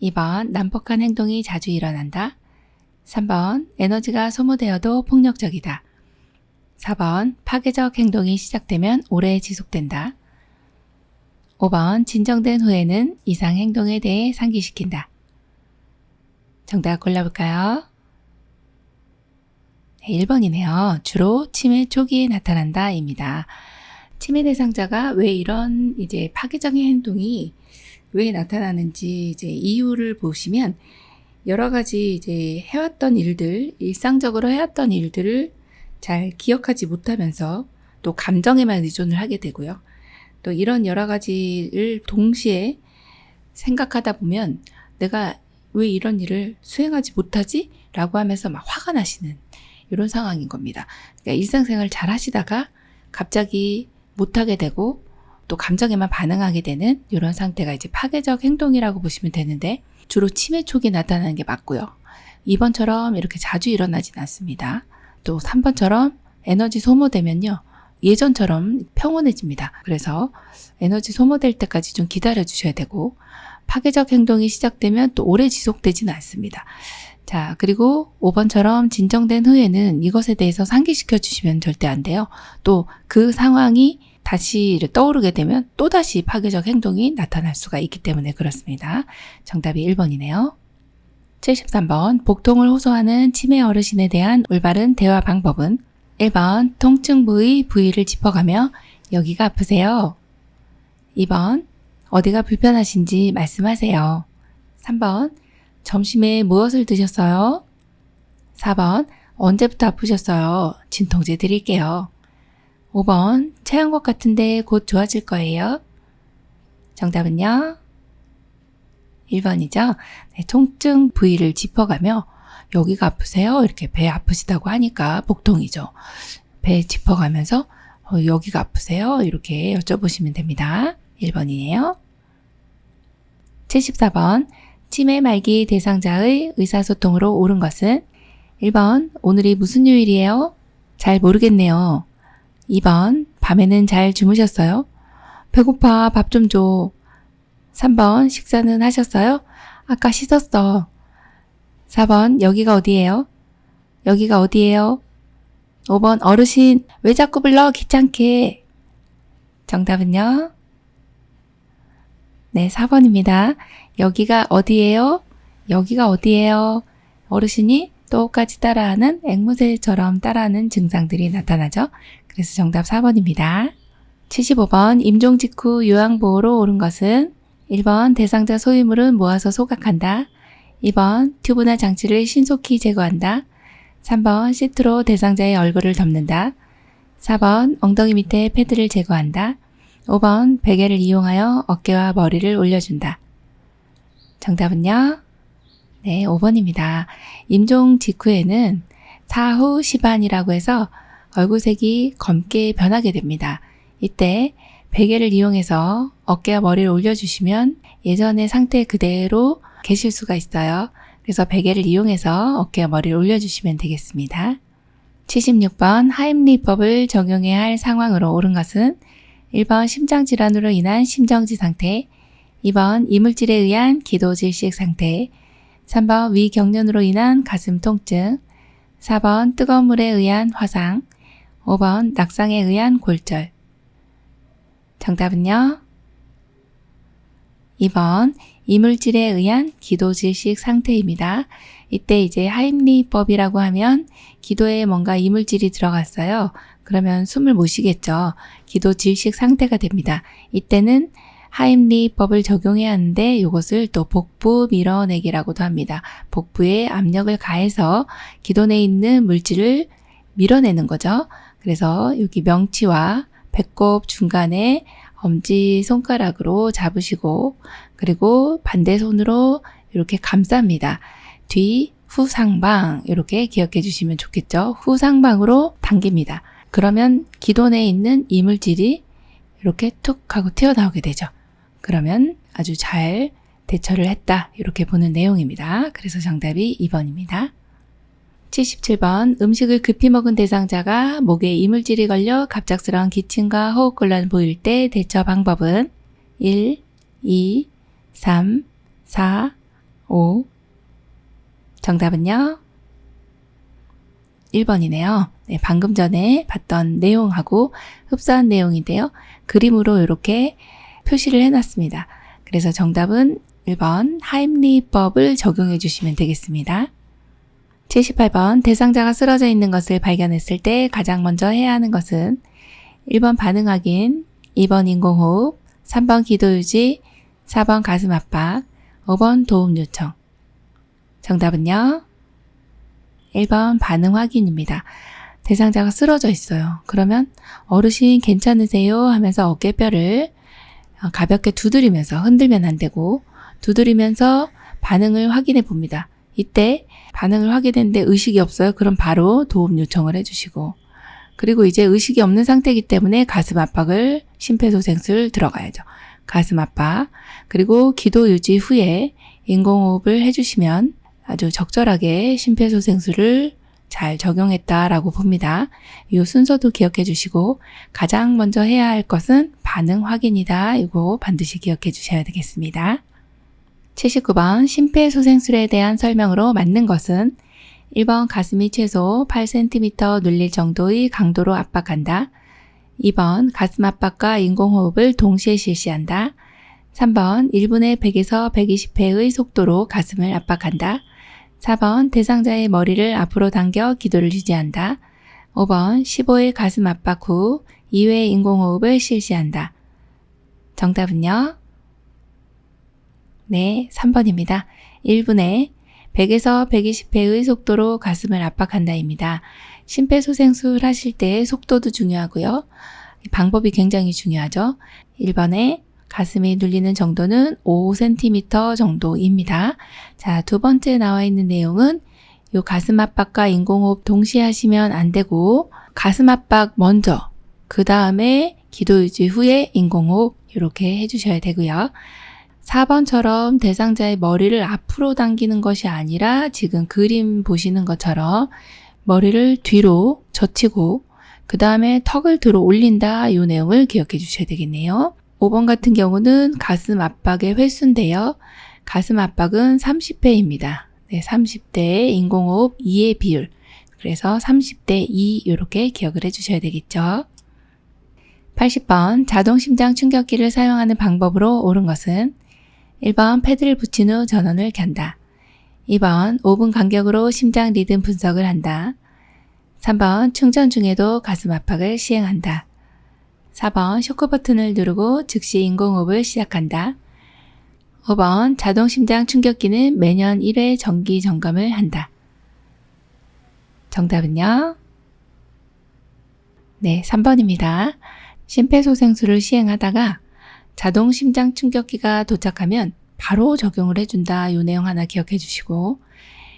2번. 난폭한 행동이 자주 일어난다. 3번. 에너지가 소모되어도 폭력적이다. 4번. 파괴적 행동이 시작되면 오래 지속된다. 5번. 진정된 후에는 이상 행동에 대해 상기시킨다. 정답 골라볼까요? 네, 1번이네요. 주로 치매 초기에 나타난다 입니다. 치매 대상자가 왜 이런 이제 파괴적인 행동이 왜 나타나는지 이제 이유를 보시면 여러 가지 이제 해왔던 일들, 일상적으로 해왔던 일들을 잘 기억하지 못하면서 또 감정에만 의존을 하게 되고요. 또 이런 여러 가지를 동시에 생각하다 보면 내가 왜 이런 일을 수행하지 못하지? 라고 하면서 막 화가 나시는 이런 상황인 겁니다. 그러니까 일상생활 잘 하시다가 갑자기 못하게 되고 또 감정에만 반응하게 되는 이런 상태가 이제 파괴적 행동이라고 보시면 되는데, 주로 치매 초기 나타나는 게 맞고요. 2번처럼 이렇게 자주 일어나진 않습니다. 또 3번처럼 에너지 소모되면요, 예전처럼 평온해집니다. 그래서 에너지 소모될 때까지 좀 기다려 주셔야 되고, 파괴적 행동이 시작되면 또 오래 지속되지는 않습니다. 자, 그리고 5번처럼 진정된 후에는 이것에 대해서 상기시켜 주시면 절대 안 돼요. 또 그 상황이 다시 떠오르게 되면 또다시 파괴적 행동이 나타날 수가 있기 때문에 그렇습니다. 정답이 1번이네요. 73번, 복통을 호소하는 치매 어르신에 대한 올바른 대화 방법은 1번, 통증 부위를 짚어가며 여기가 아프세요. 2번, 어디가 불편하신지 말씀하세요. 3번, 점심에 무엇을 드셨어요? 4번, 언제부터 아프셨어요? 진통제 드릴게요. 5번, 체한 것 같은데 곧 좋아질 거예요. 정답은요? 1번이죠. 네, 통증 부위를 짚어가며 여기가 아프세요? 이렇게 배 아프시다고 하니까 복통이죠. 배 짚어가면서 여기가 아프세요? 이렇게 여쭤보시면 됩니다. 1번이에요. 74번, 치매 말기 대상자의 의사소통으로 옳은 것은 1번, 오늘이 무슨 요일이에요? 잘 모르겠네요. 2번, 밤에는 잘 주무셨어요? 배고파, 밥 좀 줘. 3번, 식사는 하셨어요? 아까 씻었어. 4번, 여기가 어디예요? 여기가 어디예요? 5번, 어르신, 왜 자꾸 불러? 귀찮게. 정답은요? 네, 4번입니다. 여기가 어디예요? 여기가 어디예요? 어르신이 똑같이 따라하는 앵무새처럼 따라하는 증상들이 나타나죠. 그래서 정답 4번입니다. 75번, 임종 직후 요양보호로 옳은 것은 1번, 대상자 소유물은 모아서 소각한다. 2번, 튜브나 장치를 신속히 제거한다. 3번, 시트로 대상자의 얼굴을 덮는다. 4번, 엉덩이 밑에 패드를 제거한다. 5번, 베개를 이용하여 어깨와 머리를 올려준다. 정답은요? 네, 5번입니다. 임종 직후에는 사후 시반이라고 해서 얼굴색이 검게 변하게 됩니다. 이때 베개를 이용해서 어깨와 머리를 올려주시면 예전의 상태 그대로 계실 수가 있어요. 그래서 베개를 이용해서 어깨와 머리를 올려주시면 되겠습니다. 76번, 하임리법을 적용해야 할 상황으로 옳은 것은 1번, 심장질환으로 인한 심정지 상태. 2번, 이물질에 의한 기도질식 상태. 3번, 위경련으로 인한 가슴 통증. 4번, 뜨거운 물에 의한 화상. 5번, 낙상에 의한 골절. 정답은요? 2번, 이물질에 의한 기도질식 상태입니다. 이때 이제 하임리법이라고 하면 기도에 뭔가 이물질이 들어갔어요. 그러면 숨을 못 쉬겠죠. 기도질식 상태가 됩니다. 이때는 하임리법을 적용해야 하는데 이것을 또 복부 밀어내기라고도 합니다. 복부에 압력을 가해서 기도 내에 있는 물질을 밀어내는 거죠. 그래서 여기 명치와 배꼽 중간에 엄지손가락으로 잡으시고, 그리고 반대 손으로 이렇게 감쌉니다. 뒤, 후 상방 이렇게 기억해 주시면 좋겠죠. 후 상방으로 당깁니다. 그러면 기도 내에 있는 이물질이 이렇게 툭 하고 튀어나오게 되죠. 그러면 아주 잘 대처를 했다, 이렇게 보는 내용입니다. 그래서 정답이 2번입니다. 77번, 음식을 급히 먹은 대상자가 목에 이물질이 걸려 갑작스러운 기침과 호흡곤란을 보일 때 대처 방법은 1, 2, 3, 4, 5. 정답은요? 1번이네요. 네, 방금 전에 봤던 내용하고 흡사한 내용인데요. 그림으로 이렇게 표시를 해놨습니다. 그래서 정답은 1번, 하임리법을 적용해 주시면 되겠습니다. 78번, 대상자가 쓰러져 있는 것을 발견했을 때 가장 먼저 해야 하는 것은 1번 반응 확인, 2번 인공호흡, 3번 기도 유지, 4번 가슴 압박, 5번 도움 요청. 정답은요? 1번 반응 확인입니다. 대상자가 쓰러져 있어요. 그러면 어르신 괜찮으세요? 하면서 어깨뼈를 가볍게 두드리면서, 흔들면 안 되고 두드리면서 반응을 확인해 봅니다. 이때 반응을 확인했는데 의식이 없어요. 그럼 바로 도움 요청을 해주시고, 그리고 이제 의식이 없는 상태이기 때문에 가슴 압박을, 심폐소생술 들어가야죠. 가슴 압박, 그리고 기도 유지 후에 인공호흡을 해주시면 아주 적절하게 심폐소생술을 잘 적용했다라고 봅니다. 이 순서도 기억해 주시고, 가장 먼저 해야 할 것은 반응 확인이다. 이거 반드시 기억해 주셔야 되겠습니다. 79번 심폐소생술에 대한 설명으로 맞는 것은 1번 가슴이 최소 8cm 눌릴 정도의 강도로 압박한다. 2번 가슴 압박과 인공호흡을 동시에 실시한다. 3번 1분에 100에서 120회의 속도로 가슴을 압박한다. 4번 대상자의 머리를 앞으로 당겨 기도를 유지한다. 5번 15회 가슴 압박 후 2회 인공호흡을 실시한다. 정답은요? 네, 3번입니다. 1분에 100에서 120회의 속도로 가슴을 압박한다입니다. 심폐소생술 하실 때 속도도 중요하고요. 방법이 굉장히 중요하죠. 1번에 가슴이 눌리는 정도는 5cm 정도입니다. 자, 두 번째 나와 있는 내용은 요 가슴 압박과 인공호흡 동시에 하시면 안 되고, 가슴 압박 먼저, 그 다음에 기도 유지 후에 인공호흡 이렇게 해주셔야 되고요. 4번처럼 대상자의 머리를 앞으로 당기는 것이 아니라 지금 그림 보시는 것처럼 머리를 뒤로 젖히고 그 다음에 턱을 들어 올린다, 이 내용을 기억해 주셔야 되겠네요. 5번 같은 경우는 가슴 압박의 횟수인데요. 가슴 압박은 30회입니다. 네, 30대 인공호흡 2의 비율. 그래서 30대 2 이렇게 기억을 해주셔야 되겠죠. 80번 자동 심장 충격기를 사용하는 방법으로 옳은 것은 1번 패드를 붙인 후 전원을 켠다. 2번 5분 간격으로 심장 리듬 분석을 한다. 3번 충전 중에도 가슴 압박을 시행한다. 4번 쇼크 버튼을 누르고 즉시 인공호흡을 시작한다. 5번 자동 심장 충격기는 매년 1회 정기 점검을 한다. 정답은요? 네, 3번입니다. 심폐소생술을 시행하다가 자동 심장 충격기가 도착하면 바로 적용을 해준다. 이 내용 하나 기억해 주시고,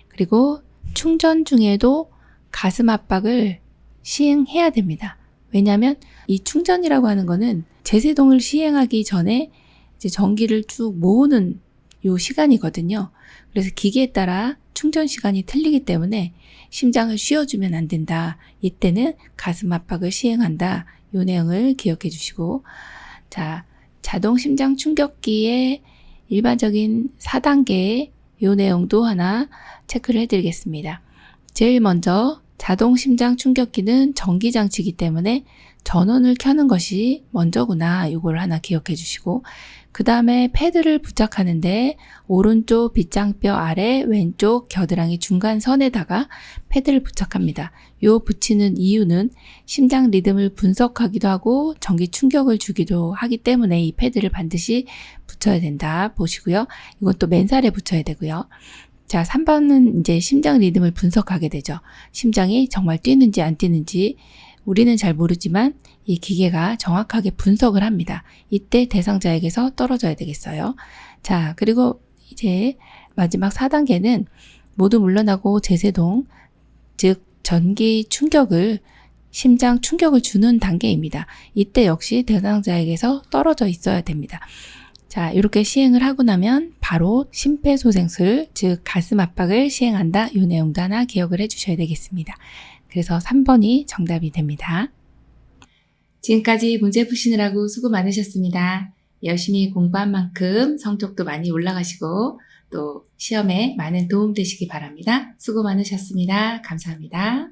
그리고 충전 중에도 가슴 압박을 시행해야 됩니다. 왜냐하면 이 충전이라고 하는 거는 제세동을 시행하기 전에 이제 전기를 쭉 모으는 요 시간이거든요. 그래서 기계에 따라 충전 시간이 틀리기 때문에 심장을 쉬어주면 안 된다. 이때는 가슴 압박을 시행한다. 요 내용을 기억해 주시고, 자, 자동 심장 충격기의 일반적인 4단계 요 내용도 하나 체크를 해드리겠습니다. 제일 먼저 자동 심장 충격기는 전기장치이기 때문에 전원을 켜는 것이 먼저구나. 이걸 하나 기억해 주시고, 그 다음에 패드를 부착하는데 오른쪽 빗장뼈 아래 왼쪽 겨드랑이 중간선에다가 패드를 부착합니다. 요 붙이는 이유는 심장 리듬을 분석하기도 하고 전기 충격을 주기도 하기 때문에 이 패드를 반드시 붙여야 된다 보시고요. 이건 또 맨살에 붙여야 되고요. 자, 3번은 이제 심장 리듬을 분석하게 되죠. 심장이 정말 뛰는지 안 뛰는지 우리는 잘 모르지만 이 기계가 정확하게 분석을 합니다. 이때 대상자에게서 떨어져야 되겠어요. 자, 그리고 이제 마지막 4단계는 모두 물러나고 제세동, 즉 전기 충격을, 심장 충격을 주는 단계입니다. 이때 역시 대상자에게서 떨어져 있어야 됩니다. 자, 이렇게 시행을 하고 나면 바로 심폐소생술, 즉 가슴 압박을 시행한다. 이 내용도 하나 기억을 해주셔야 되겠습니다. 그래서 3번이 정답이 됩니다. 지금까지 문제 푸시느라고 수고 많으셨습니다. 열심히 공부한 만큼 성적도 많이 올라가시고 또 시험에 많은 도움 되시기 바랍니다. 수고 많으셨습니다. 감사합니다.